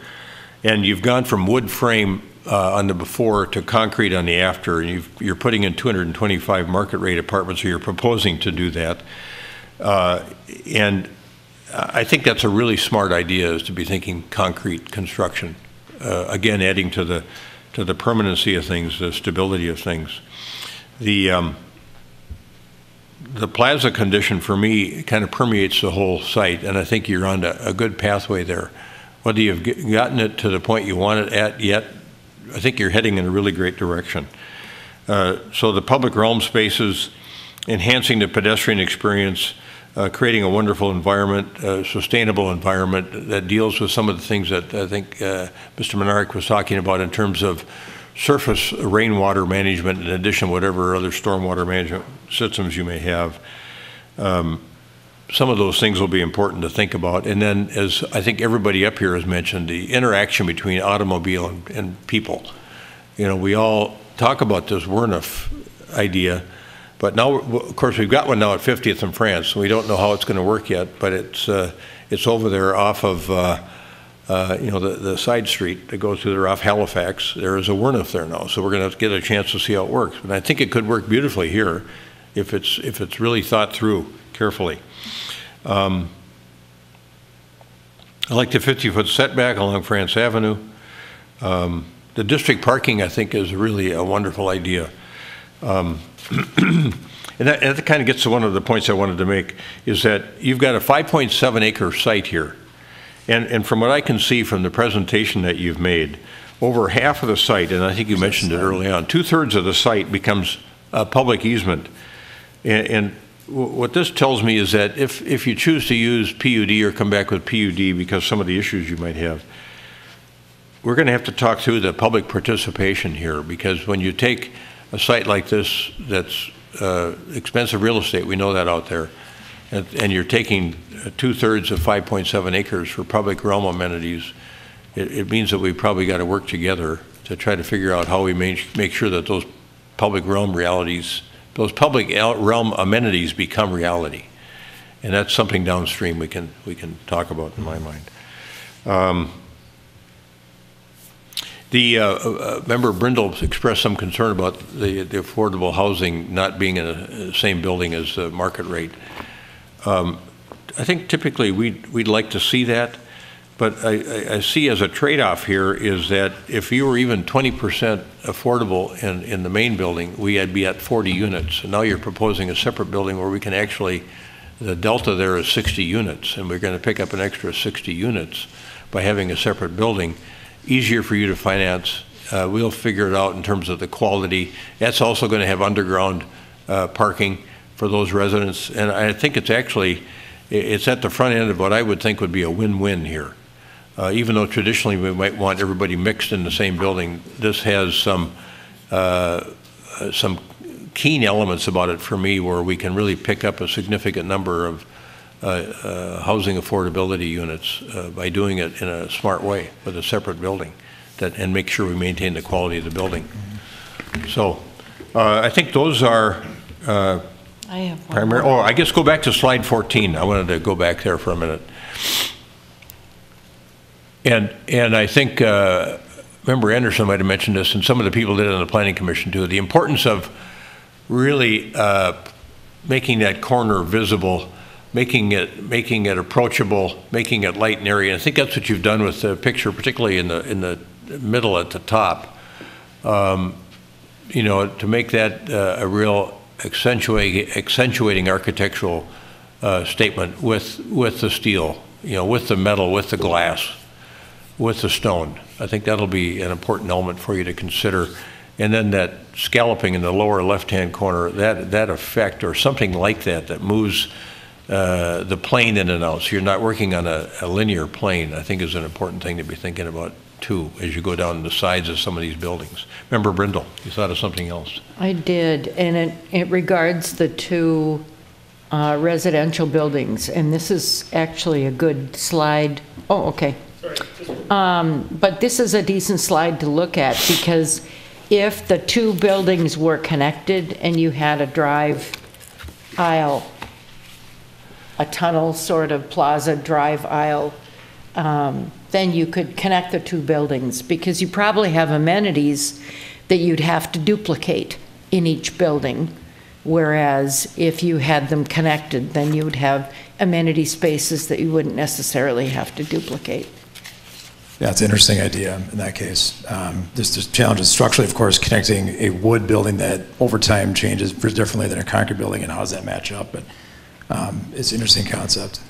S2: and you've gone from wood frame on the before to concrete on the after, and you're putting in 225 market rate apartments, or you're proposing to do that. And I think that's a really smart idea, is to be thinking concrete construction. Again, adding to the permanency of things, the stability of things. The plaza condition for me kind of permeates the whole site, and I think you're on a good pathway there. Whether you've gotten it to the point you want it at yet, I think you're heading in a really great direction. So the public realm spaces, enhancing the pedestrian experience, creating a wonderful environment, sustainable environment that deals with some of the things that I think Mr. Menarek was talking about in terms of surface rainwater management, in addition to whatever other stormwater management systems you may have. Some of those things will be important to think about. And then, as I think everybody up here has mentioned, the interaction between automobile and people. We all talk about this WRNF idea, but now, of course, we've got one now at 50th and France. We don't know how it's going to work yet, but it's over there off of the side street that goes through there off Halifax. There is a WRNF there now, so we're going to get a chance to see how it works. And I think it could work beautifully here if it's really thought through carefully. I like the 50-foot setback along France Avenue. The district parking, I think, is really a wonderful idea. And that kind of gets to one of the points I wanted to make, is that you've got a 5.7 acre site here. And from what I can see from the presentation that you've made, over half of the site, and I think you mentioned it early on, 2/3 of the site becomes a public easement. And what this tells me is that if you choose to use PUD or come back with PUD because some of the issues you might have, we're going to have to talk through the public participation here, because when you take a site like this that's expensive real estate, we know that out there, and you're taking 2/3 of 5.7 acres for public realm amenities, it means that we probably got to work together to try to figure out how we make sure that those public realm realities, those public realm amenities become reality. And that's something downstream we can talk about, in my mind. Member Brindle expressed some concern about the affordable housing not being in the same building as the market rate. I think typically we'd like to see that, but I see as a trade-off here is that if you were even 20% affordable in the main building, we'd be at 40 units. And now you're proposing a separate building where we can actually, the delta there is 60 units, and we're going to pick up an extra 60 units by having a separate building. Easier for you to finance, we'll figure it out in terms of the quality. That's also going to have underground parking for those residents, and I think it's actually, it's at the front end of what I would think would be a win-win here. Even though traditionally we might want everybody mixed in the same building, this has some keen elements about it for me where we can really pick up a significant number of housing affordability units by doing it in a smart way with a separate building and make sure we maintain the quality of the building. So I think those are
S3: I have one
S2: primary.
S3: more.
S2: Oh, I guess go back to slide 14. I wanted to go back there for a minute. And I think Member Anderson might have mentioned this, and some of the people did on the Planning Commission too, the importance of really making that corner visible, making it approachable, making it light and airy. And I think that's what you've done with the picture, particularly in the middle at the top. You know, to make that a real accentuating architectural statement with the steel, you know, with the metal, with the glass, with the stone. I think that'll be an important element for you to consider. And then that scalloping in the lower left-hand corner, that effect or something like that moves the plane in and out. So you're not working on a linear plane, I think is an important thing to be thinking about too, as you go down the sides of some of these buildings. Member Brindle, you thought of something else.
S3: I did, and it regards the two residential buildings, and this is actually a good slide. Oh, okay. But this is a decent slide to look at, because if the two buildings were connected and you had a drive aisle, a tunnel sort of plaza drive aisle, then you could connect the two buildings, because you probably have amenities that you'd have to duplicate in each building. Whereas if you had them connected, then you would have amenity spaces that you wouldn't necessarily have to duplicate.
S15: Yeah, it's an interesting idea in that case. There's challenges structurally, of course, connecting a wood building that over time changes differently than a concrete building, and how does that match up? But it's an interesting concept.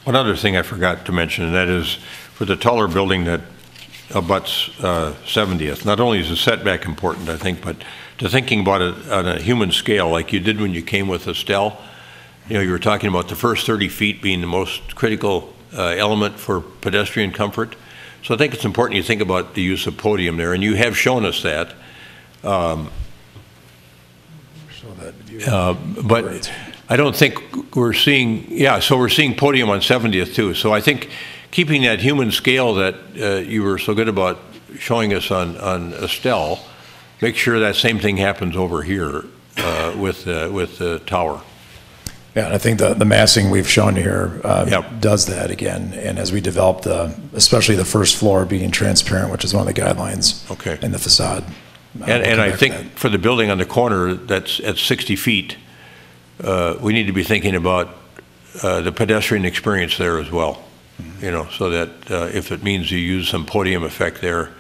S2: One other thing I forgot to mention, and that is for the taller building that abuts 70th, not only is the setback important, I think, but to thinking about it on a human scale, like you did when you came with Estelle. You know, you were talking about the first 30 feet being the most critical element for pedestrian comfort. So I think it's important you think about the use of podium there, and you have shown us that. But I don't think we're seeing, so we're seeing podium on 70th too. So I think keeping that human scale that you were so good about showing us on Estelle, make sure that same thing happens over here with the tower.
S15: Yeah, and I think the massing we've shown here does that again. And as we develop especially the first floor being transparent, which is one of the guidelines in the facade.
S2: And I think for the building on the corner that's at 60 feet, we need to be thinking about the pedestrian experience there as well. You know, so that if it means you use some podium effect there,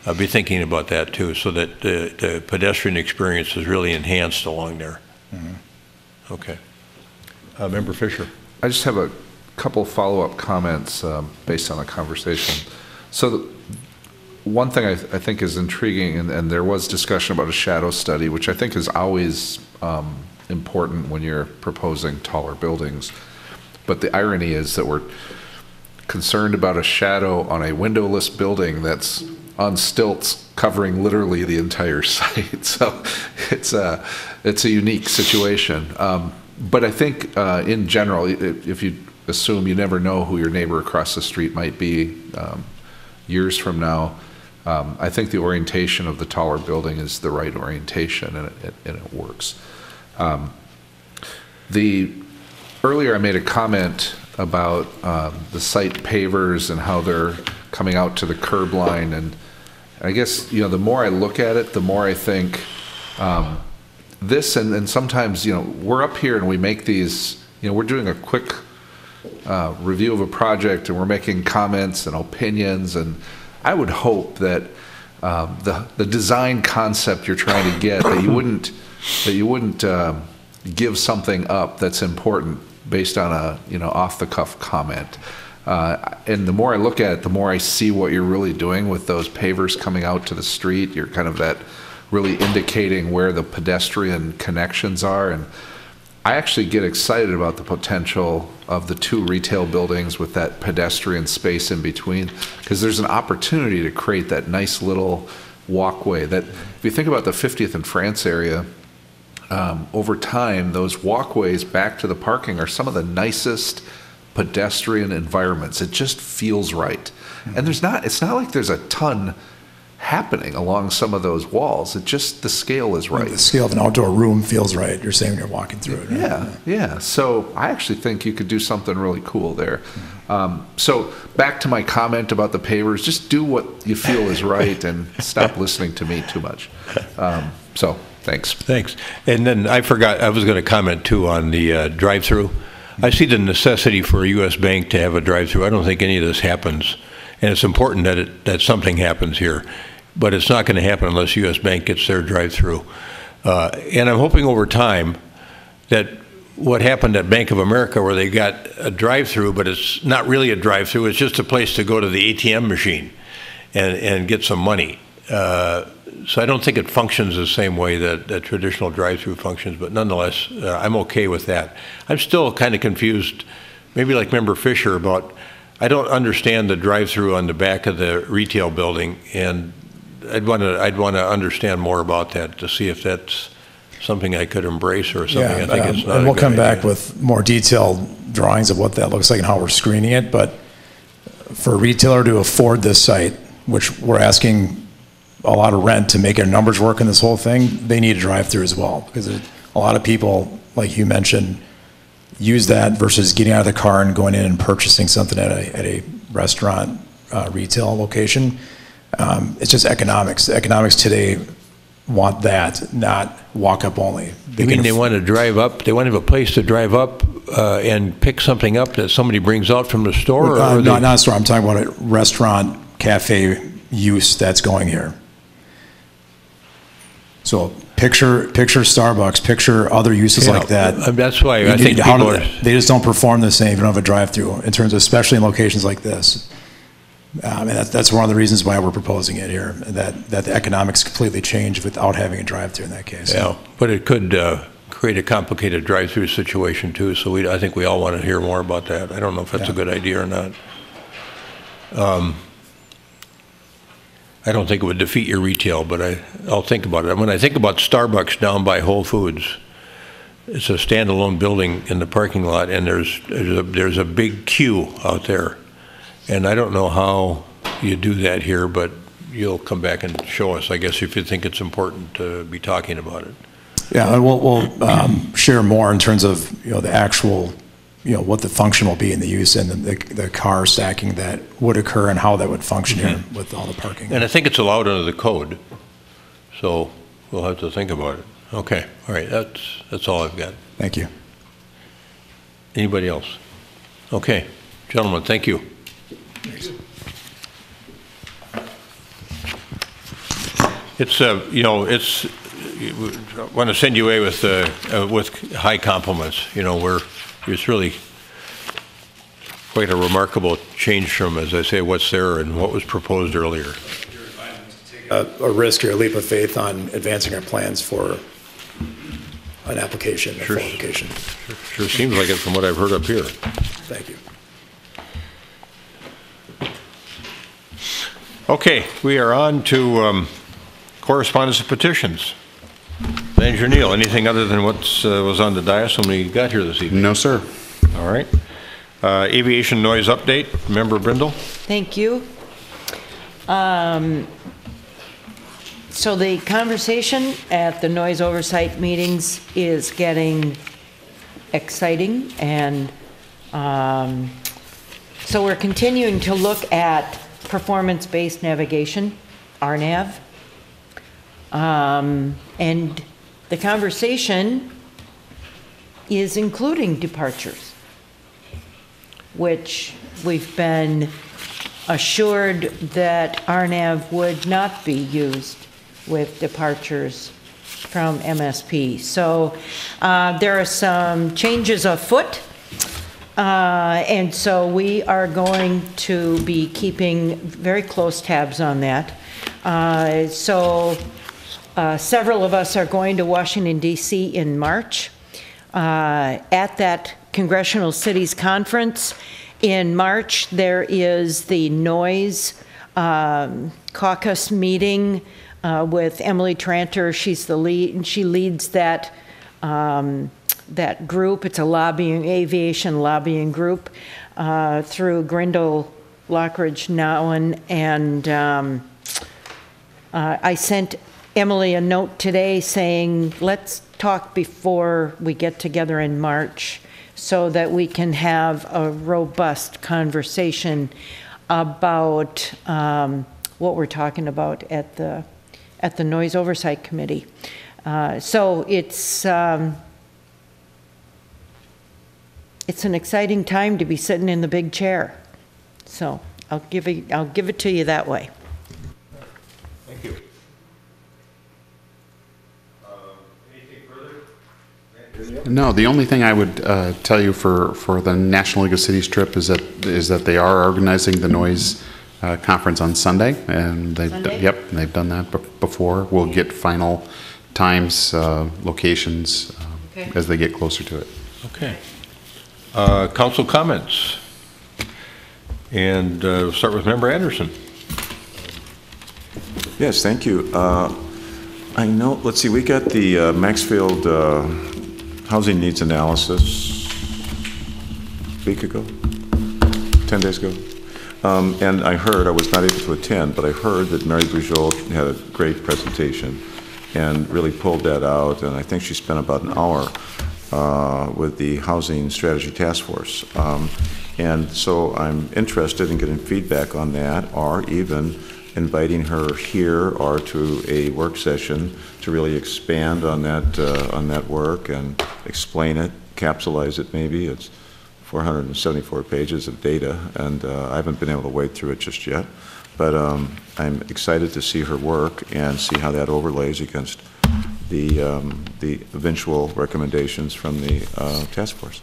S2: I'll be thinking about that too, so that the pedestrian experience is really enhanced along there. Okay. Member Fisher.
S9: I just have a couple follow-up comments based on the conversation. So one thing I think is intriguing, and there was discussion about a shadow study, which I think is always important when you're proposing taller buildings. But the irony is that we're concerned about a shadow on a windowless building that's on stilts covering literally the entire site. So it's a unique situation. But I think in general, if you assume you never know who your neighbor across the street might be years from now, I think the orientation of the taller building is the right orientation, and it works. Earlier I made a comment about the site pavers and how they're coming out to the curb line, and I guess, you know, the more I look at it, the more I think this, and sometimes, you know, we're up here and we make these, you know, we're doing a quick review of a project and we're making comments and opinions, and I would hope that the design concept you're trying to get, that you wouldn't give something up that's important based on a, you know, off the cuff comment. And the more I look at it, the more I see what you're really doing with those pavers coming out to the street. You're kind of that really indicating where the pedestrian connections are. And I actually get excited about the potential of the 2 retail buildings with that pedestrian space in between, because there's an opportunity to create that nice little walkway that, if you think about the 50th and France area, over time, those walkways back to the parking are some of the nicest pedestrian environments. It just feels right. And it's not like there's a ton happening along some of those walls. It just, the scale is right.
S15: The scale of an outdoor room feels right, you're saying when you're walking through it. Right?
S9: Yeah. So I actually think you could do something really cool there. So back to my comment about the pavers, just do what you feel is right and stop listening to me too much. So thanks.
S19: Thanks. And then I forgot, I was going to comment too on the drive-through. I see the necessity for a U.S. Bank to have a drive-through. I don't think any of this happens. And it's important that something happens here. But it's not going to happen unless U.S. Bank gets their drive-through. And I'm hoping over time that what happened at Bank of America, where they got a drive-through, but it's not really a drive-through, it's just a place to go to the ATM machine and get some money. So I don't think it functions the same way that traditional drive-through functions, but nonetheless, I'm okay with that. I'm still kind of confused, maybe like Member Fisher, about, I don't understand the drive-through on the back of the retail building, and I'd want to understand more about that to see if that's something I could embrace or something. I think it's not.
S15: And we'll come back with more detailed drawings of what that looks like and how we're screening it. But for a retailer to afford this site, which we're asking a lot of rent to make their numbers work in this whole thing, they need a drive-through as well, because a lot of people, like you mentioned, use that versus getting out of the car and going in and purchasing something at a restaurant, retail location. It's just economics. Economics today want that, not walk up only.
S19: They want to drive up, they want to have a place to drive up and pick something up that somebody brings out from the store?
S15: Not a store, I'm talking about a restaurant, cafe use that's going here. So picture Starbucks, picture other uses like that.
S19: That's why I think people
S15: they just don't perform the same if you don't have a drive-through, in terms of, especially in locations like this. And that's one of the reasons why we're proposing it here, that the economics completely change without having a drive-through in that case.
S19: Yeah, but it could create a complicated drive-through situation too, so I think we all want to hear more about that. I don't know if that's a good idea or not. I don't think it would defeat your retail, but I'll think about it. When I think about Starbucks down by Whole Foods, it's a standalone building in the parking lot, and there's a big queue out there. And I don't know how you do that here, but you'll come back and show us, I guess, if you think it's important to be talking about it.
S15: Yeah, and we'll share more in terms of the actual, what the function will be in the use and the car stacking that would occur and how that would function here with all the parking.
S19: And I think it's allowed under the code, so we'll have to think about it. Okay, all right, that's all I've got.
S15: Thank you.
S19: Anybody else? Okay, gentlemen, thank you. It's I want to send you away with high compliments. It's really quite a remarkable change from, as I say, what's there and what was proposed earlier.
S15: A risk or a leap of faith on advancing our plans for an application, a full application.
S19: Sure seems like it from what I've heard up here.
S15: Thank you.
S19: Okay, we are on to correspondence and petitions. Manager Neal, anything other than what was on the dais when we got here this evening?
S4: No, sir.
S19: All right. Aviation noise update, Member Brindle.
S3: Thank you. So the conversation at the noise oversight meetings is getting exciting, and so we're continuing to look at performance-based navigation, RNAV, and the conversation is including departures, which we've been assured that RNAV would not be used with departures from MSP. So there are some changes afoot. And so we are going to be keeping very close tabs on that. Several of us are going to Washington, D.C. in March. At that Congressional Cities Conference in March, there is the Noise Caucus meeting with Emily Tranter. She's the lead, and she leads that that group. It's a aviation lobbying group through Grindle, Lockridge, Nowen, and I sent Emily a note today saying, let's talk before we get together in March so that we can have a robust conversation about what we're talking about at the Noise Oversight Committee. So it's an exciting time to be sitting in the big chair. So I'll give it to you that way.
S19: Thank you.
S4: No, the only thing I would tell you for the National League of Cities trip is that they are organizing the Noise conference on Sunday, and they've done that before. We'll get final times, locations as they get closer to it.
S19: Okay. Council comments, and we'll start with Member Anderson.
S11: Yes, thank you. I know. Let's see. We got the Maxfield housing needs analysis a week ago, 10 days ago. And I was not able to attend, but I heard that Mary Bugeaud had a great presentation and really pulled that out, and I think she spent about an hour with the Housing Strategy Task Force. And so I'm interested in getting feedback on that, or even inviting her here or to a work session to really expand on that work and explain it, capsulize it maybe. It's 474 pages of data, and I haven't been able to wade through it just yet. But I'm excited to see her work and see how that overlays against the eventual recommendations from the task force.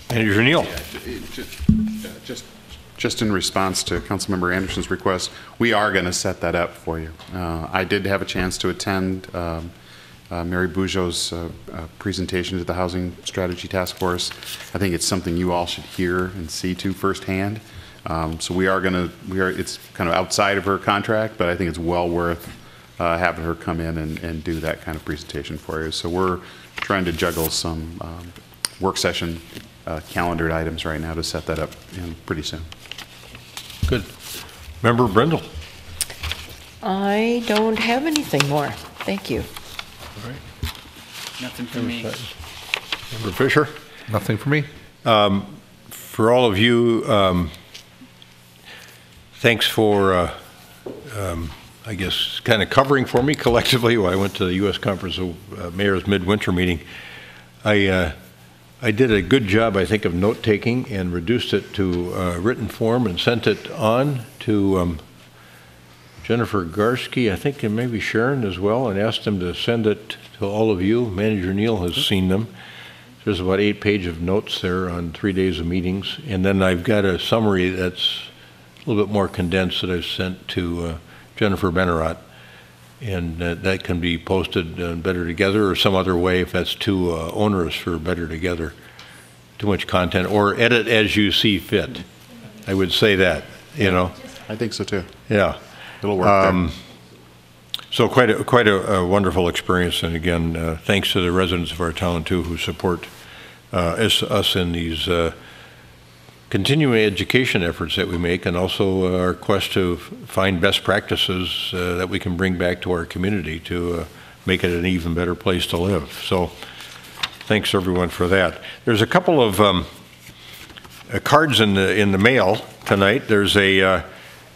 S19: Manager Neal.
S4: Just in response to Councilmember Anderson's request, we are going to set that up for you. I did have a chance to attend Mary Bugeaud's presentation to the Housing Strategy Task Force. I think it's something you all should hear and see to firsthand. So it's kind of outside of her contract, but I think it's well worth having her come in and do that kind of presentation for you. So we're trying to juggle some work session calendared items right now to set that up pretty soon.
S19: Good. Member Brindle.
S3: I don't have anything more. Thank you.
S19: All right.
S20: Nothing for me.
S19: Member Fisher.
S9: Nothing for me.
S19: For all of you, thanks for, I guess, kind of covering for me collectively. When I went to the U.S. Conference of Mayors midwinter meeting, I did a good job, I think, of note-taking and reduced it to written form and sent it on to Jennifer Garski, I think, and maybe Sharon as well, and asked them to send it to all of you. Manager Neal has seen them. There's about 8 pages of notes there on 3 days of meetings. And then I've got a summary that's a little bit more condensed that I've sent to Jennifer Benarat. And that can be posted Better Together or some other way if that's too onerous for Better Together, too much content, or edit as you see fit. I would say that, you know.
S4: I think so too.
S19: Yeah.
S4: It'll work there.
S19: So quite a wonderful experience, and again, thanks to the residents of our town too who support us in these continuing education efforts that we make, and also our quest to find best practices that we can bring back to our community to make it an even better place to live. So thanks everyone for that. There's a couple of cards in the mail tonight. There's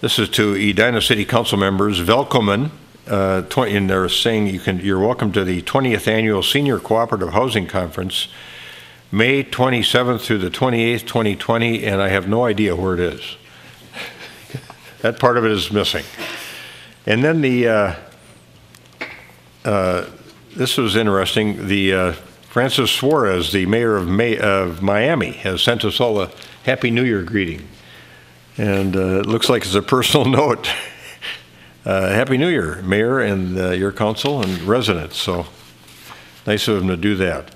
S19: this is to Edina City Council members. Velkomen, and they're saying you're welcome to the 20th Annual Senior Cooperative Housing Conference, May 27th through the 28th, 2020, and I have no idea where it is. That part of it is missing. And then this was interesting. Francis Suarez, the mayor of Miami, has sent us all a Happy New Year greeting. And it looks like it's a personal note. Happy New Year, Mayor, and your council and residents. So nice of him to do that.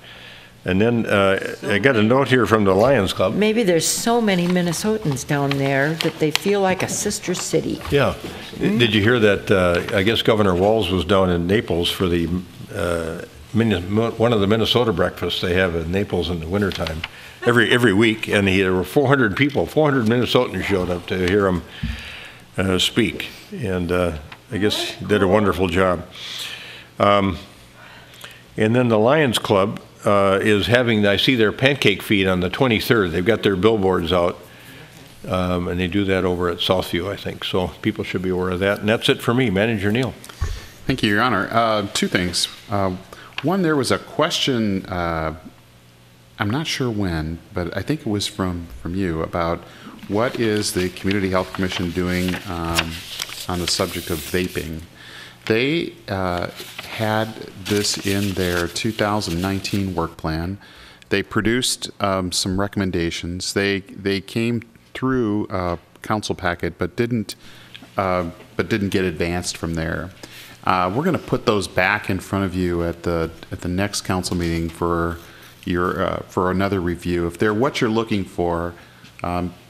S19: And then I got a note here from the Lions Club.
S3: Maybe there's so many Minnesotans down there that they feel like a sister city.
S19: Yeah. Did you hear that? I guess Governor Walz was down in Naples for the one of the Minnesota breakfasts they have in Naples in the wintertime every week, and there were 400 people, 400 Minnesotans showed up to hear him speak, and I guess he did a wonderful job. And then the Lions Club is having, I see their pancake feed on the 23rd. They've got their billboards out, and they do that over at Southview, I think. So people should be aware of that. And that's it for me. Manager Neal.
S4: Thank you, Your Honor. Two things. One, there was a question, I'm not sure when, but I think it was from you, about what is the Community Health Commission doing on the subject of vaping. They had this in their 2019 work plan. They produced some recommendations. They came through a council packet, but didn't get advanced from there. We're going to put those back in front of you at the next council meeting for another review. If they're what you're looking for,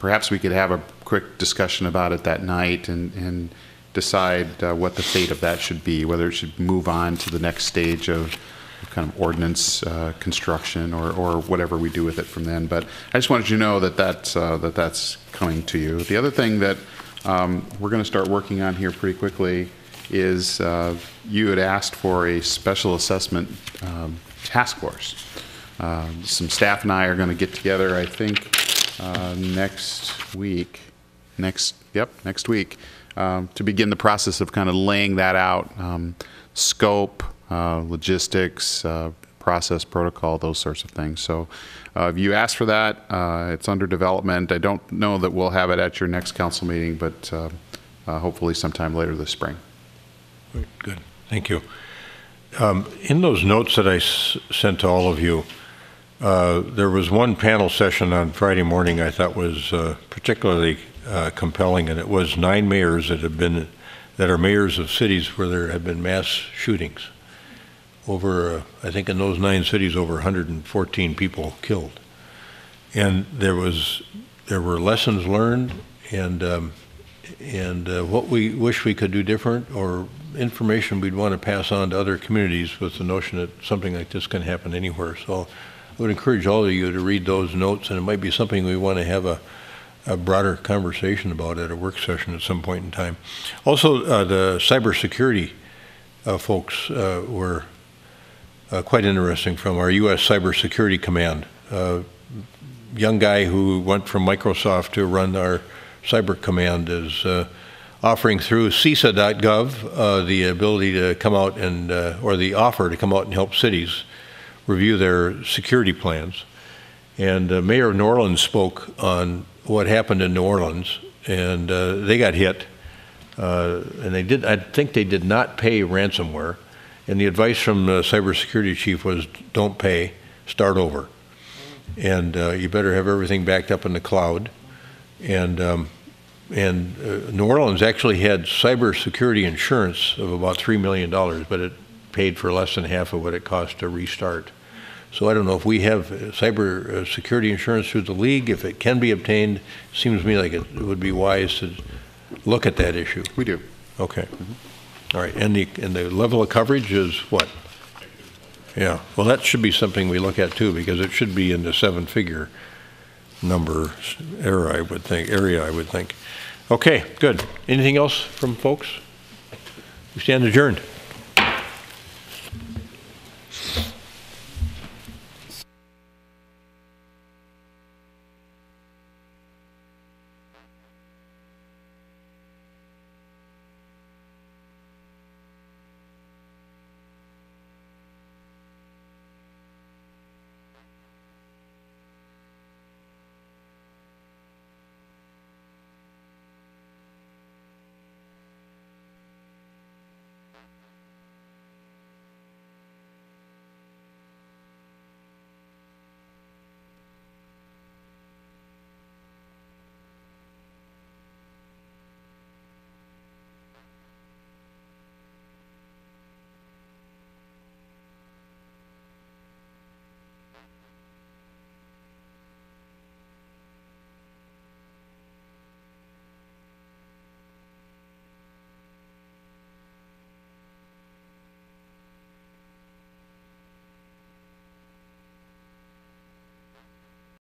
S4: perhaps we could have a quick discussion about it that night and decide what the fate of that should be, whether it should move on to the next stage of kind of ordinance construction or whatever we do with it from then. But I just wanted you to know that that's coming to you. The other thing that we're going to start working on here pretty quickly is you had asked for a special assessment task force. Some staff and I are going to get together, I think, next week, to begin the process of kind of laying that out, scope, logistics, process, protocol, those sorts of things. So if you asked for that, it's under development. I don't know that we'll have it at your next council meeting, but hopefully sometime later this spring.
S19: Good. Thank you. In those notes that I sent to all of you, there was one panel session on Friday morning I thought was particularly compelling, and it was 9 mayors that are mayors of cities where there have been mass shootings. Over, I think in those 9 cities, over 114 people killed. And there were lessons learned, and what we wish we could do different, or information we'd want to pass on to other communities with the notion that something like this can happen anywhere. So I would encourage all of you to read those notes, and it might be something we want to have a broader conversation about at a work session at some point in time. Also, the cybersecurity folks were quite interesting from our U.S. Cybersecurity Command. Young guy who went from Microsoft to run our Cyber Command is offering through CISA.gov the ability to come out and, or the offer to come out and help cities review their security plans. And Mayor of New Orleans spoke on what happened in New Orleans, and they got hit. And I think they did not pay ransomware. And the advice from the cybersecurity chief was, don't pay, start over. And you better have everything backed up in the cloud. And New Orleans actually had cybersecurity insurance of about $3 million, but it paid for less than half of what it cost to restart. So I don't know if we have cyber security insurance through the league. If it can be obtained, it seems to me like it would be wise to look at that issue.
S4: We do.
S19: Okay. All right. And the level of coverage is what? Yeah. Well, that should be something we look at too, because it should be in the 7-figure number area, I would think. Okay. Good. Anything else from folks? We stand adjourned.